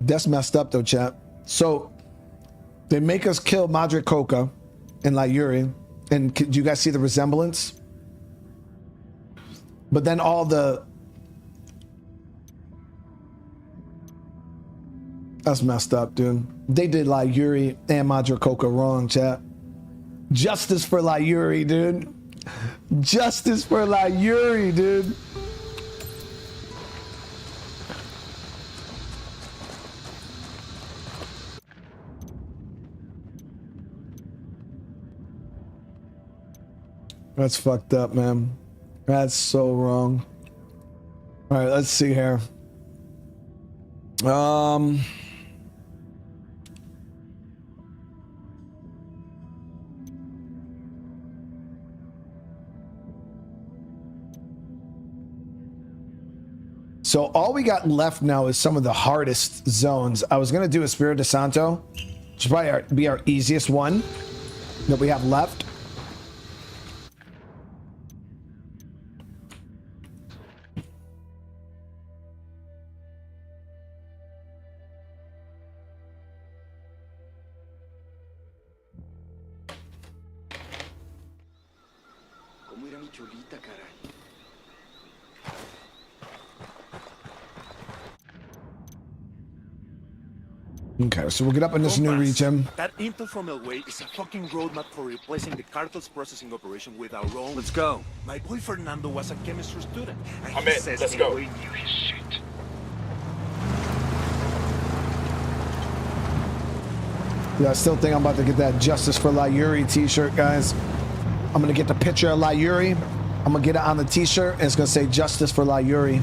That's messed up though, chat. So they make us kill Madre Coca and Layuri, and do you guys see the resemblance? But then all the... That's messed up, dude. They did Layuri and Madre Coca wrong, chat. Justice for Layuri, dude. Justice for Layuri, dude. That's fucked up, man. That's so wrong. All right, let's see here. So all we got left now is some of the hardest zones. I was gonna do Espiritu Santo, which will probably be our easiest one that we have left. Okay, so we'll get up in this new region. That intel from Elway is a fucking roadmap for replacing the cartel's processing operation with our own. Let's go. My boy Fernando was a chemistry student, and I'm he in. says Let's go. Elway knew his shit. Yeah, I still think I'm about to get that Justice for Layuri t-shirt, guys. I'm gonna get the picture of Layuri. I'm gonna get it on the t-shirt, and it's gonna say Justice for Layuri.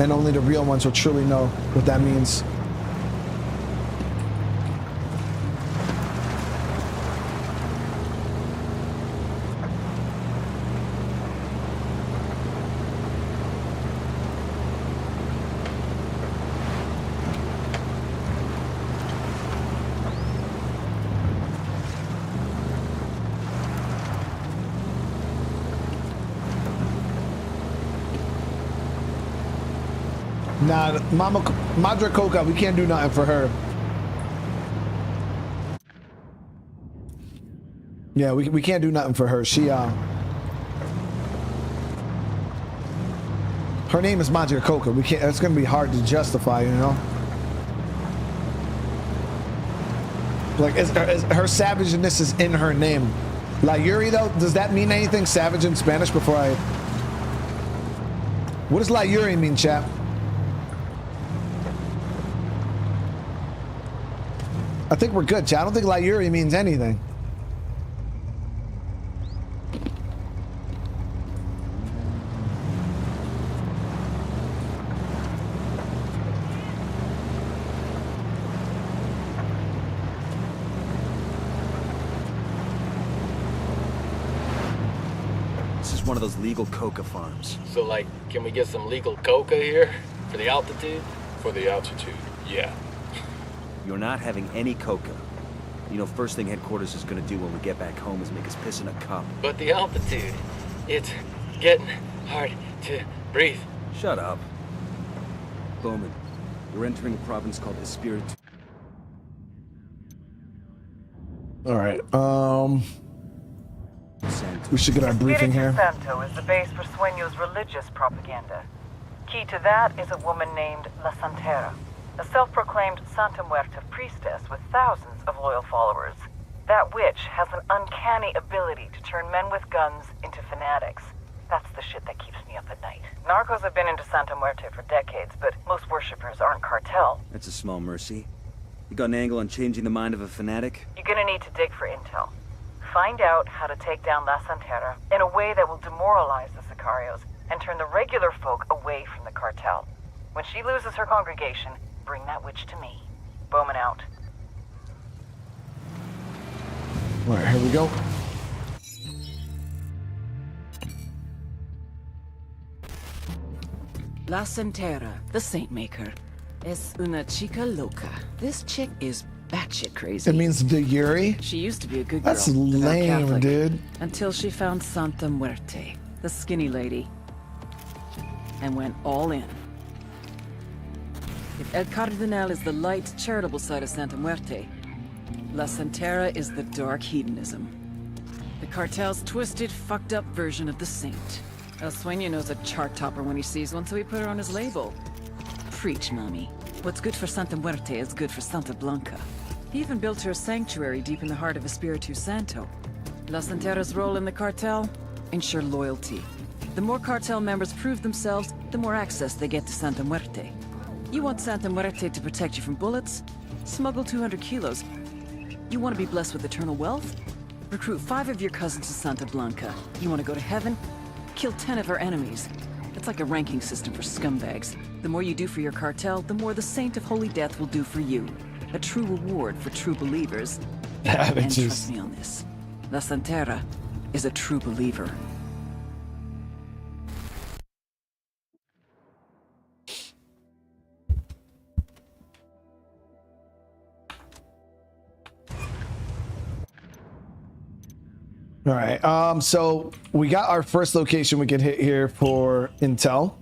And only the real ones will truly know what that means. Nah, Madre Coca, we can't do nothing for her. Yeah, we can't do nothing for her. She, her name is Madre Coca. We can't, it's gonna be hard to justify, you know? Like, her savageness is in her name. Layuri, though, does that mean anything savage in Spanish before I... What does Layuri mean, chap? I think we're good, chat. I don't think Layuri means anything. This is one of those legal coca farms. So, like, can we get some legal coca here? For the altitude? For the altitude, yeah. You're not having any coca. You know, first thing headquarters is gonna do when we get back home is make us piss in a cup. But the altitude, it's getting hard to breathe. Shut up. Bowman, we're entering a province called Espiritu. All right, we should get our briefing here. Santo is the base for Sueño's religious propaganda. Key to that is a woman named La Santera, a self-proclaimed Santa Muerta priestess with thousands of loyal followers. That witch has an uncanny ability to turn men with guns into fanatics. That's the shit that keeps me up at night. Narcos have been into Santa Muerta for decades, but most worshippers aren't cartel. That's a small mercy. You got an angle on changing the mind of a fanatic? You're gonna need to dig for intel. Find out how to take down La Santera in a way that will demoralize the Sicarios and turn the regular folk away from the cartel. When she loses her congregation, bring that witch to me. Bowman out. All right, here we go. La Santera, the Saint Maker, es una chica loca. This chick is batshit crazy. It means the Yuri? She used to be a good girl. That's lame, Catholic, dude. Until she found Santa Muerte, the skinny lady, and went all in. If El Cardenal is the light, charitable side of Santa Muerte, La Santera is the dark hedonism. The cartel's twisted, fucked up version of the saint. El Sueño knows a chart topper when he sees one, so he put her on his label. Preach, mommy. What's good for Santa Muerte is good for Santa Blanca. He even built her a sanctuary deep in the heart of Espiritu Santo. La Santera's role in the cartel? Ensure loyalty. The more cartel members prove themselves, the more access they get to Santa Muerte. You want Santa Muerte to protect you from bullets? Smuggle 200 kilos. You want to be blessed with eternal wealth? Recruit 5 of your cousins to Santa Blanca. You want to go to heaven? Kill 10 of her enemies. It's like a ranking system for scumbags. The more you do for your cartel, the more the Saint of Holy Death will do for you. A true reward for true believers. And trust me on this. La Santera is a true believer. All right, so we got our first location we can hit here for intel,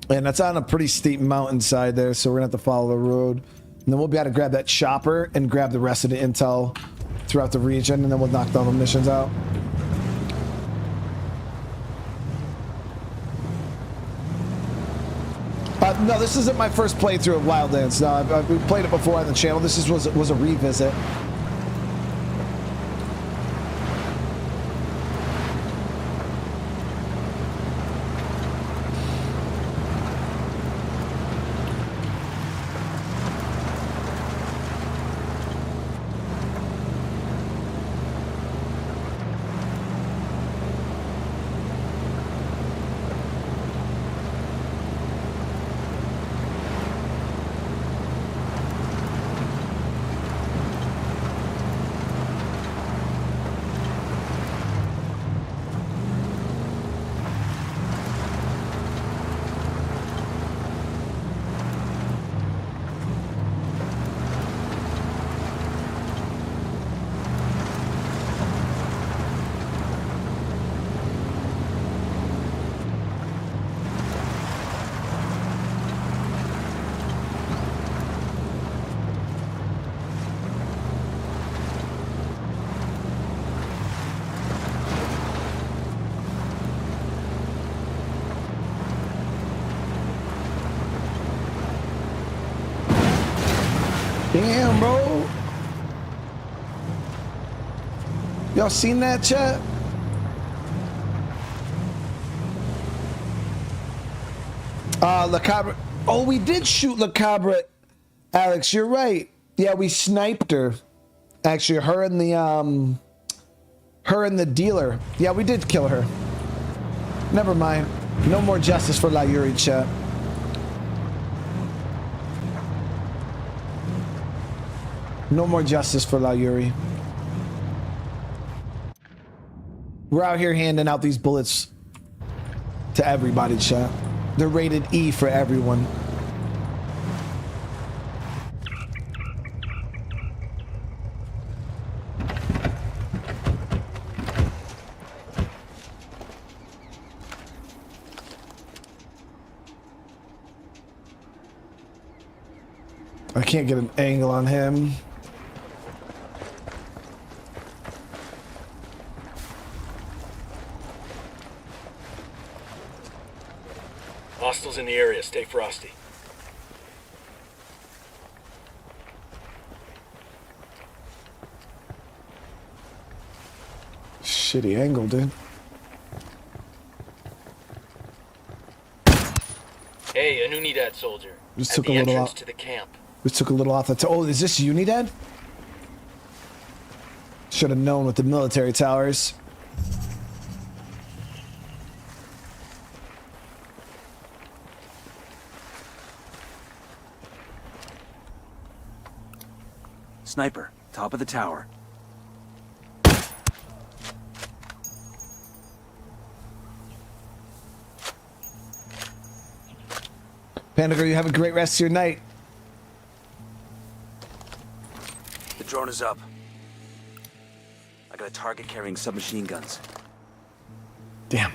and that's on a pretty steep mountainside there, so we're gonna have to follow the road, and then we'll be able to grab that chopper and grab the rest of the intel throughout the region, and then we'll knock down the missions out. No, this isn't my first playthrough of Wildlands. No, we played it before on the channel. This was a revisit. Damn, bro. Y'all seen that, chat? La Cabra. Oh, we did shoot La Cabra. Alex, you're right. Yeah, we sniped her. Actually, her and the dealer. Yeah, we did kill her. Never mind. No more justice for La Yuri, chat. No more justice for La Yuri. We're out here handing out these bullets to everybody, chat. They're rated E for everyone. I can't get an angle on him. Hostiles in the area. Stay frosty. Shitty angle, dude. Hey, an Unidad soldier. Just At took the a little entrance off. to the camp. Just took a little off the. Oh, is this Unidad? Should have known with the military towers. Sniper, top of the tower. Panda Girl, you have a great rest of your night. The drone is up. I got a target carrying submachine guns. Damn.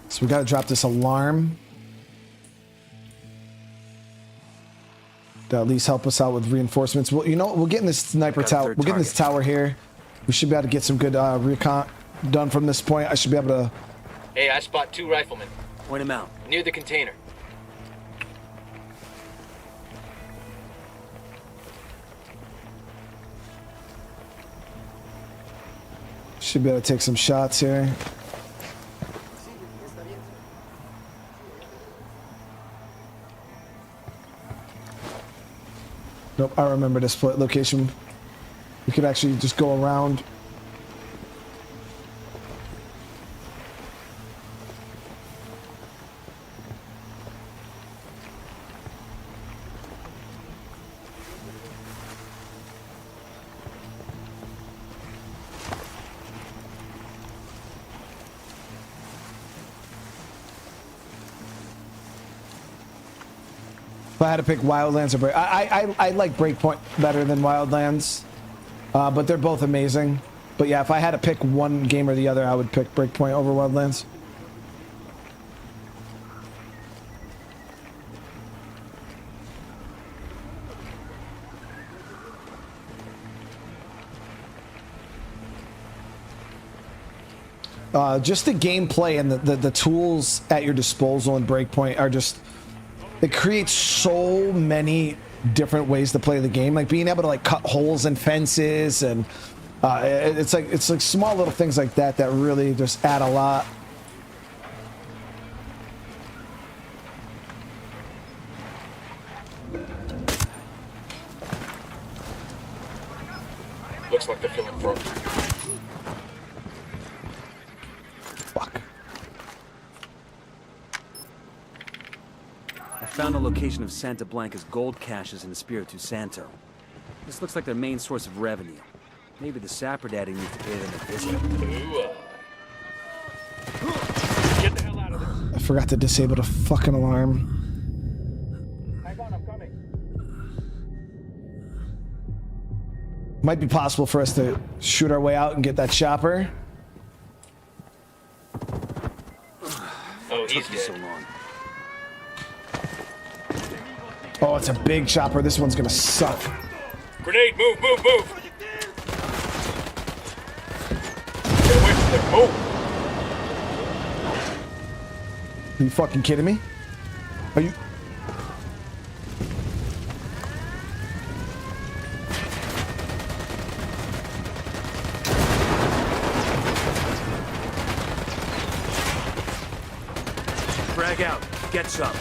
So we gotta drop this alarm. at least help us out with reinforcements. Well, you know what? We'll get in this sniper tower. We'll get in this tower here. We should be able to get some good recon done from this point. I should be able to... Hey, I spot 2 riflemen. Point him out. Near the container. Should be able to take some shots here. Nope, I remember this location. We could actually just go around. If I had to pick Wildlands or Break, I like Breakpoint better than Wildlands, but they're both amazing. But yeah, if I had to pick one game or the other, I would pick Breakpoint over Wildlands. Just the gameplay and the tools at your disposal in Breakpoint are just... It creates so many different ways to play the game, like being able to like cut holes in fences, and it's like small little things like that that really just add a lot. Looks like they're feeling front. Fuck. Found a location of Santa Blanca's gold caches in Espiritu, Santo. This looks like their main source of revenue. Maybe the sapper daddy needs to pay them a visit. Get the hell out of there. I forgot to disable the fucking alarm. Hang on, I'm coming. Might be possible for us to shoot our way out and get that chopper. Oh, he's Took you dead. so long. Oh, it's a big chopper. This one's gonna suck. Grenade, move, move, move. Get away from there, move. Are you fucking kidding me? Are you... Frag out. Get some.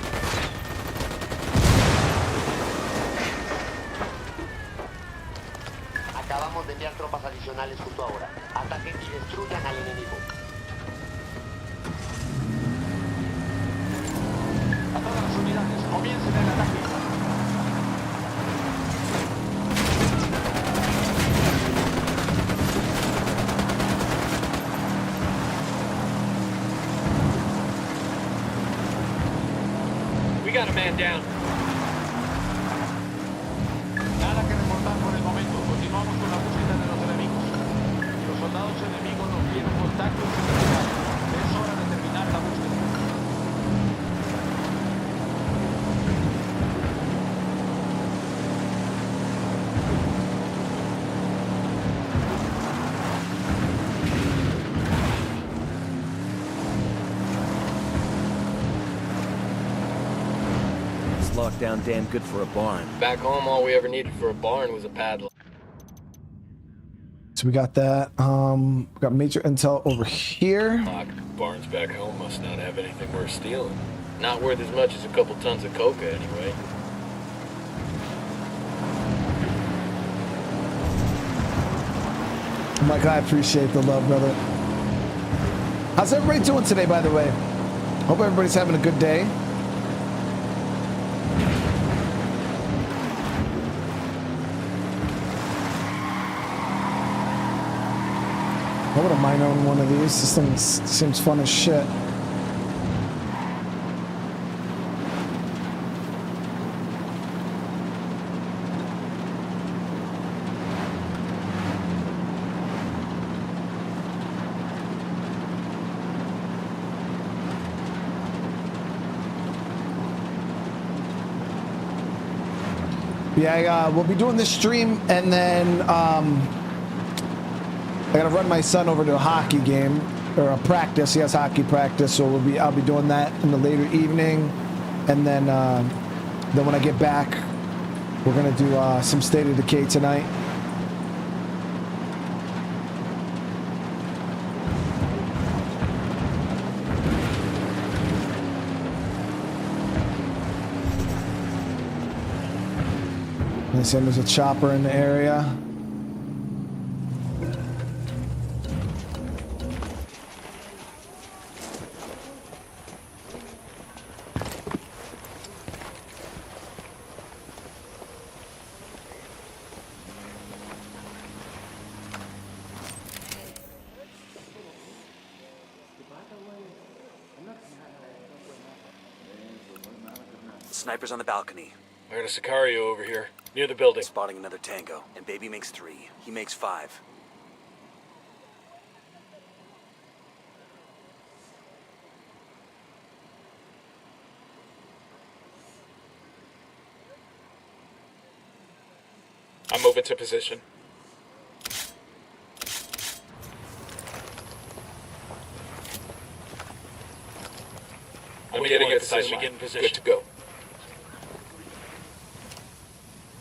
Acabamos de enviar tropas adicionales justo ahora. Ataquen y destruyan al enemigo. A todas las unidades, comiencen el ataque. We got a man down. Nada que reportar por el momento. Continuamos con la búsqueda de los enemigos. Los soldados enemigos nos dieron contacto y se retiraron. Es hora de terminar la búsqueda. It's locked down damn good for a barn. Back home, all we ever needed for a barn was a padlock. So we got that. We got major intel over here. Barns back home must not have anything worth stealing. Not worth as much as a couple tons of coca, anyway. Mike, I appreciate the love, brother. How's everybody doing today, by the way? Hope everybody's having a good day. I wouldn't mind owning one of these. This thing seems fun as shit. Yeah, we'll be doing this stream, and then I gotta run my son over to a hockey game or a practice. He has hockey practice, so I'll be doing that in the later evening, and then when I get back, we're gonna do some State of Decay tonight. I see there's a chopper in the area. Snipers on the balcony. I got a Sicario over here, near the building. Spotting another tango, and baby makes 3. He makes 5. I'm moving to position. I'm getting it inside. We get in position. Good to go.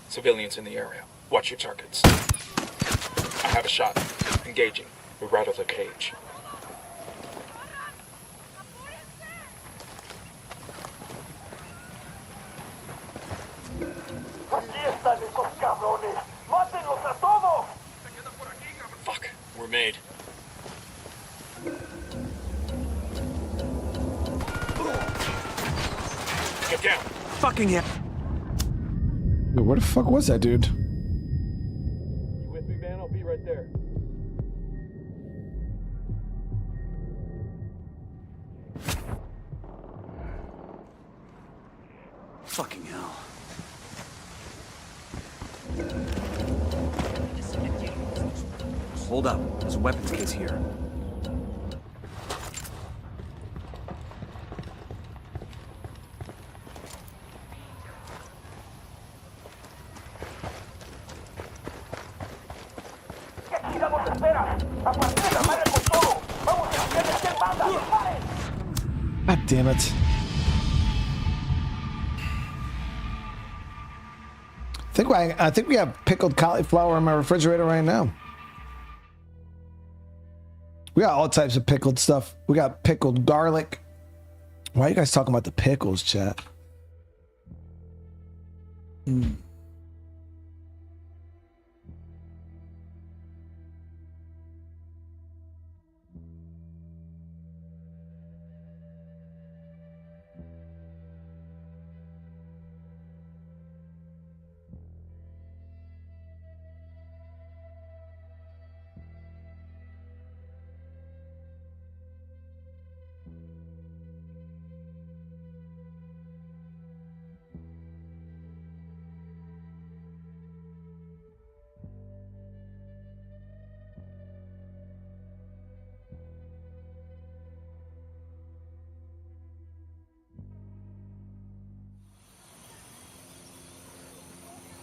Civilians in the area. Watch your targets. I have a shot. Engaging. We're right out of the cage. Fuck. We're made. Get down. Fucking him. Yo, where the fuck was that dude? You with me, man? I'll be right there. Fucking hell. Hold up. There's a weapons case here. God damn it. I think we have pickled cauliflower in my refrigerator right now. We got all types of pickled stuff. We got pickled garlic. Why are you guys talking about the pickles, chat?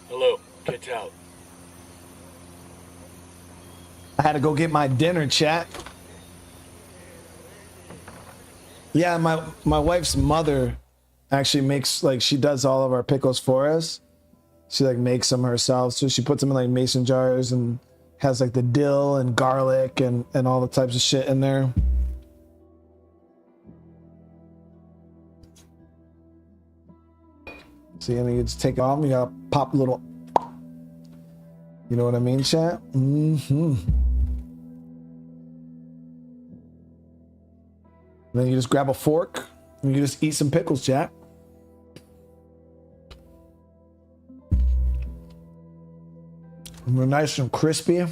Hello, get out. I had to go get my dinner, chat. Yeah, my wife's mother actually makes, like, she does all of our pickles for us. She like makes them herself. So she puts them in like mason jars and has like the dill and garlic and all the types of shit in there. See, and you just take it off. You gotta pop a little. You know what I mean, chat? Then you just grab a fork and you just eat some pickles, chat. And they're nice and crispy.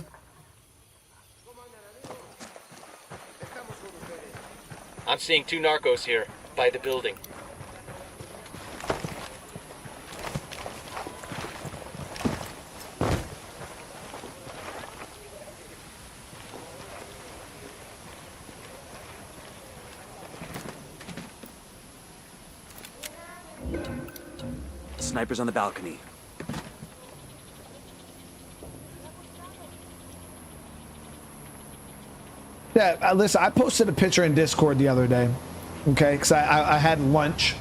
I'm seeing 2 narcos here, by the building. Snipers on the balcony. Yeah, listen, I posted a picture in Discord the other day, okay? Because I had lunch.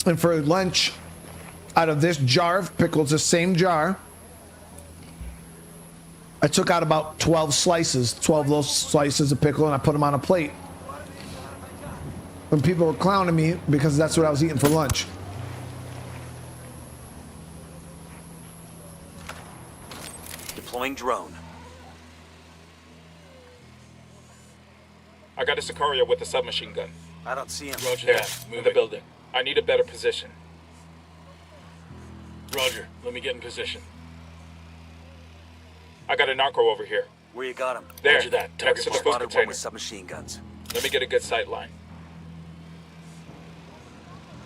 And for lunch, out of this jar of pickles, the same jar, I took out about 12 slices, 12 of those slices of pickle, and I put them on a plate. And people were clowning me because that's what I was eating for lunch. Deploying drone. I got a Sicario with a submachine gun. I don't see him. Roger that. Move the building. I need a better position. Roger. Let me get in position. I got a narco over here. Where you got him? There. Roger that. Next to the food Spotted one container. with submachine guns. Let me get a good sight line.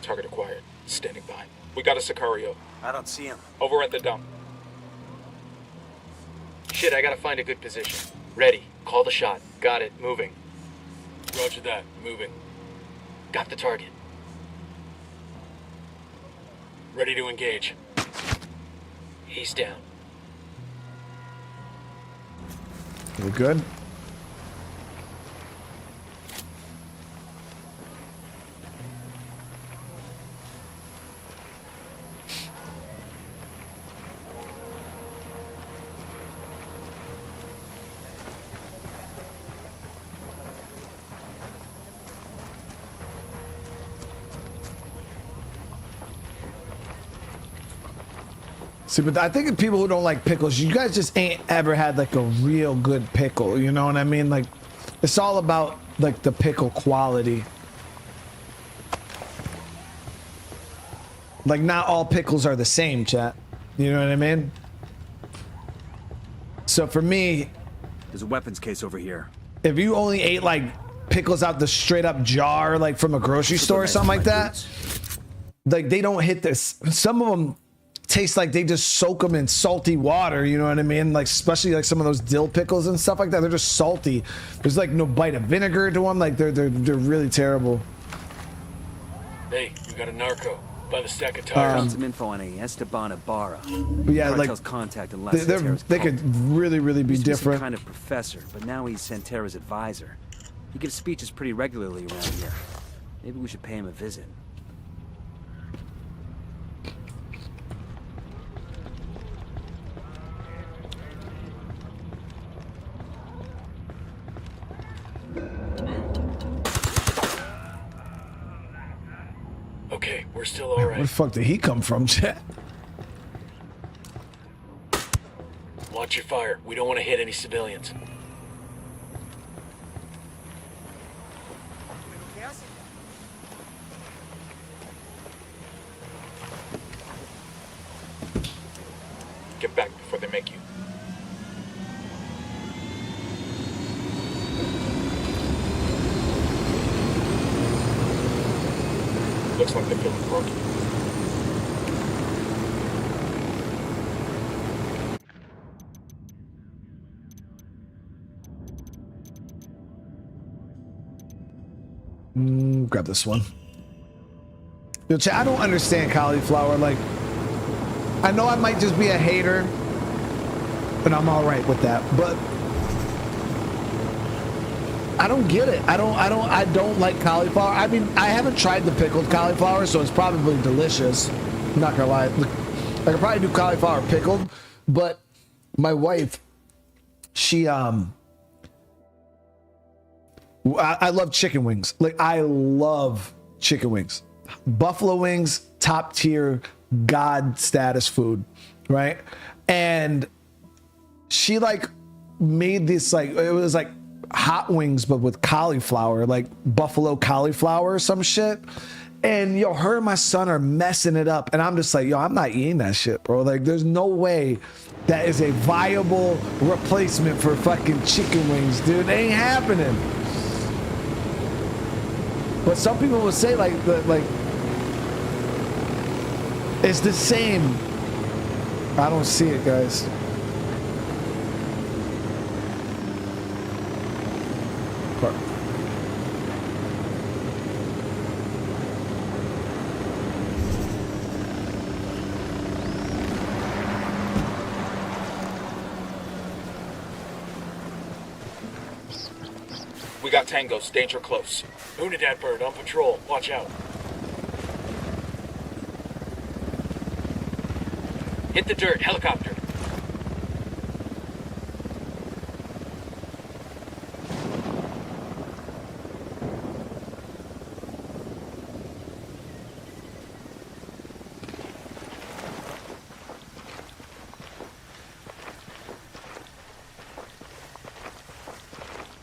Target acquired. Standing by. We got a Sicario. I don't see him. Over at the dump. Shit, I gotta find a good position. Ready. Call the shot. Got it. Moving. Roger that. Moving. Got the target. Ready to engage. He's down. We're good. See, but I think of people who don't like pickles, you guys just ain't ever had like a real good pickle, you know what I mean? Like, it's all about like the pickle quality. Like, not all pickles are the same, chat. You know what I mean? So for me, there's a weapons case over here. If you only ate like pickles out the straight up jar, like from a grocery store or something like that, like they don't hit this. Some of them taste like they just soak them in salty water, you know what I mean? Like, especially like some of those dill pickles and stuff like that, they're just salty. There's like no bite of vinegar to them. Like they're really terrible. Hey, you got a narco by the stack of tires. Some info on a Esteban Ibarra. Yeah, like contact in they could really be different. Some kind of professor, but now he's Santera's advisor. He gives speeches pretty regularly around here. Maybe we should pay him a visit. Okay, we're still all Where right. the fuck did he come from, chat? Watch your fire. We don't want to hit any civilians. Get back before they make you. Looks like they're feeling broken. Grab this one. Yo, chat, I don't understand cauliflower. Like, I know I might just be a hater, and I'm all right with that, but I don't get it. I don't like cauliflower. I mean, I haven't tried the pickled cauliflower, so it's probably delicious. I'm not gonna lie. I could probably do cauliflower pickled, but my wife, she I love chicken wings. Like, I love chicken wings. Buffalo wings, top tier, god status food, right? And she like made this, like, it was like hot wings but with cauliflower, like buffalo cauliflower or some shit. And yo, her and my son are messing it up, and I'm just like, yo, I'm not eating that shit, bro. Like, there's no way that is a viable replacement for fucking chicken wings, dude. It ain't happening. But some people will say like it's the same. I don't see it, guys. We got tangos, danger close. Unidad bird on patrol, watch out. Hit the dirt, helicopter.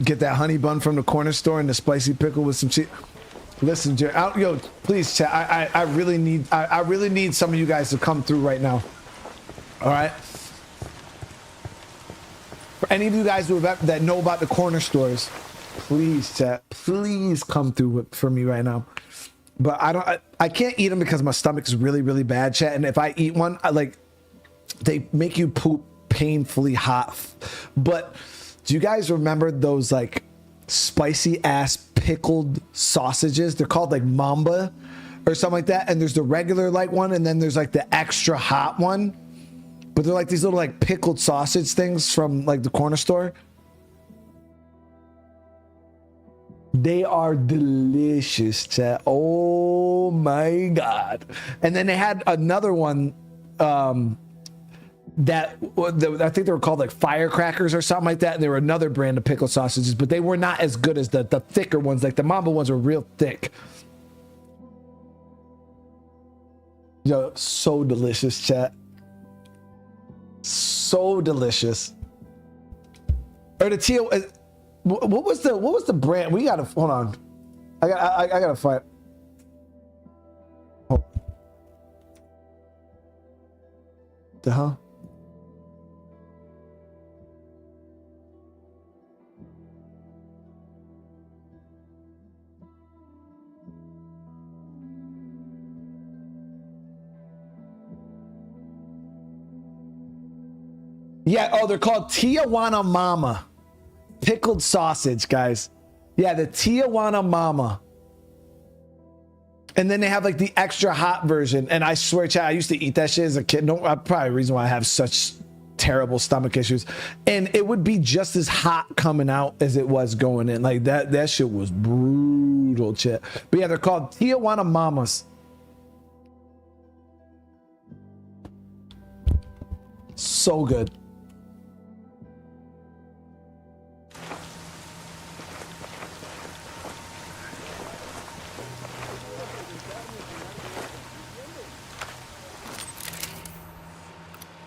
Get that honey bun from the corner store and the spicy pickle with some cheese. Listen, Jerry, yo, please, chat. I really need some of you guys to come through right now. All right. For any of you guys that know about the corner stores, please, chat. Please come through for me right now. But I can't eat them because my stomach is really, really bad, chat. And if I eat one, they make you poop painfully hot. But do you guys remember those like spicy ass pickled sausages? They're called like Mamba or something like that. And there's the regular like one, and then there's like the extra hot one. But they're like these little like pickled sausage things from like the corner store. They are delicious, chat. Oh my God. And then they had another one that I think they were called like firecrackers or something like that, and they were another brand of pickled sausages, but they were not as good as the thicker ones. Like the Mamba ones were real thick. Yo, so delicious, chat. So delicious. Or the Tio, what was the brand? We gotta hold on. I gotta find. Oh. The hell? Yeah, oh, they're called Tijuana Mama. Pickled sausage, guys. Yeah, the Tijuana Mama. And then they have like the extra hot version. And I swear, Chad, I used to eat that shit as a kid. No, probably the reason why I have such terrible stomach issues. And it would be just as hot coming out as it was going in. Like that shit was brutal, Chad. But yeah, they're called Tijuana Mamas. So good.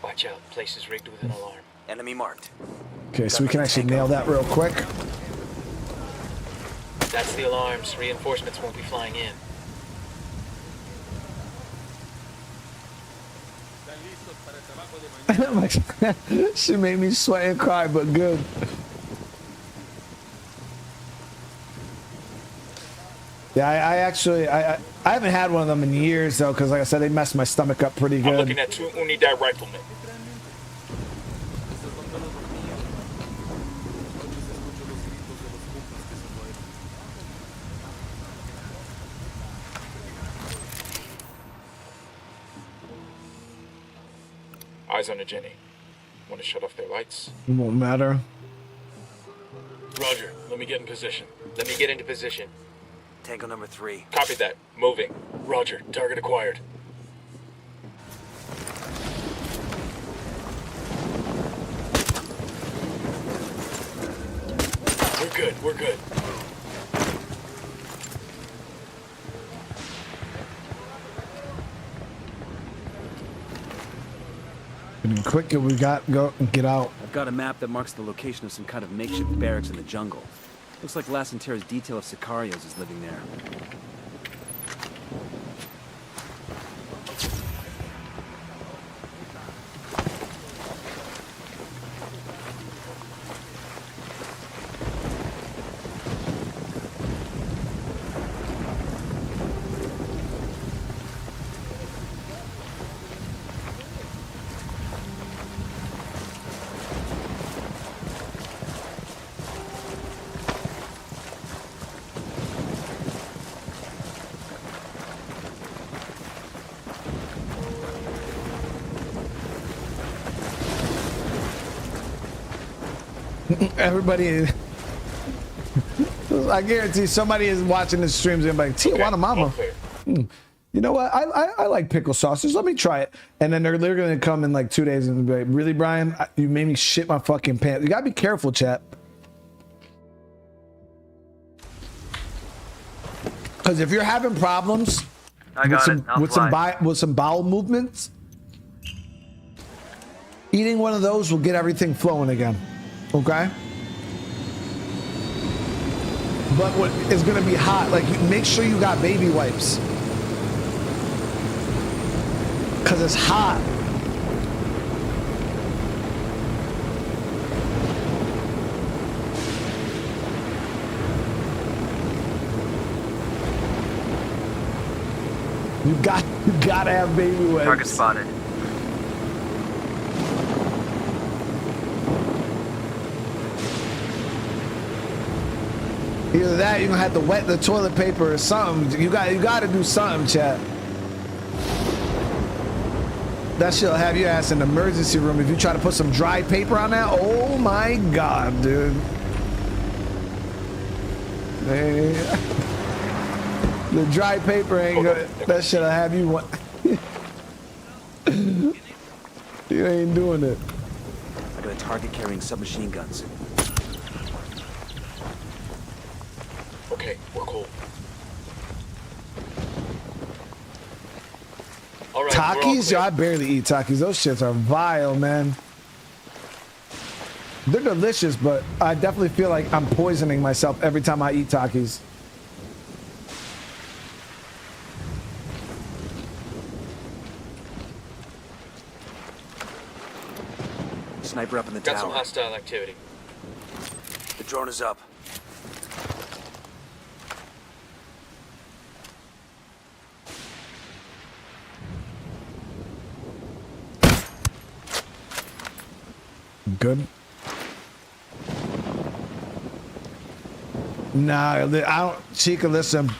Watch out, place is rigged with an alarm. Enemy marked. Okay, so we can actually nail that real quick. That's the alarms. Reinforcements won't be flying in. She made me sweat and cry, but good. Yeah, I haven't had one of them in years though, because like I said, they messed my stomach up pretty good. I'm looking at 2 Unidad riflemen. Eyes on a Jenny. Want to shut off their lights? It won't matter. Roger, let me get in position. Let me get into position. Tango number 3. Copy that. Moving. Roger, target acquired. We're good, we're good. Quick, we got go get out. I've got a map that marks the location of some kind of makeshift barracks in the jungle. Looks like La Santera's detail of sicarios is living there. I guarantee somebody is watching the streams and like, Tijuana Mama. You know what? I like pickle sausage. Let me try it. And then they're going to come in like 2 days and be like, really, Brian? You made me shit my fucking pants. You got to be careful, chat. Because if you're having problems with some bowel movements, eating one of those will get everything flowing again. Okay? But what is going to be hot, like make sure you got baby wipes. Because it's hot. You gotta have baby wipes. Target spotted. Either that, you're gonna have to wet the toilet paper or something. You gotta do something, chat. That shit'll have your ass in the emergency room if you try to put some dry paper on that. Oh my god, dude. Man. The dry paper ain't good. That shit'll have you. You ain't doing it. I got a target carrying submachine guns. Okay, we're cool. All right, Takis? Yo, I barely eat Takis. Those shits are vile, man. They're delicious, but I definitely feel like I'm poisoning myself every time I eat Takis. Sniper up in the Got tower. some hostile activity. The drone is up. Good. Nah, I don't. Chica, listen.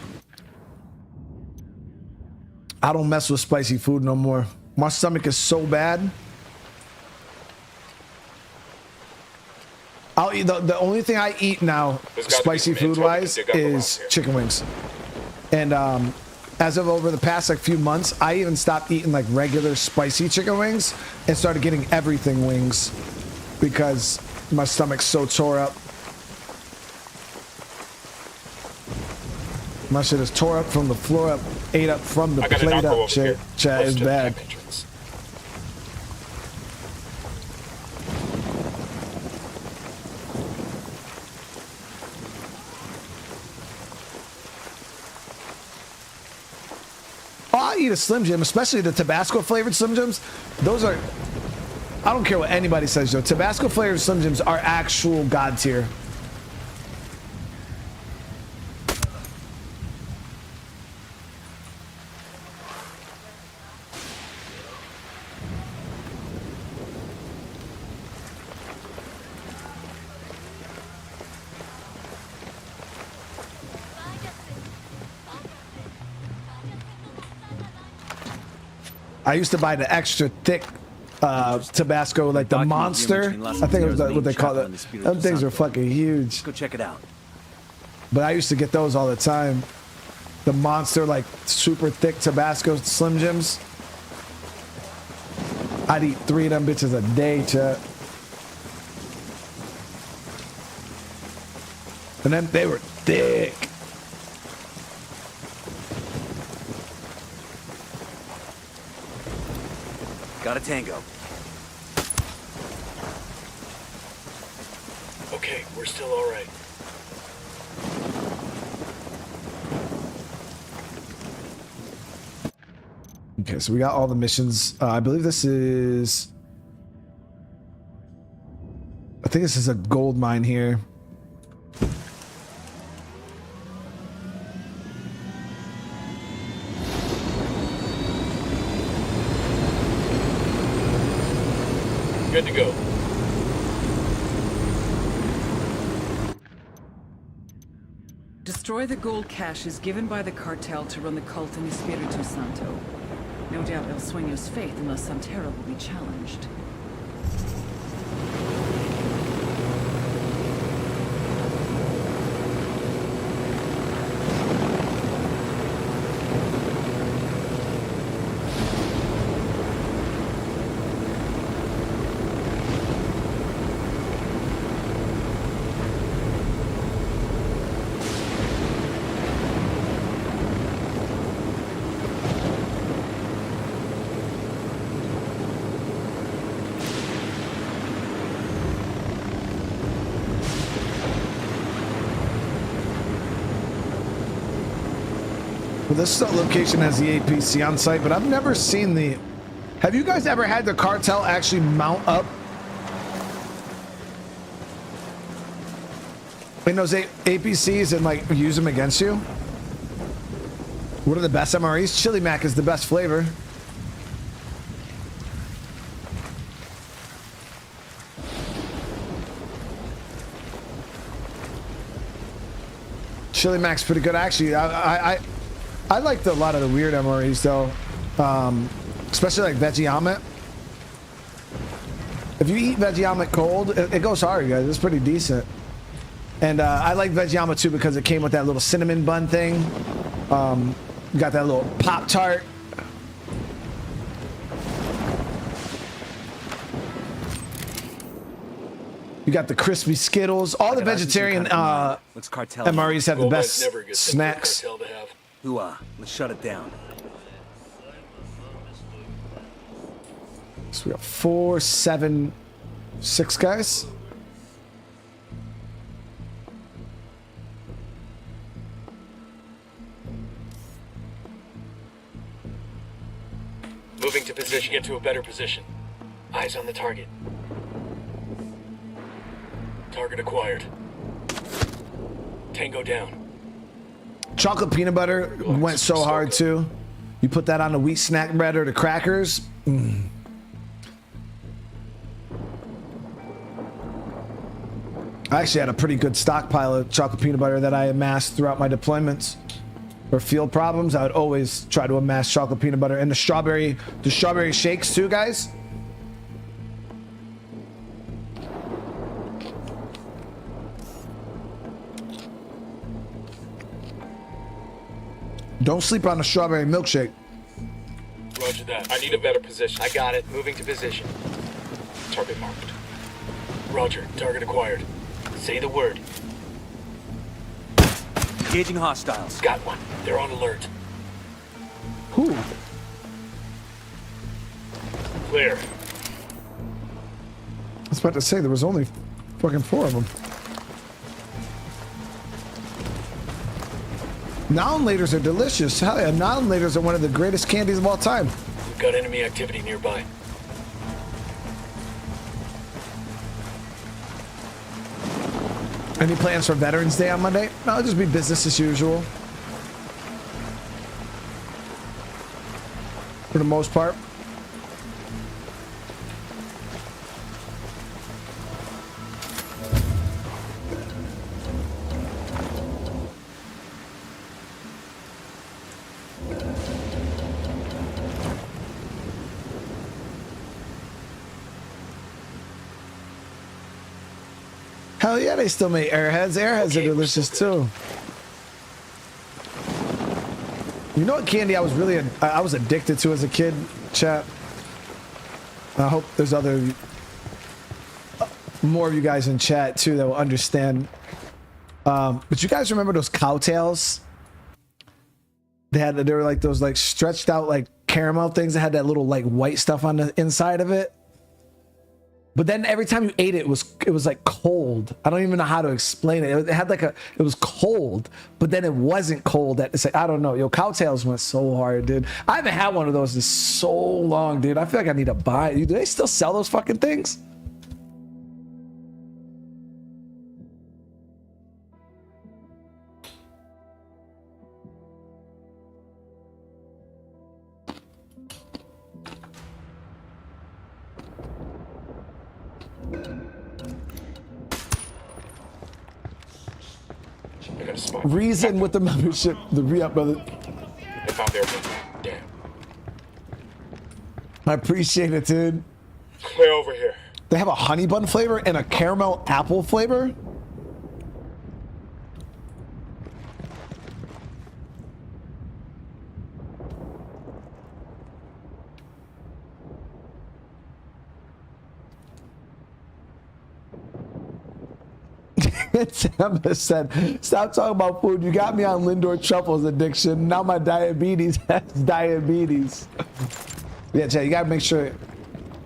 I don't mess with spicy food no more. My stomach is so bad. I'll eat the only thing I eat now, spicy food wise, is chicken wings. And as of over the past like few months, I even stopped eating like regular spicy chicken wings and started getting everything wings because my stomach's so tore up. My shit is tore up from the floor up, ate up from the plate up. Shit, chat is bad. Oh, I eat a Slim Jim, especially the Tabasco flavored Slim Jims. Those are, I don't care what anybody says, Joe. Tabasco flavored Slim Jims are actual god tier. I used to buy the extra thick Tabasco, like the Monster. I think it was what they call it. Those things are fucking huge. Go check it out. But I used to get those all the time. The Monster, like super thick Tabasco Slim Jims. I'd eat 3 of them bitches a day, chat. And then they were thick. Got a tango. Okay, we're still all right. Okay, so we got all the missions. I believe this is... I think this is a gold mine here. Good to go. Destroy the gold caches given by the cartel to run the cult in Espiritu Santo. No doubt El Sueño's faith in La Santera will be challenged. Well, this location has the APC on site, but I've never seen the... Have you guys ever had the cartel actually mount up in those APCs and like use them against you? What are the best MREs? Chili Mac is the best flavor. Chili Mac's pretty good, actually. I liked a lot of the weird MREs though, especially like veggie omelet. If you eat veggie omelet cold, it goes hard, guys. It's pretty decent. And I like veggie omelet too because it came with that little cinnamon bun thing. Got that little Pop-Tart. You got the crispy Skittles. All the vegetarian MREs have the best snacks. Let's shut it down. So we got 4, 7, 6 guys. Moving to position. Get to a better position. Eyes on the target. Target acquired. Tango down. Chocolate peanut butter went so hard too. You put that on the wheat snack bread or the crackers. I actually had a pretty good stockpile of chocolate peanut butter that I amassed throughout my deployments. For field problems, I would always try to amass chocolate peanut butter and the strawberry shakes too, guys. Don't sleep on the strawberry milkshake. Roger that. I need a better position. I got it. Moving to position. Target marked. Roger. Target acquired. Say the word. Engaging hostiles. Got one. They're on alert. Who? Clear. I was about to say there was only fucking 4 of them. Noun-laters are delicious. Hell yeah, noun-laters are one of the greatest candies of all time. We've got enemy activity nearby. Any plans for Veterans Day on Monday? No, it'll just be business as usual. For the most part. Hell yeah, they still make Airheads. Airheads are delicious too. You know what candy I was addicted to as a kid, chat? I hope there's more of you guys in chat too that will understand. But you guys remember those cowtails? They were like those like stretched out like caramel things that had that little like white stuff on the inside of it. But then every time you ate it, it was like cold. I don't even know how to explain it. It had like it was cold, but then it wasn't cold. I don't know. Yo, cowtails went so hard, dude. I haven't had one of those in so long, dude. I feel like I need to buy it. Do they still sell those fucking things? Reason with the membership, the re-up, brother. They found everything. Damn. I appreciate it, dude. Clear over here. They have a honey bun flavor and a caramel apple flavor. Emma said, stop talking about food. You got me on Lindor Truffles addiction. Now my diabetes has diabetes. Yeah, Chad, you got to make sure.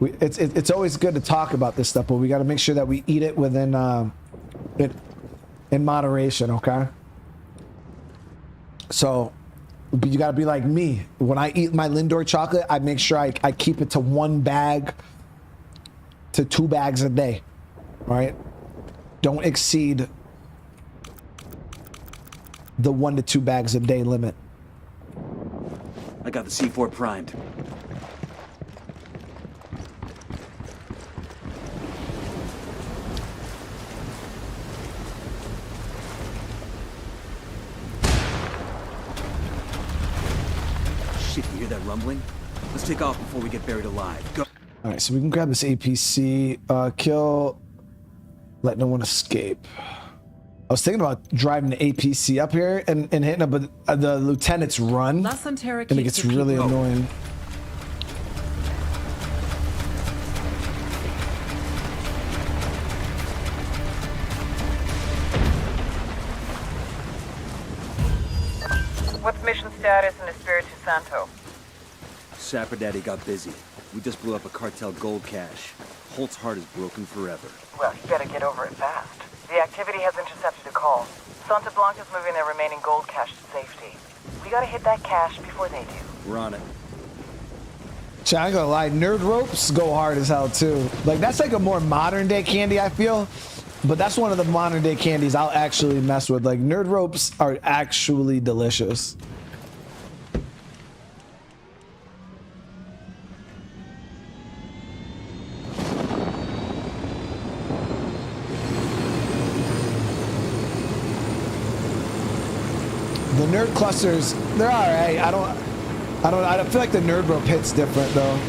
It's always good to talk about this stuff, but we got to make sure that we eat it within in moderation, okay? So But you gotta be like me. When I eat my Lindor chocolate, I make sure I keep it to 1 bag to 2 bags a day. All right? Don't exceed the 1 to 2 bags a day limit. I got the C4 primed. Shit, you hear that rumbling? Let's take off before we get buried alive. Go. All right, so we can grab this APC, kill, let no one escape. I was thinking about driving the APC up here and hitting it, but the lieutenants run, and it gets really annoying. What's mission status in Espiritu Santo? Sapper Daddy got busy. We just blew up a cartel gold cache. Holt's heart is broken forever. Well, you better get over it fast. The activity has intercepted a call. Santa Blanca's moving their remaining gold cache to safety. We gotta hit that cache before they do. We're on it. Chat, I ain't gonna lie, nerd ropes go hard as hell too. Like, that's like a more modern day candy, I feel. But that's one of the modern day candies I'll actually mess with. Like, nerd ropes are actually delicious. The nerd clusters, they're all right. I feel like the nerd rope hits different though.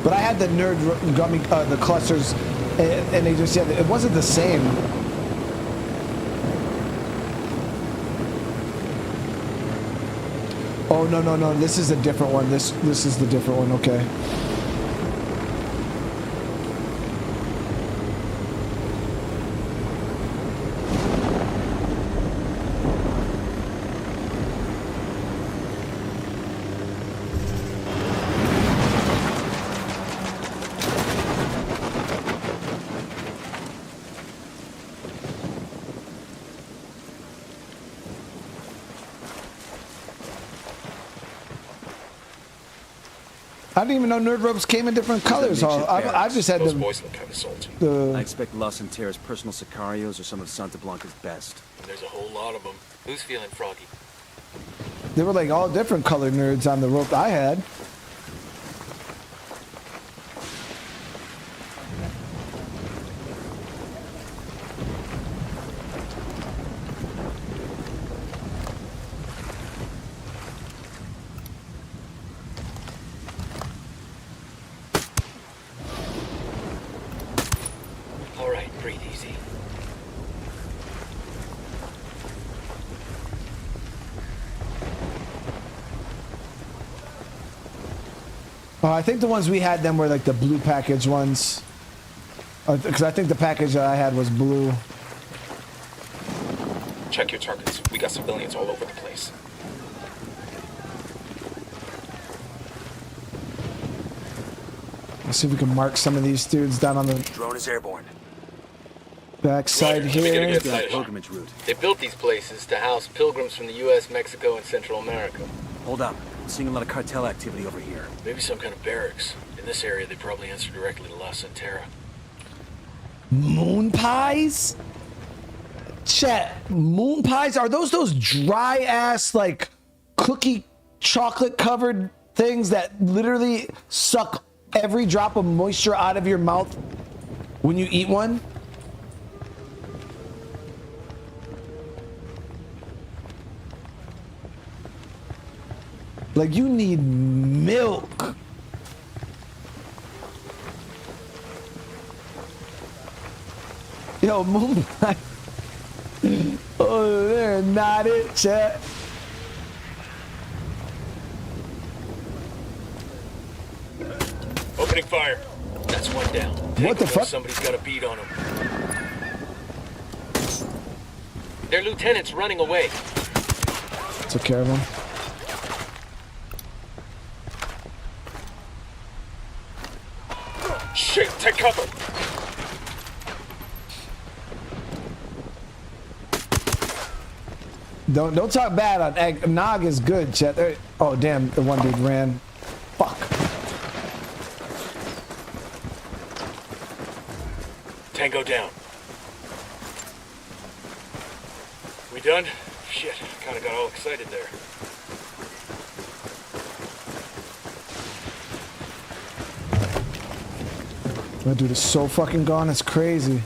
But I had the nerd gummy, the clusters, and they just, yeah, it wasn't the same. Oh, no, this is a different one. This is the different one, okay. I didn't even know nerd ropes came in different colors. I just had Those boys look kind of salty. I expect Los Santeras' personal sicarios are some of Santa Blanca's best. There's a whole lot of them. Who's feeling froggy? There were like all different colored nerds on the rope I had. I think the ones we had then were like the blue package ones. Because I think the package that I had was blue. Check your targets. We got civilians all over the place. Let's see if we can mark some of these dudes down on the drone is airborne. Backside here. Pilgrimage route. They built these places to house pilgrims from the U.S., Mexico, and Central America. Hold up. I'm seeing a lot of cartel activity over here. Maybe some kind of barracks. In this area, they probably answer directly to La Santera. Moon pies? Chat, moon pies? Are those dry ass, like, cookie chocolate covered things that literally suck every drop of moisture out of your mouth when you eat one? Like, you need milk. Yo, moon pie. Oh, they're not it, chat. Opening fire. That's one down. What the fuck? Somebody's got a beat on him. Their lieutenant's running away. Took care of him. Shit, take cover. Don't talk bad on eggnog is good, chat. Oh damn, the one dude ran. Fuck. Tango down. We done? Shit, kinda got all excited there. That dude is so fucking gone, it's crazy.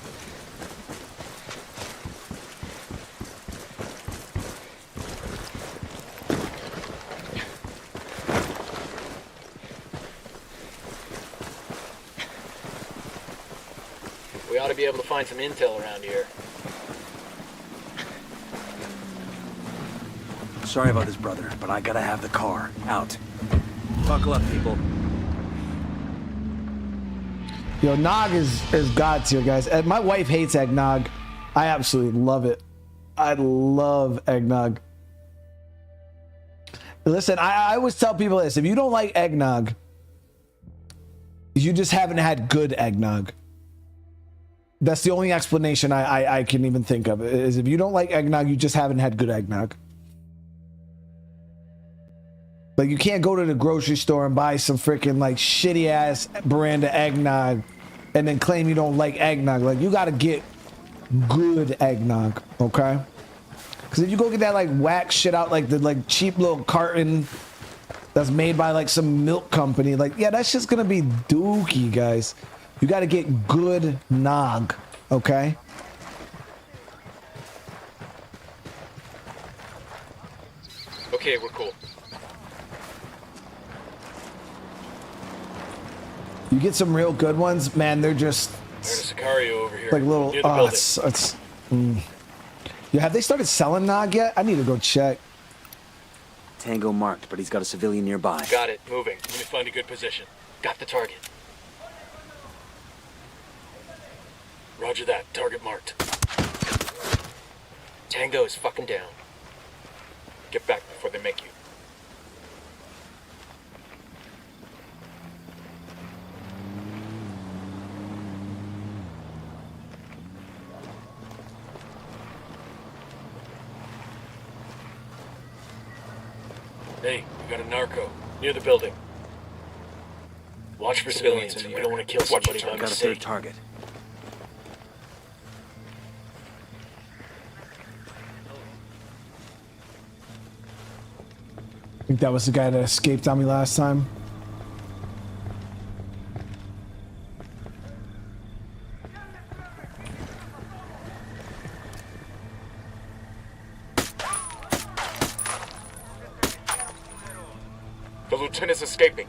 We ought to be able to find some intel around here. Sorry about this, brother, but I gotta have the car. Out. Buckle up, people. Yo, nog is god tier, guys. And my wife hates eggnog. I absolutely love it. I love eggnog. Listen, I always tell people this. If you don't like eggnog, you just haven't had good eggnog. That's the only explanation I can even think of, is if you don't like eggnog, you just haven't had good eggnog. Like, you can't go to the grocery store and buy some freaking like shitty ass brand of eggnog and then claim you don't like eggnog. Like, you gotta get good eggnog, okay? Because if you go get that like whack shit out, like the like cheap little carton that's made by like some milk company, like, yeah, that's just gonna be dookie, guys. You gotta get good nog, okay? Okay, we're cool. You get some real good ones, man, they're just There's a Sicario over here. like little, Near the building. Yeah, have they started selling nog yet? I need to go check. Tango marked, but he's got a civilian nearby. Got it. Moving. Let me find a good position. Got the target. Roger that. Target marked. Tango is fucking down. Get back before they make you. Hey, we got a narco near the building. Watch for civilians in here. We don't want to kill somebody by Got a third mistake. target. I think that was the guy that escaped on me last time. The lieutenant's escaping.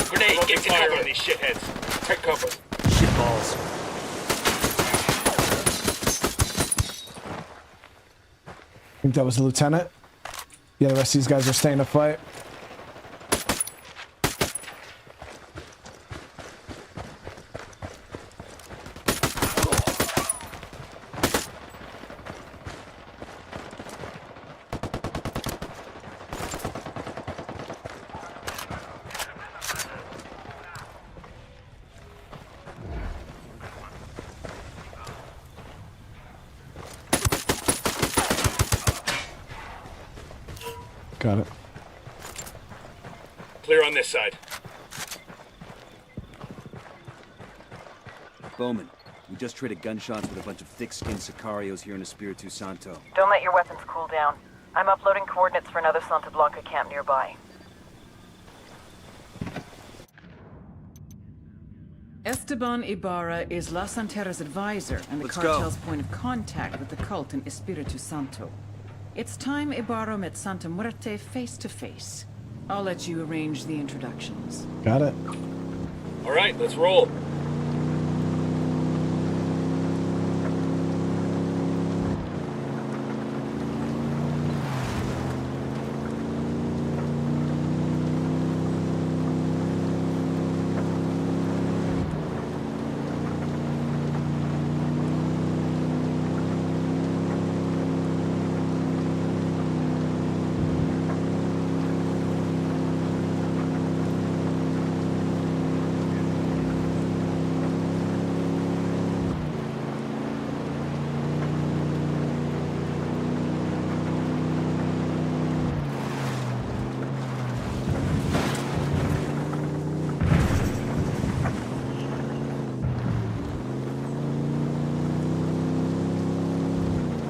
Grenade, get fire on these shitheads. Take cover. Shitballs. I think that was the lieutenant. Yeah, the rest of these guys are staying to fight. Got it. Clear on this side. Bowman, we just traded gunshots with a bunch of thick-skinned Sicarios here in Espiritu Santo. Don't let your weapons cool down. I'm uploading coordinates for another Santa Blanca camp nearby. Esteban Ibarra is La Santera's advisor and the Let's cartel's point of contact with the cult in Espiritu Santo. It's time Ibarra met Santa Muerte face to face. I'll let you arrange the introductions. Got it. All right, let's roll.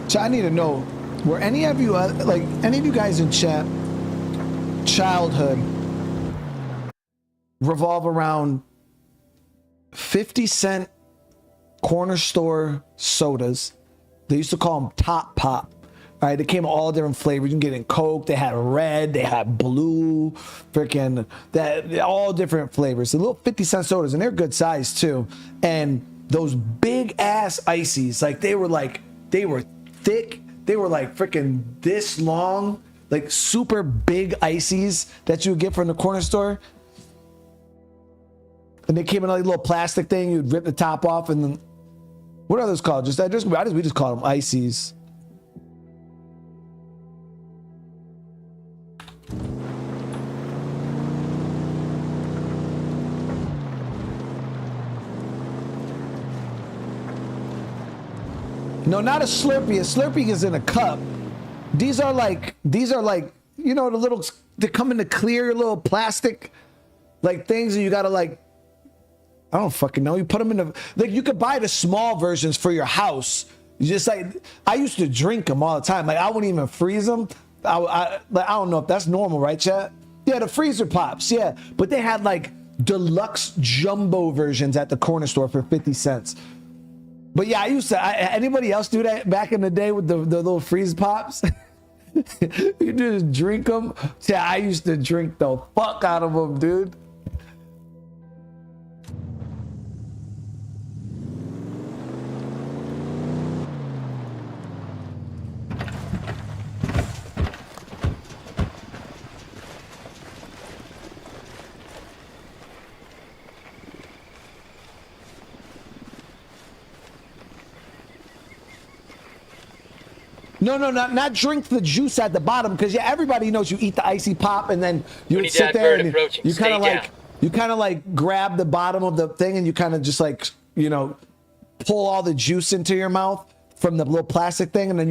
So I need to know, were any of you, like, any of you guys in chat, childhood, revolve around 50-cent corner store sodas? They used to call them Top Pop. All right, they came in all different flavors. You can get in Coke. They had red. They had blue. Freaking that, all different flavors. The little 50-cent sodas, and they're good size too. And those big ass ices, like they were thick. They were like freaking this long, like super big ices that you would get from the corner store. And they came in a little plastic thing. You'd rip the top off, and then what are those called? We just call them ices. No, not a Slurpee. A Slurpee is in a cup. These are like, you know, the little, they come in the clear little plastic, like things, and you gotta like, I don't fucking know. You put them in the, like, you could buy the small versions for your house. You just like, I used to drink them all the time. Like, I wouldn't even freeze them. I don't know if that's normal, right, chat? Yeah, the freezer pops, yeah. But they had like deluxe jumbo versions at the corner store for 50 cents. But yeah, I used to, anybody else do that back in the day with the little freeze pops? You just drink them? Yeah, I used to drink the fuck out of them, dude. No, not drink the juice at the bottom, because yeah, everybody knows you eat the icy pop and then you would sit there and you kind of like grab the bottom of the thing and you kind of just like, you know, pull all the juice into your mouth from the little plastic thing, and then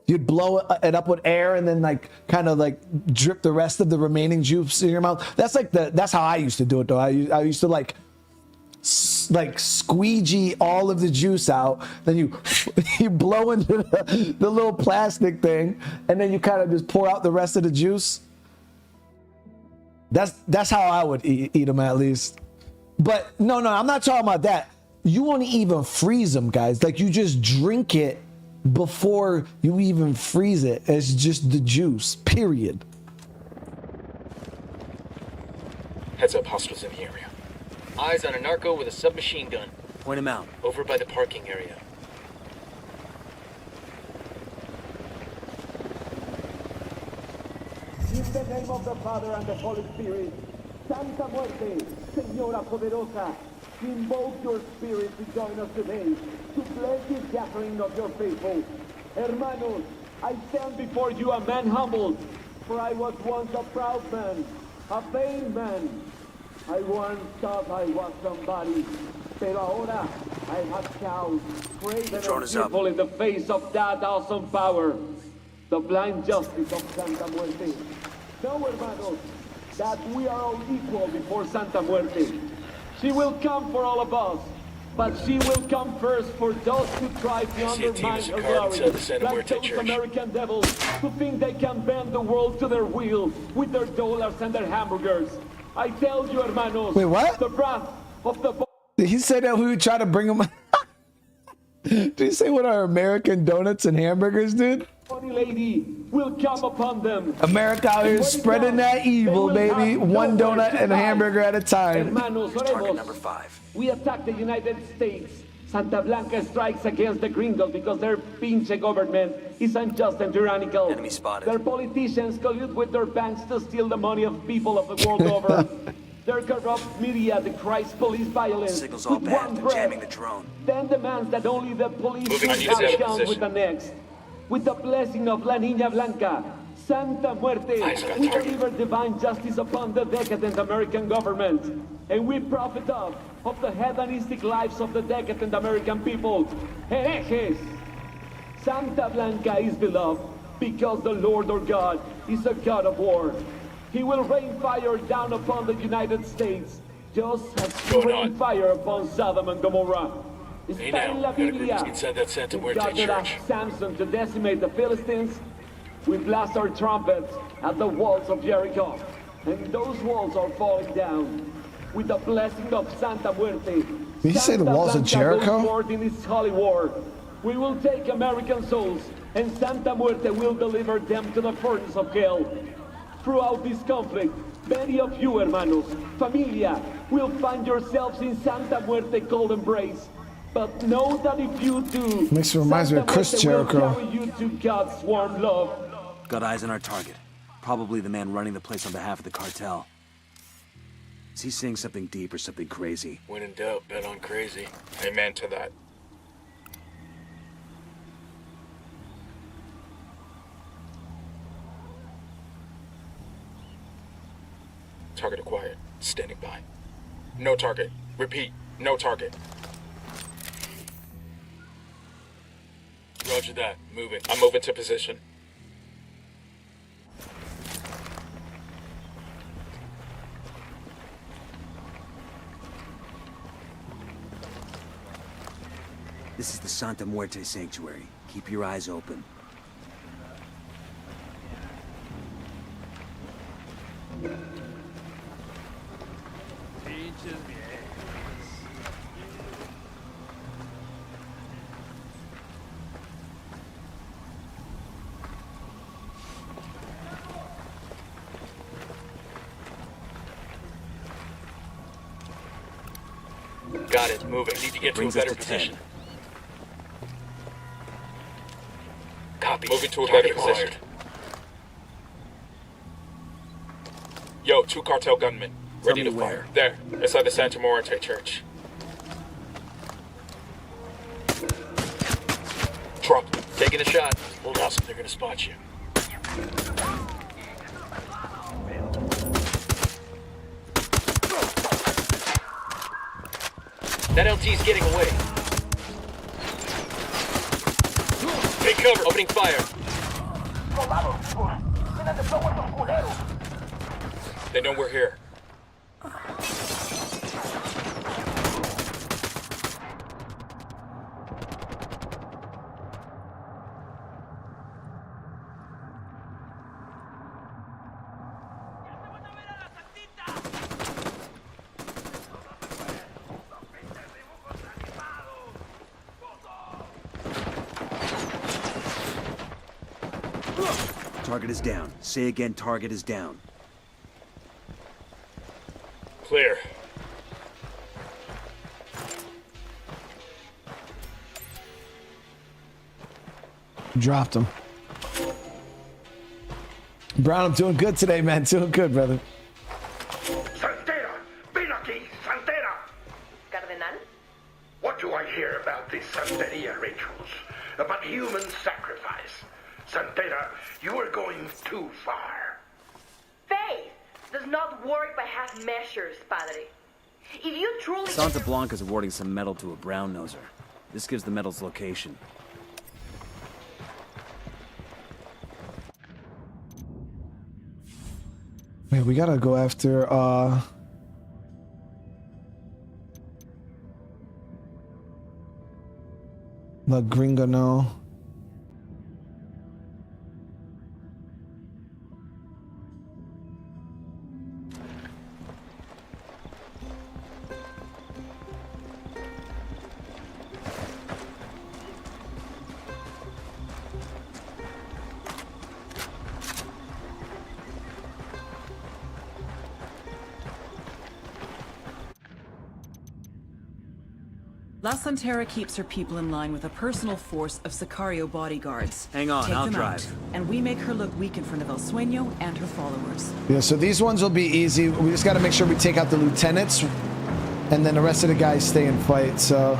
you'd blow it up with air and then like kind of like drip the rest of the remaining juice in your mouth. That's how I used to do it though. I used to like squeegee all of the juice out, then you blow into the little plastic thing, and then you kind of just pour out the rest of the juice. That's how I would eat them, at least. But no, I'm not talking about that. You won't even freeze them, guys. Like, you just drink it before you even freeze it. It's just the juice, period. Heads up, hostiles in the area. Eyes on a narco with a submachine gun. Point him out. Over by the parking area. In the name of the Father and the Holy Spirit, Santa Muerte, Señora Poderosa, invoke your spirit to join us today to bless this gathering of your faithful. Hermanos, I stand before you a man humbled, for I was once a proud man, a vain man. I once thought I was somebody, pero ahora I have cowed, craven and fearful in the face of that awesome power, the blind justice of Santa Muerte. Know, hermanos, that we are all equal before Santa Muerte. She will come for all of us, but she will come first for those who try to undermine her glory, like those American devils who think they can bend the world to their will with their dollars and their hamburgers. I tell you, hermanos. Wait, what? The wrath of the... Did he say that we would try to bring him? Did he say what are American donuts and hamburgers, dude? Funny lady will come upon them. America out here spreading that evil, baby. One donut and a hamburger at a time. Hermanos, Target number 5. We attack the United States. Santa Blanca strikes against the gringos because their pinche government is unjust and tyrannical. Enemy spotted. Their politicians collude with their banks to steal the money of people of the world over. Their corrupt media decries police violence. Signals all bad. They're jamming the drone. Then demands that only the police will count with the next. With the blessing of La Niña Blanca, Santa Muerte, we deliver divine justice upon the decadent American government. And we profit of the hedonistic lives of the decadent American people. Herejes! Santa Blanca is beloved because the Lord our God is a God of war. He will rain fire down upon the United States, just as he rained fire upon Sodom and Gomorrah. Hey Está now, en la got a group Biblia. inside that Santa We Muerte gathered church. as Samson to decimate the Philistines. We blast our trumpets at the walls of Jericho, and those walls are falling down. With the blessing of Santa Muerte, Did you say the walls of Jericho? goes forth in this holy war. We will take American souls, and Santa Muerte will deliver them to the furnace of hell. Throughout this conflict, many of you, hermanos, familia, will find yourselves in Santa Muerte cold embrace. But know that if you do, Makes it reminds me of Chris Santa Muerte will Jericho. carry you to God's warm love. Got eyes on our target. Probably the man running the place on behalf of the cartel. Is he saying something deep or something crazy? When in doubt, bet on crazy. Amen to that. Target acquired. Standing by. No target. Repeat, no target. Roger that. Moving. I'm moving to position. This is the Santa Muerte Sanctuary. Keep your eyes open. Got it. Moving. Need to get to a Brings us better to 10. position. Copy. Moving to a better position. Yo, 2 cartel gunmen. Ready to fire. There, inside the Santa Muerte church. Drop. Taking a shot. Hold awesome, they're gonna spot you. That LT's getting away. Take cover. Opening fire. They know we're here. Target is down. Say again, target is down. Clear. Dropped him. Brown, I'm doing good today, man. Doing good, brother. Santera! Ven aquí, Santera! Cardenal? What do I hear about these Santeria rituals? About human sacrifice? Santera, you are going too far. Faith does not work by half measures, Padre. If you truly... Santa Blanca's awarding some metal to a brown noser. This gives the metal's location. Man, we gotta go after, La Gringa, no. La Santera keeps her people in line with a personal force of Sicario bodyguards. Hang on, Take I'll them drive. out, and we make her look weak in front of El Sueño and her followers. Yeah, so these ones will be easy. We just gotta make sure we take out the lieutenants, and then the rest of the guys stay and fight, so...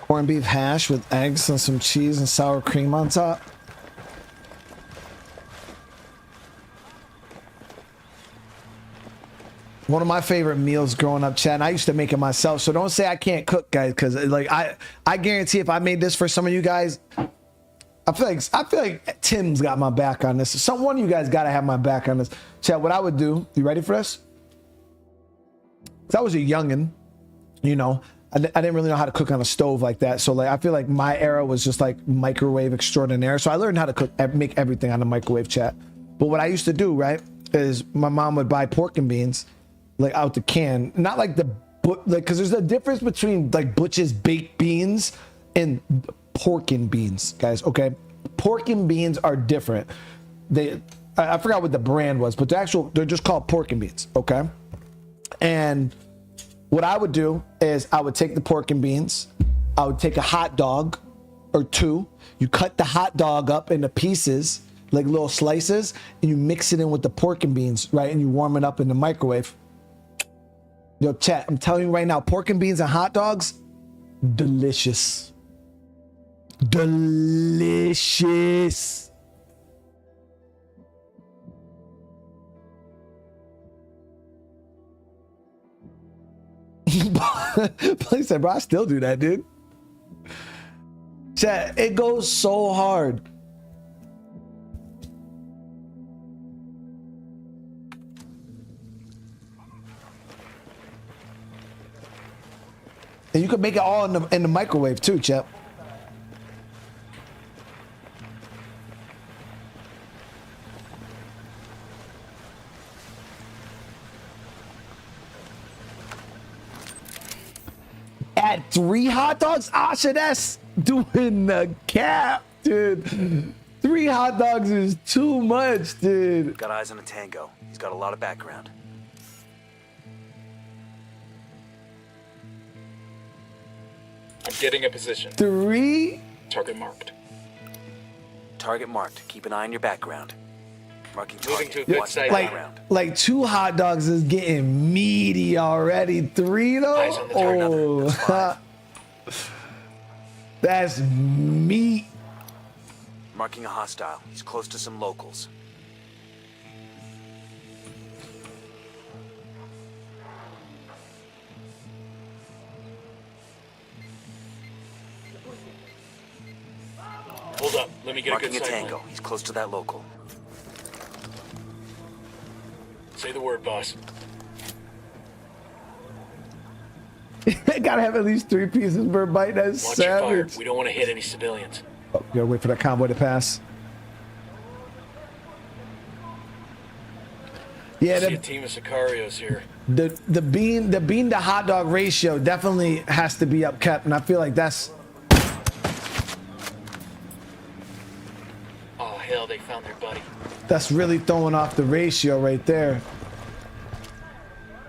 Corned beef hash with eggs and some cheese and sour cream on top. One of my favorite meals growing up, Chad, and I used to make it myself. So don't say I can't cook, guys, because like I guarantee if I made this for some of you guys, I feel like Tim's got my back on this. One of you guys got to have my back on this. Chad, what I would do, you ready for this? Because I was a youngin', you know, I didn't really know how to cook on a stove like that. So like I feel like my era was just like microwave extraordinaire. So I learned how to cook, make everything on the microwave, chat. But what I used to do, right, is my mom would buy pork and beans like out the can, not like because there's a difference between like Butch's baked beans and pork and beans, guys. Okay, pork and beans are different. I forgot what the brand was, but they're just called pork and beans. Okay, and what I would do is I would take the pork and beans, I would take a hot dog or two, you cut the hot dog up into pieces like little slices, and you mix it in with the pork and beans, right, and you warm it up in the microwave. Yo, chat, I'm telling you right now, pork and beans and hot dogs, delicious. Delicious. Please say, bro, I still do that, dude. Chat, it goes so hard. And you can make it all in the microwave too, Chep. Add 3 hot dogs? Asha, that's doing the cap, dude. 3 hot dogs is too much, dude. Got eyes on a tango. He's got a lot of background. I'm getting a position. 3? Target marked. Target marked. Keep an eye on your background. Marking Moving target. to a good site. Like 2 hot dogs is getting meaty already. 3 though? Eyes on the target. Oh, that's meat. Marking a hostile. He's close to some locals. Hold up. Let me get Marking a good a sight tango. line. He's close to that local. Say the word, boss. Gotta have at least 3 pieces per bite. That's Watch your fire. savage. We don't want to hit any civilians. Oh, gotta wait for that convoy to pass. Yeah, See a team of Sicarios here. the bean to hot dog ratio definitely has to be upkept, and I feel like that's. Oh hell, they found their buddy. That's really throwing off the ratio right there.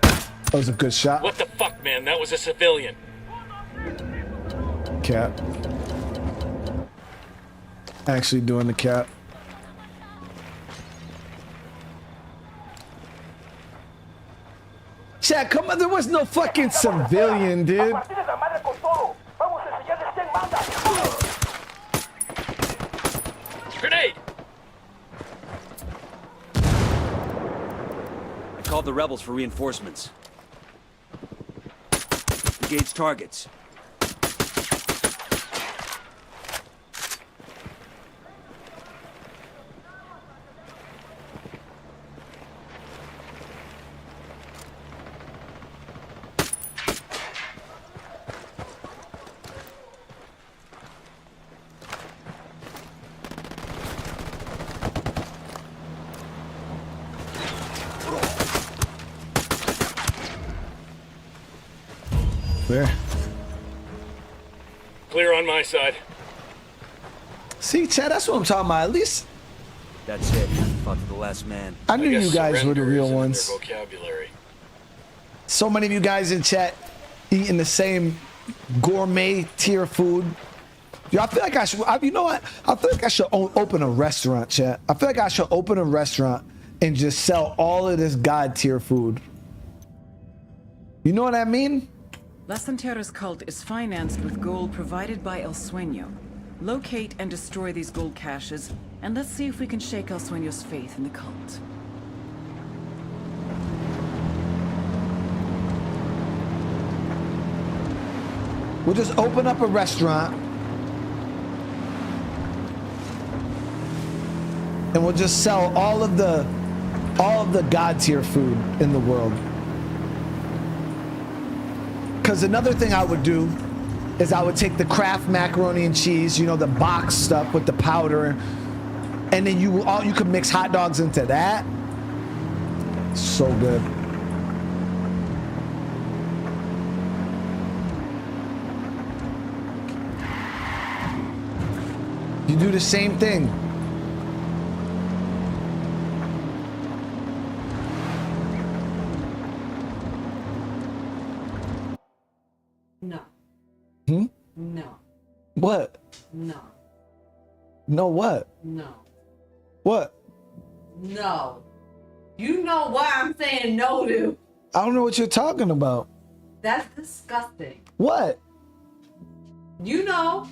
That was a good shot. What the fuck, man? That was a civilian. Cap. Actually doing the cap. Chat, come on, there was no fucking civilian, dude. Grenade! I called the rebels for reinforcements. Engage targets. There. Clear on my side. See, Chad, that's what I'm talking about. At least That's it. Fought to the last man. I knew guess you guys were the surrender real isn't in ones. their vocabulary. So many of you guys in chat eating the same gourmet tier food. Yo, I feel like I should. You know what? I feel like I should open a restaurant, chat. I feel like I should open a restaurant and just sell all of this god tier food. You know what I mean? La Santera's cult is financed with gold provided by El Sueño. Locate and destroy these gold caches, and let's see if we can shake El Sueño's faith in the cult. We'll just open up a restaurant. And we'll just sell all of the god tier food in the world. Because another thing I would do is I would take the Kraft macaroni and cheese, you know, the box stuff with the powder, and then you could mix hot dogs into that. So good. You do the same thing. No. Hmm? No. What? No. No what? No. What? No. You know what I'm saying no to. I don't know what you're talking about. That's disgusting. What? You know.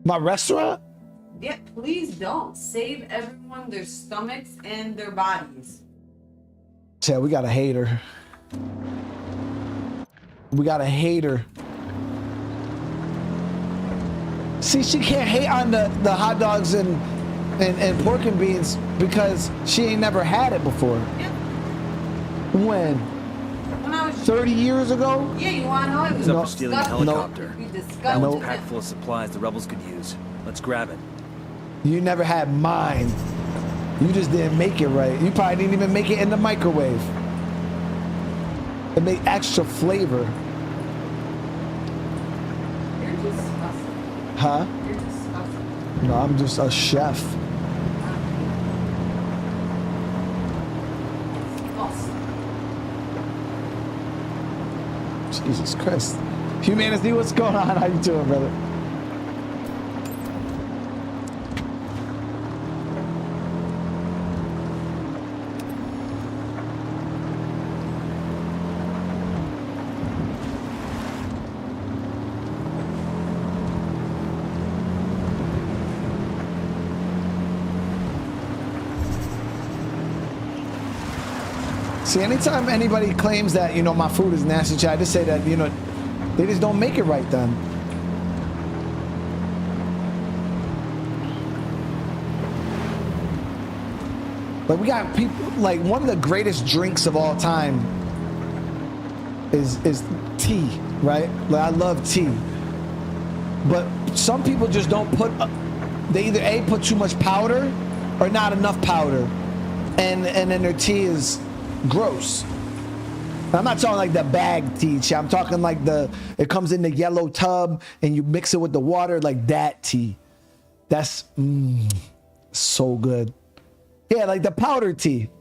My restaurant? Yeah, please don't. Save everyone their stomachs and their bodies. Yeah, we got a hater. We got a hater. See, she can't hate on the hot dogs and pork and beans because she ain't never had it before. Yeah. When? When I was 30 years ago? Yeah, you wanna know it was He's up for stealing a helicopter. disgusting. That one's packed full of supplies the rebels could use. Let's grab it. You never had mine. You just didn't make it right. You probably didn't even make it in the microwave. It made extra flavor. You're disgusting. Huh? You're disgusting. No, I'm just a chef. Jesus Christ. Humanity, what's going on? How you doing, brother? See, anytime anybody claims that, you know, my food is nasty, I just say that, you know, they just don't make it right then. Like, we got people, like, one of the greatest drinks of all time is tea, right? Like, I love tea. But some people just don't put, they either A, put too much powder or not enough powder. And then their tea is gross. I'm not talking like the bag tea. I'm talking like it comes in the yellow tub and you mix it with the water, like that tea. That's so good. Yeah, like the powder tea.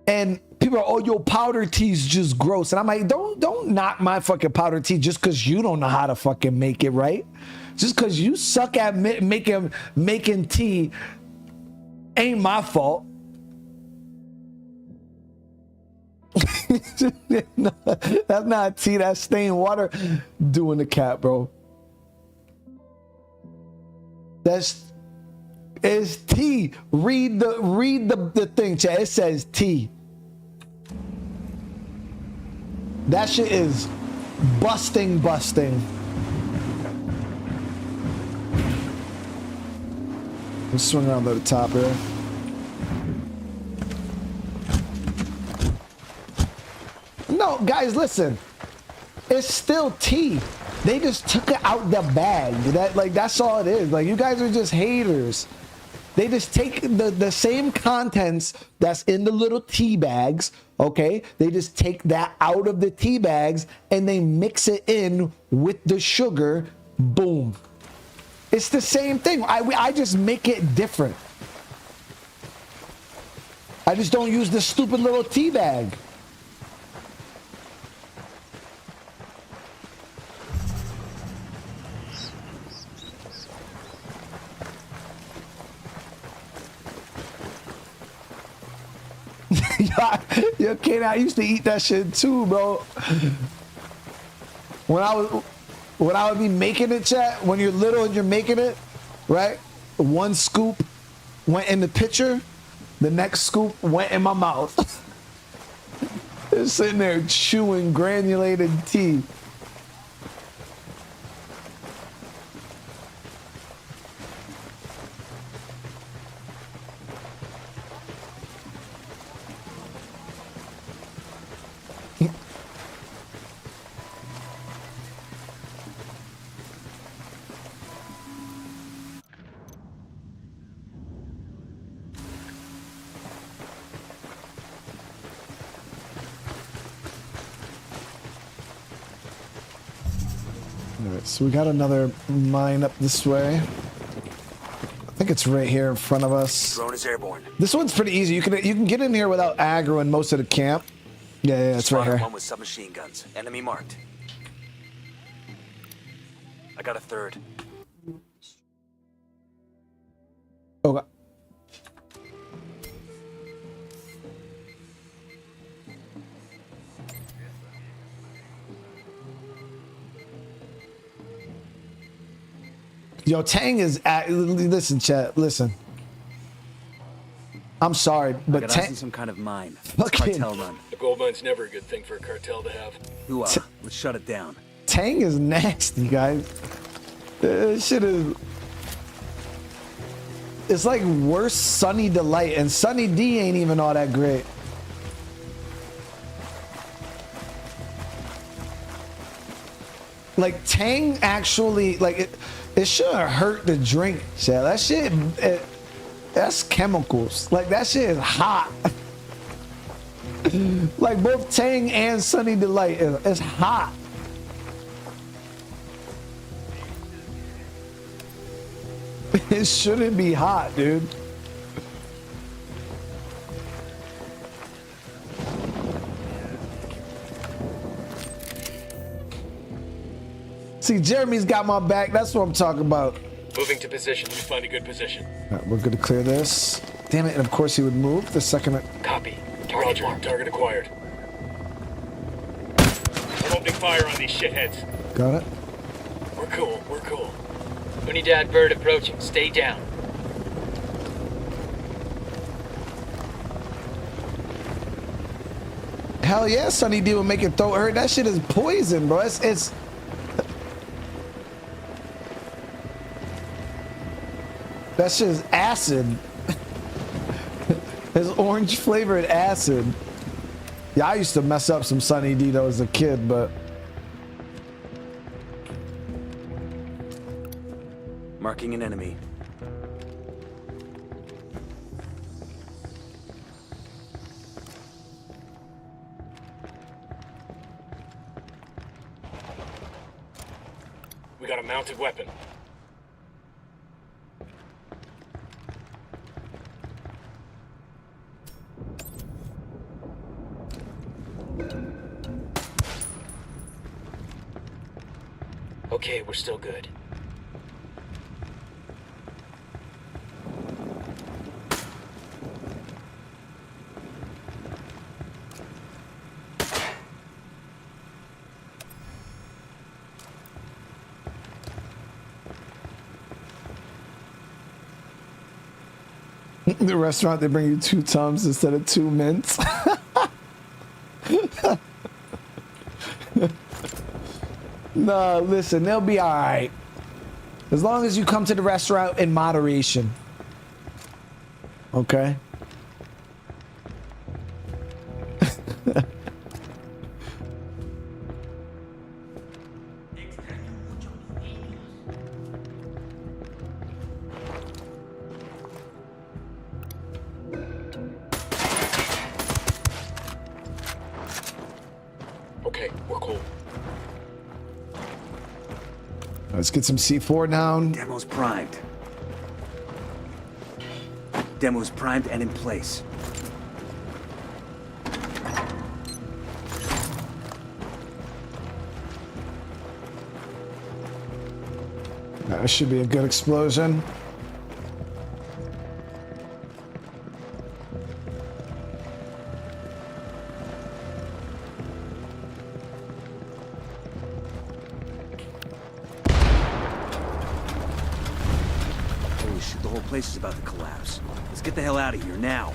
And people are, oh, yo, powder tea's just gross. And I'm like, don't knock my fucking powder tea just because you don't know how to fucking make it right. Just because you suck at making tea ain't my fault. No, that's not tea, that's stained water doing the cat, bro. It's tea. Read the thing, chat. It says tea. That shit is busting. Let's swing around to the top here. No, guys, listen. It's still tea. They just took it out the bag. That's all it is. Like, you guys are just haters. They just take the same contents that's in the little tea bags, okay? They just take that out of the tea bags and they mix it in with the sugar. Boom. It's the same thing. I just make it different. I just don't use this stupid little tea bag. Yo, Kane, I used to eat that shit too, bro. When I would be making it, chat, when you're little and you're making it, right? One scoop went in the pitcher, the next scoop went in my mouth. Just sitting there chewing granulated tea. So we got another mine up this way. I think it's right here in front of us. Drone is airborne. This one's pretty easy. You can get in here without aggroing most of the camp. Yeah, it's right here. One with submachine guns. Enemy marked. I got a third. Okay. Yo, Tang is listen, chat. Listen. I'm sorry, but Tang some kind of mine. Cartel run. A gold mine's never a good thing for a cartel to have. Let's shut it down. Tang is nasty, guys. This shit is. It's like worse Sunny Delight, and Sunny D ain't even all that great. Like Tang actually, like it shouldn't hurt to drink, chat. That shit, that's chemicals. Like that shit is hot. Like both Tang and Sunny Delight is hot. It shouldn't be hot, dude. See, Jeremy's got my back. That's what I'm talking about. Moving to position. Let me find a good position. All right, we're going to clear this. Damn it, and of course he would move the second it... Copy. Roger. Target acquired. I'm opening fire on these shitheads. Got it. We're cool. We're cool. Unidad Verde approaching. Stay down. Hell yeah, Sunny D will make your throat hurt. That shit is poison, bro. It's that shit is acid. It's orange flavored acid. Yeah, I used to mess up some Sunny D though as a kid, but marking an enemy. We got a mounted weapon. Okay, we're still good. the restaurant, they bring you 2 Tums instead of 2 mints. No, listen, they'll be all right. As long as you come to the restaurant in moderation. Okay? Okay, we're cool. Let's get some C4 down. Demo's primed. Demo's primed and in place. That should be a good explosion. whole place is about to collapse. Let's get the hell out of here now.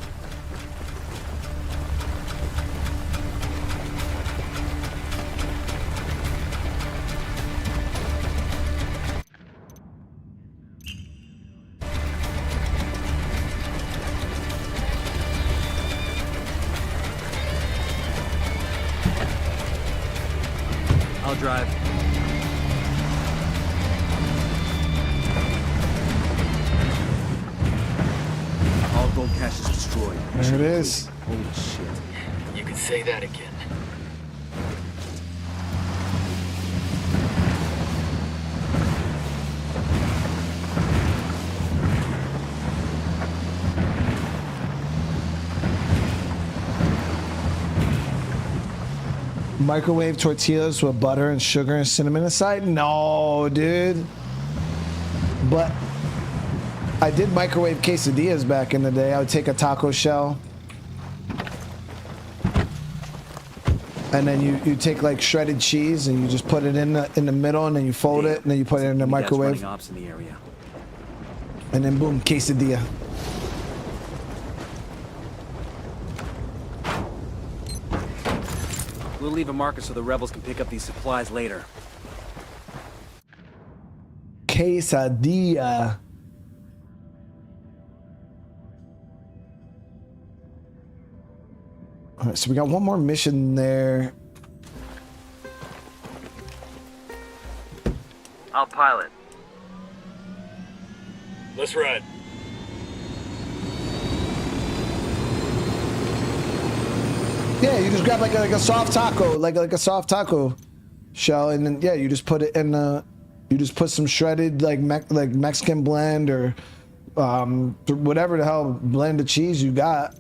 I'll drive. All gold cache is destroyed. There it is. Holy shit. You can say that again. Microwave tortillas with butter and sugar and cinnamon inside? No, dude. But I did microwave quesadillas back in the day. I would take a taco shell. And then you take like shredded cheese and you just put it in the middle and then you fold it and then you put it in the microwave. Ops in the area. And then boom, quesadilla. We'll leave a marker so the rebels can pick up these supplies later. Quesadilla. All right, so we got one more mission there. I'll pilot. Let's ride. Yeah, you just grab like a soft taco, like a soft taco shell, and then yeah, you just put it in you just put some shredded like Mexican blend or whatever the hell blend of cheese you got,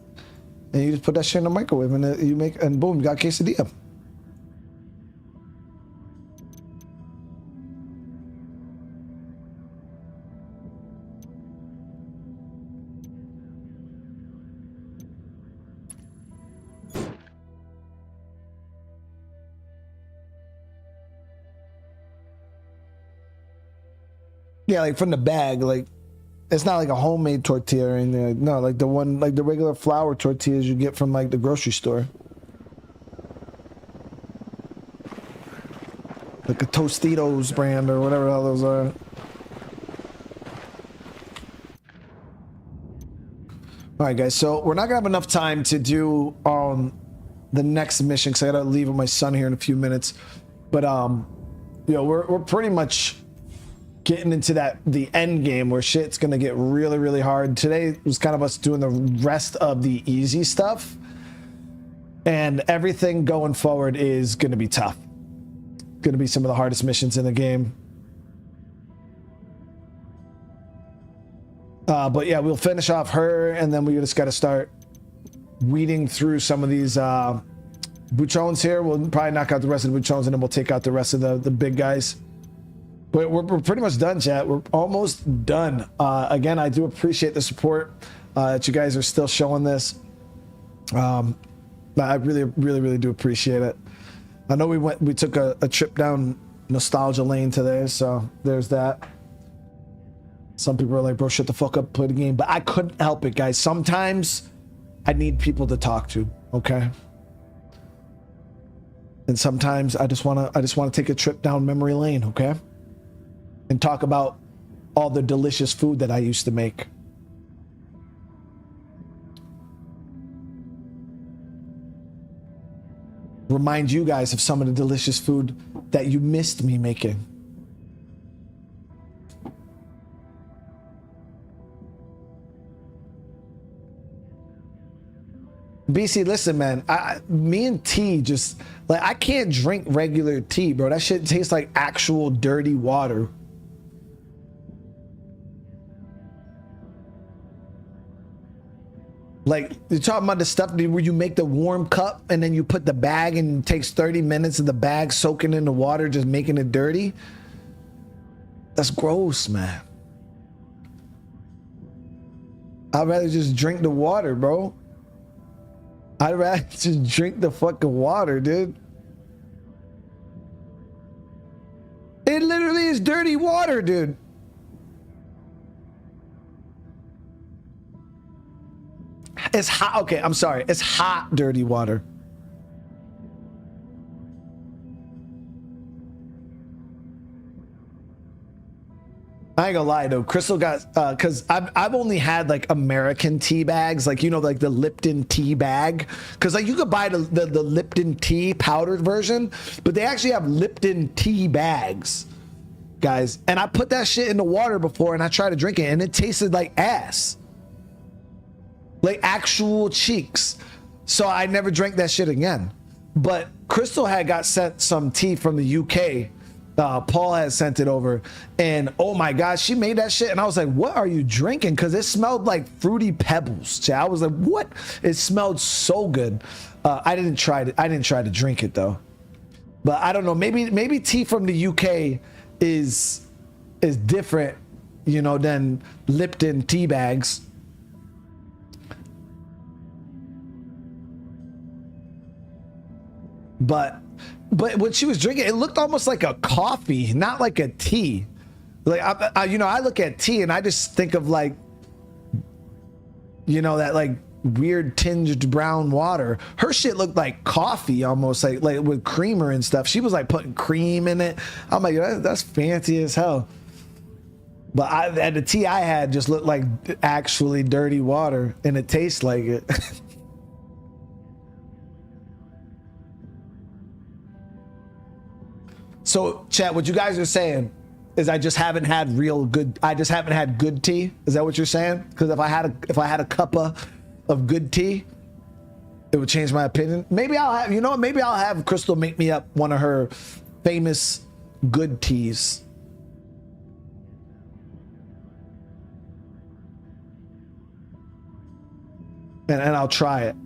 and you just put that shit in the microwave, and you make, and boom, you got quesadilla. Yeah, like from the bag, like it's not like a homemade tortilla in there. No, like the one, like the regular flour tortillas you get from like the grocery store. Like a Tostitos brand or whatever the hell those are. All right, guys, so we're not gonna have enough time to do the next mission because I gotta leave with my son here in a few minutes. But you know, we're pretty much getting into the end game where shit's gonna get really, really hard. Today was kind of us doing the rest of the easy stuff, and everything going forward is gonna be tough. Gonna be some of the hardest missions in the game. But yeah, we'll finish off her, and then we just got to start weeding through some of these buchons here. We'll probably knock out the rest of the buchons, and then we'll take out the rest of the big guys. But we're pretty much done, chat. We're almost done. Again, I do appreciate the support that you guys are still showing this. I really, really, really do appreciate it. I know we took a trip down nostalgia lane today, so there's that. Some people are like, bro, shut the fuck up, play the game. But I couldn't help it, guys. Sometimes I need people to talk to, okay? And sometimes I just wanna take a trip down memory lane, okay? And talk about all the delicious food that I used to make. Remind you guys of some of the delicious food that you missed me making. BC, listen, man. Me and tea just like, I can't drink regular tea, bro. That shit tastes like actual dirty water. Like, you're talking about the stuff where you make the warm cup and then you put the bag and it takes 30 minutes of the bag soaking in the water, just making it dirty. That's gross, man. I'd rather just drink the water, bro. I'd rather just drink the fucking water, dude. It literally is dirty water, dude. It's hot. Okay, I'm sorry. It's hot, dirty water. I ain't gonna lie though, Crystal got because I've only had like American tea bags, like you know, like the Lipton tea bag, because like you could buy the Lipton tea powdered version, but they actually have Lipton tea bags, guys. And I put that shit in the water before, and I tried to drink it, and it tasted like ass, like actual cheeks. So I never drank that shit again. But Crystal had got sent some tea from the UK. Paul had sent it over, and oh my god, she made that shit, and I was like, what are you drinking? Because it smelled like Fruity Pebbles. I was like, what? It smelled so good. I didn't try to drink it though, but I don't know, maybe tea from the UK is different, you know, than Lipton tea bags. But when she was drinking, it looked almost like a coffee, not like a tea. Like I you know, I look at tea and I just think of like, you know, that like weird tinged brown water. Her shit looked like coffee, almost like with creamer and stuff. She was like putting cream in it. I'm like, that's fancy as hell. But the tea I had just looked like actually dirty water, and it tastes like it. So, chat, what you guys are saying is I just haven't had good tea. Is that what you're saying? Because if I had a cup of good tea, it would change my opinion. Maybe I'll have, you know what? Maybe I'll have Crystal make me up one of her famous good teas. And I'll try it.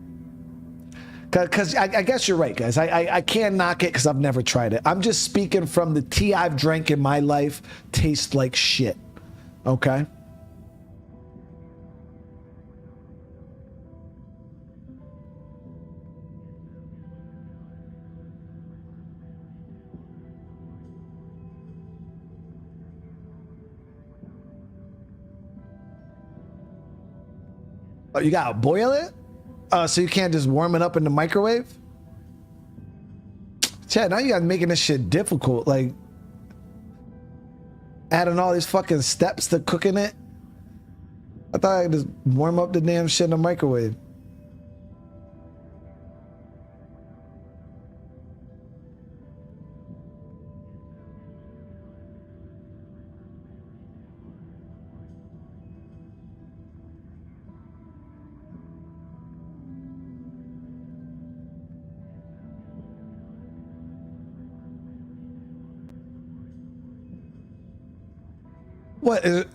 Because I guess you're right, guys. I can't knock it because I've never tried it. I'm just speaking from the tea I've drank in my life. Tastes like shit. Okay? Oh, you gotta boil it? So you can't just warm it up in the microwave? Chad, now you guys making this shit difficult. Like, adding all these fucking steps to cooking it. I thought I could just warm up the damn shit in the microwave. What is it?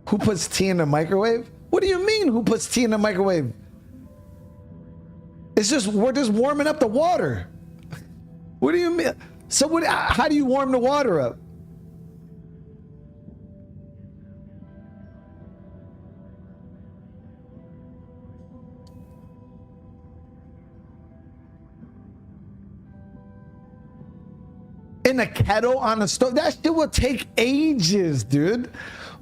Who puts tea in the microwave? What do you mean, who puts tea in the microwave? It's just, we're just warming up the water. What do you mean? So what, how do you warm the water up? In a kettle on a stove? That shit will take ages, dude.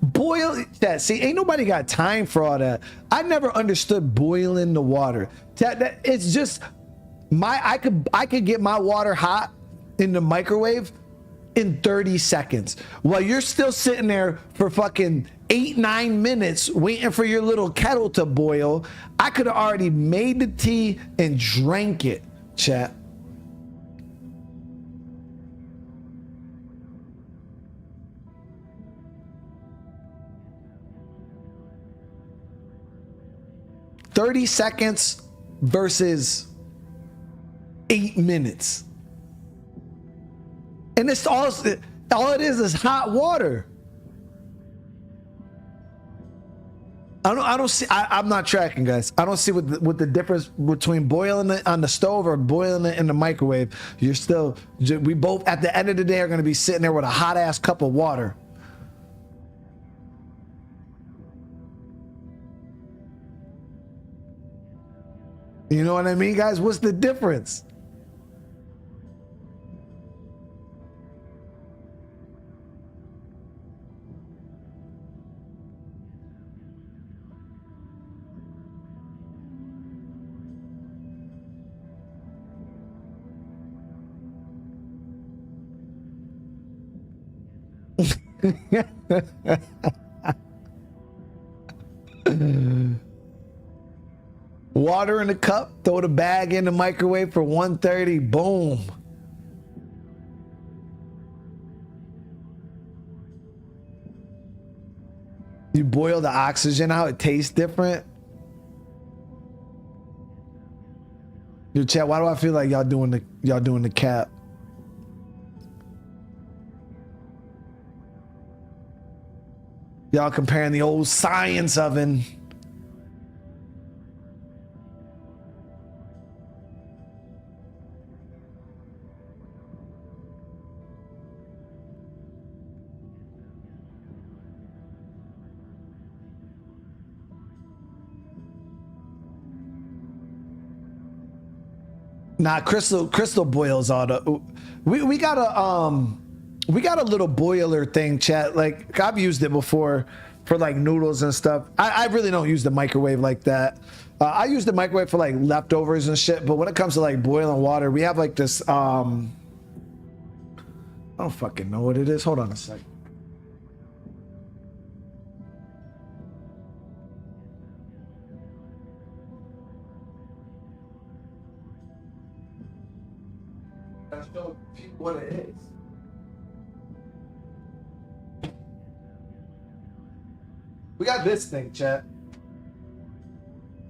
Boil that. See, ain't nobody got time for all that. I never understood boiling the water. That it's just I could get my water hot in the microwave in 30 seconds while you're still sitting there for fucking 8-9 minutes waiting for your little kettle to boil. I could have already made the tea and drank it, chat. $30 seconds versus 8 minutes. And it's all it is hot water. I don't see, I'm not tracking, guys. I don't see what the difference between boiling it on the stove or boiling it in the microwave. You're still, we both at the end of the day are going to be sitting there with a hot ass cup of water. You know what I mean, guys? What's the difference? Water in a cup, throw the bag in the microwave for 130, boom. You boil the oxygen out, it tastes different. Yo, chat, why do I feel like y'all doing the cap? Y'all comparing the old science oven. Nah, Crystal boils all the. We got a little boiler thing, chat. Like I've used it before for like noodles and stuff. I really don't use the microwave like that. I use the microwave for like leftovers and shit. But when it comes to like boiling water, we have like this. I don't fucking know what it is. Hold on a sec. Show people what it is. We got this thing, chat.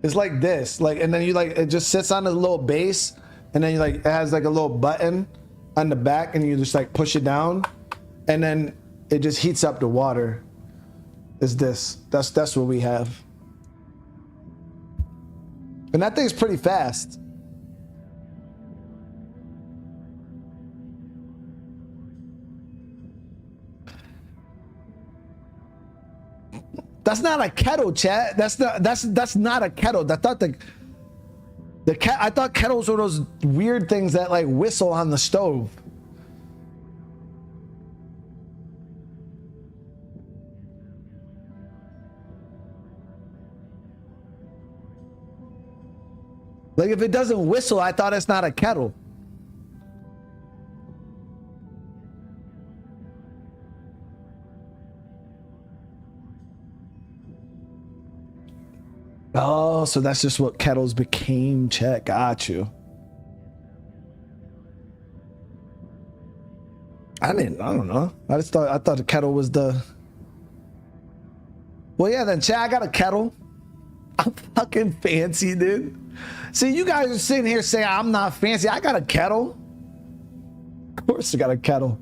It's like this, like, and then you like it just sits on a little base, and then you like it has like a little button on the back, and you just like push it down, and then it just heats up the water. Is this? That's what we have, and that thing's pretty fast. That's not a kettle, chat. That's not a kettle. I thought I thought kettles were those weird things that like whistle on the stove. Like if it doesn't whistle, I thought it's not a kettle. Oh, so that's just what kettles became. Check, got you. I don't know. I thought the kettle was the. Well, yeah, then chat, I got a kettle. I'm fucking fancy, dude. See, you guys are sitting here saying I'm not fancy. I got a kettle. Of course I got a kettle.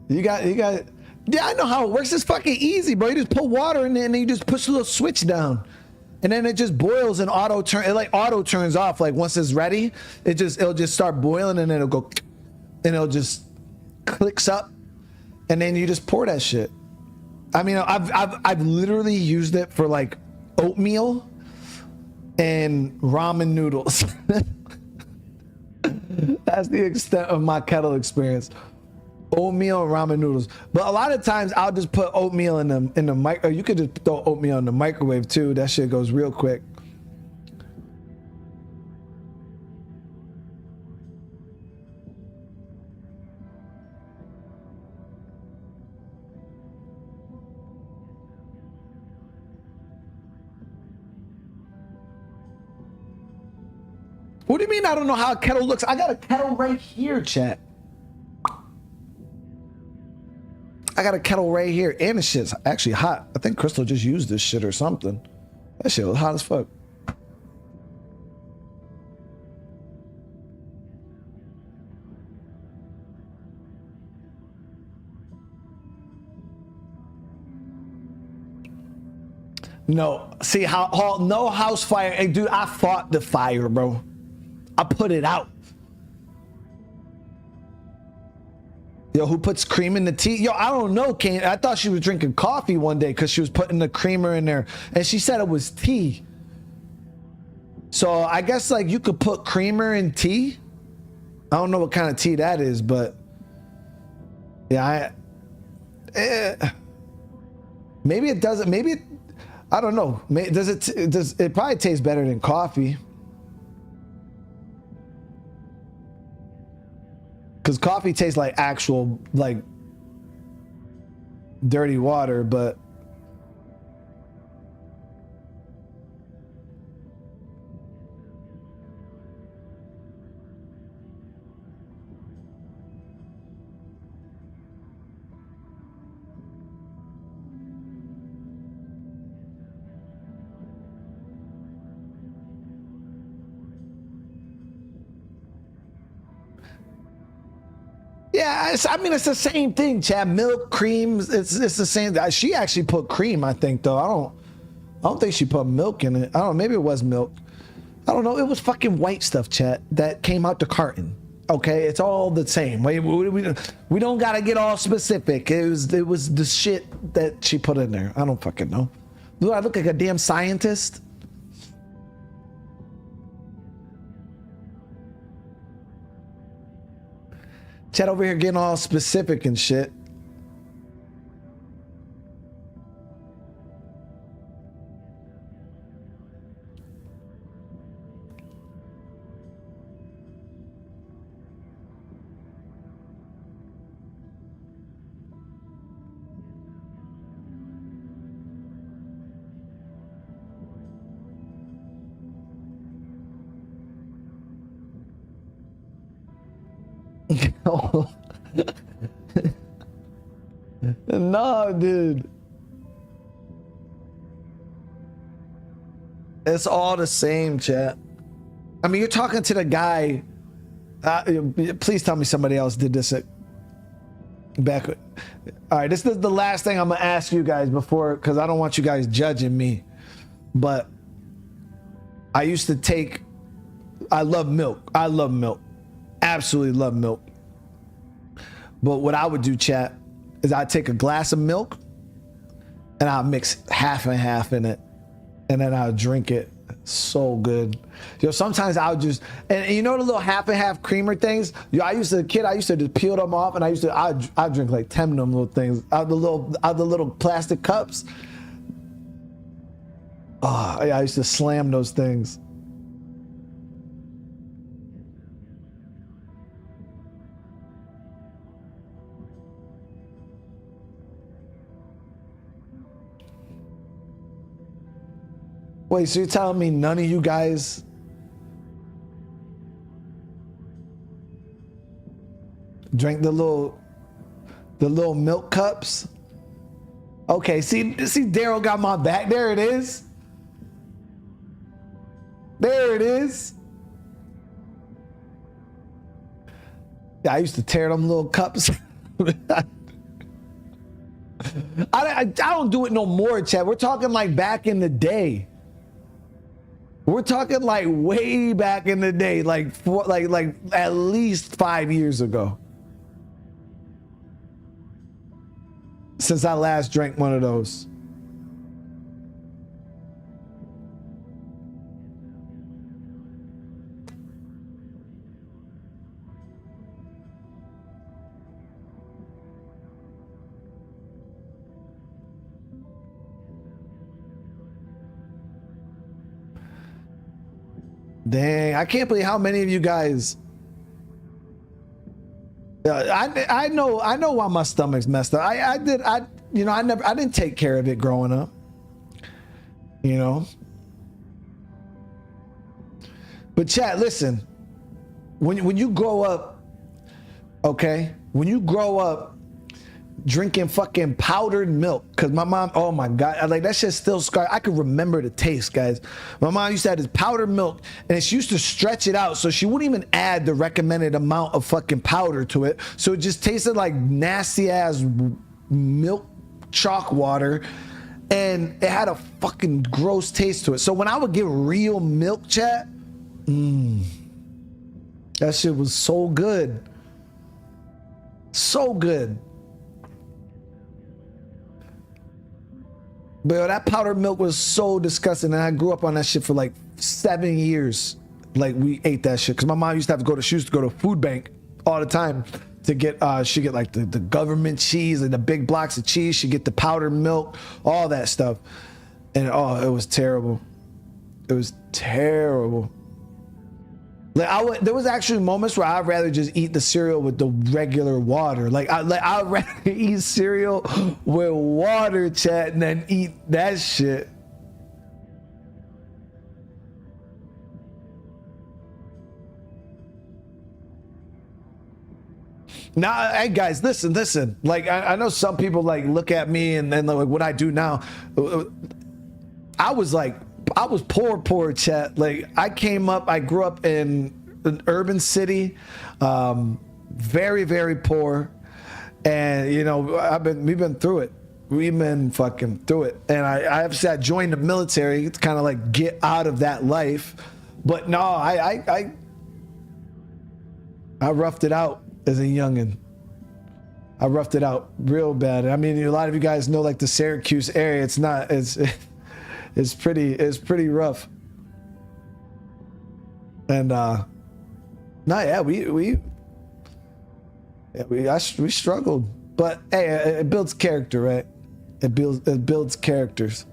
You got. Yeah, I know how it works. It's fucking easy, bro. You just put water in there and then you just push the little switch down, and then it just boils and auto turn. It like auto turns off. Like once it's ready, it'll just start boiling and then it'll go, and it'll just clicks up, and then you just pour that shit. I mean, I've literally used it for like oatmeal and ramen noodles. That's the extent of my kettle experience. Oatmeal and ramen noodles, but a lot of times I'll just put oatmeal in the mic. Or you could just throw oatmeal in the microwave too. That shit goes real quick. What do you mean I don't know how a kettle looks? I got a kettle right here, chat. I got a kettle right here, and the shit's actually hot. I think Crystal just used this shit or something. That shit was hot as fuck. No, see how no house fire. Hey, dude, I fought the fire, bro. I put it out. Yo, who puts cream in the tea? Yo, I don't know, Kane. I thought she was drinking coffee one day because she was putting the creamer in there, and she said it was tea. So I guess like you could put creamer in tea. I don't know what kind of tea that is, but yeah, maybe it doesn't. Maybe it, I don't know. Does it probably taste better than coffee? Because coffee tastes like actual, like, dirty water, but... Yeah, I mean, it's the same thing, Chad. Milk, cream, it's the same. She actually put cream, I think, though. I don't think she put milk in it. I don't know, maybe it was milk. I don't know. It was fucking white stuff, Chad, that came out the carton. Okay, it's all the same. We don't gotta get all specific. It was the shit that she put in there. I don't fucking know. Do I look like a damn scientist? Chad over here getting all specific and shit. No, dude. It's all the same, chat. I mean, you're talking to the guy. Please tell me somebody else did this back. All right, this is the last thing I'm gonna ask you guys before, because I don't want you guys judging me. But I used to take. I love milk. I love milk. Absolutely love milk. But what I would do, chat, is I'd take a glass of milk and I'll mix half and half in it, and then I'll drink it. So good. Yo, sometimes I'll just, and you know the little half and half creamer things? Yo, I used to just peel them off, and I'd drink like 10 of them little things out the little plastic cups. Oh, I used to slam those things. Wait, so you're telling me none of you guys drank the little milk cups? Okay, see Daryl got my back. There it is. There it is. Yeah, I used to tear them little cups. I don't do it no more, Chad. We're talking like back in the day. We're talking like way back in the day, like at least 5 years ago. Since I last drank one of those. Dang, I can't believe how many of you guys. I know why my stomach's messed up. I didn't take care of it growing up. You know. But chat, listen. When you grow up, okay, when you grow up drinking fucking powdered milk, because my mom, oh my god, like that shit still scarred. I could remember the taste, guys. My mom used to have this powdered milk, and she used to stretch it out so she wouldn't even add the recommended amount of fucking powder to it, so it just tasted like nasty ass milk chalk water, and it had a fucking gross taste to it. So when I would get real milk, chat, that shit was so good. So good. But yo, that powdered milk was so disgusting, and I grew up on that shit for like 7 years. Like we ate that shit because my mom used to have to go to, she used to go to a food bank all the time to get she get like the government cheese and the big blocks of cheese. She get the powdered milk, all that stuff, and oh, it was terrible. It was terrible. Like there was actually moments where I'd rather just eat the cereal with the regular water. I'd rather eat cereal with water, chat, and then eat that shit. Now, hey guys, listen. Like I know some people like look at me and then like what I do now. I was poor, chat. Like I grew up in an urban city, very, very poor. And you know, we've been through it. We've been fucking through it. And I joined the military to kind of like get out of that life. But no, I roughed it out as a youngin'. I roughed it out real bad. I mean, a lot of you guys know like the Syracuse area. It's pretty rough. And we struggled, but hey, it builds character, right? It builds characters.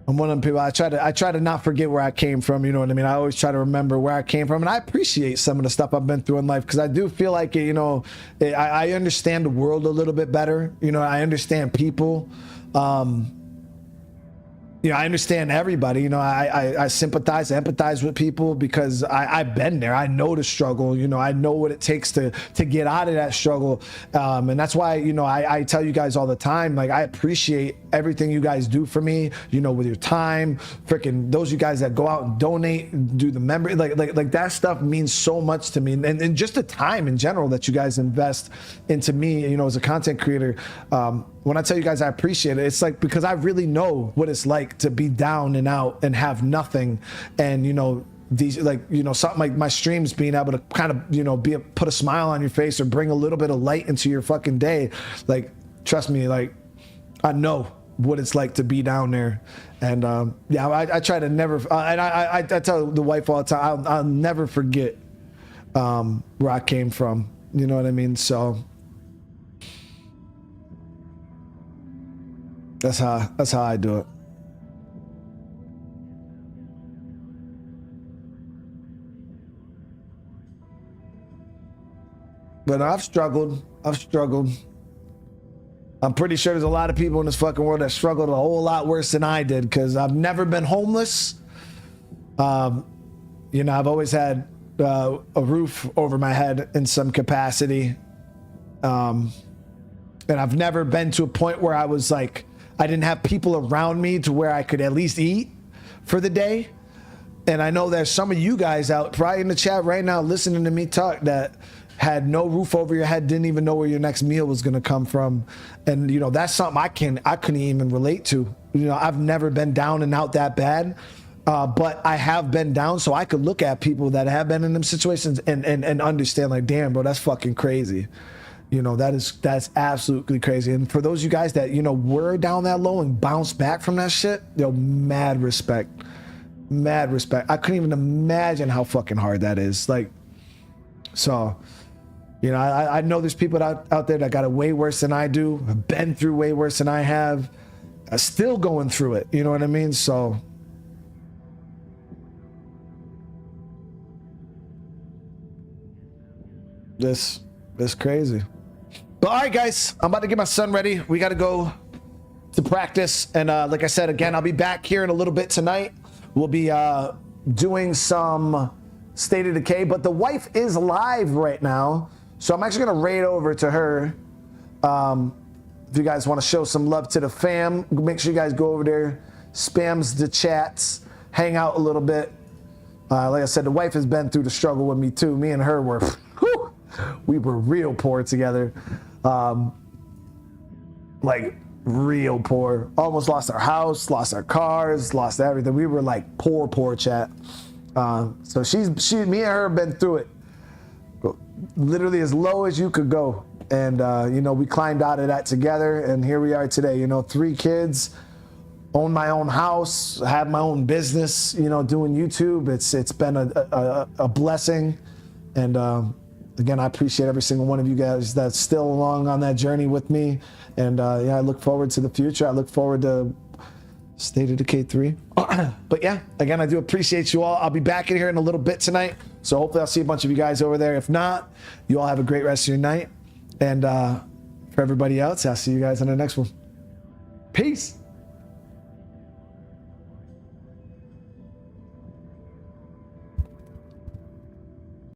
I'm one of them people. I try to not forget where I came from. You know what I mean? I always try to remember where I came from, and I appreciate some of the stuff I've been through in life because I do feel like I understand the world a little bit better. You know, I understand people. You know, I understand everybody. You know, I sympathize, empathize with people because I've been there. I know the struggle. You know, I know what it takes to get out of that struggle. And that's why, you know, I tell you guys all the time, like, I appreciate everything you guys do for me, you know, with your time, freaking those you guys that go out and donate, do the member, like that stuff means so much to me. And just the time in general that you guys invest into me, you know, as a content creator. When I tell you guys I appreciate it, it's like because I really know what it's like to be down and out and have nothing. And, you know, these, like, you know, something like my streams being able to kind of, you know, put a smile on your face or bring a little bit of light into your fucking day. Like, trust me, like, I know what it's like to be down there. And yeah, I try to never, and I tell the wife all the time, I'll never forget where I came from. You know what I mean? So that's how I do it. But I've struggled. I'm pretty sure there's a lot of people in this fucking world that struggled a whole lot worse than I did because I've never been homeless. You know, I've always had a roof over my head in some capacity. And I've never been to a point where I was like, I didn't have people around me to where I could at least eat for the day. And I know there's some of you guys out probably in the chat right now listening to me talk that had no roof over your head, didn't even know where your next meal was going to come from. And, you know, that's something I couldn't even relate to. You know, I've never been down and out that bad, but I have been down, so I could look at people that have been in them situations and understand, like, damn, bro, that's fucking crazy. You know, that's absolutely crazy. And for those of you guys that, you know, were down that low and bounced back from that shit, yo, mad respect. I couldn't even imagine how fucking hard that is. Like, so, you know, I know there's people out there that got it way worse than I do, have been through way worse than I have, still going through it. You know what I mean? So, this crazy. But all right, guys, I'm about to get my son ready. We got to go to practice. And like I said, again, I'll be back here in a little bit tonight. We'll be doing some State of Decay, but the wife is live right now. So I'm actually going to raid over to her. If you guys want to show some love to the fam, make sure you guys go over there, spams the chats, hang out a little bit. Like I said, the wife has been through the struggle with me too. Me and her were, we were real poor together. Like real poor. Almost lost our house, lost our cars, lost everything. We were like poor chat. So me and her have been through it. literally as low as you could go. And, you know, we climbed out of that together, and here we are today. You know, 3 kids, own my own house, have my own business, you know, doing YouTube. It's been a blessing. And again, I appreciate every single one of you guys that's still along on that journey with me. And yeah, I look forward to the future. I look forward to State of Decay 3. But yeah, again, I do appreciate you all. I'll be back in here in a little bit tonight. So hopefully I'll see a bunch of you guys over there. If not, you all have a great rest of your night. And for everybody else, I'll see you guys on the next one. Peace.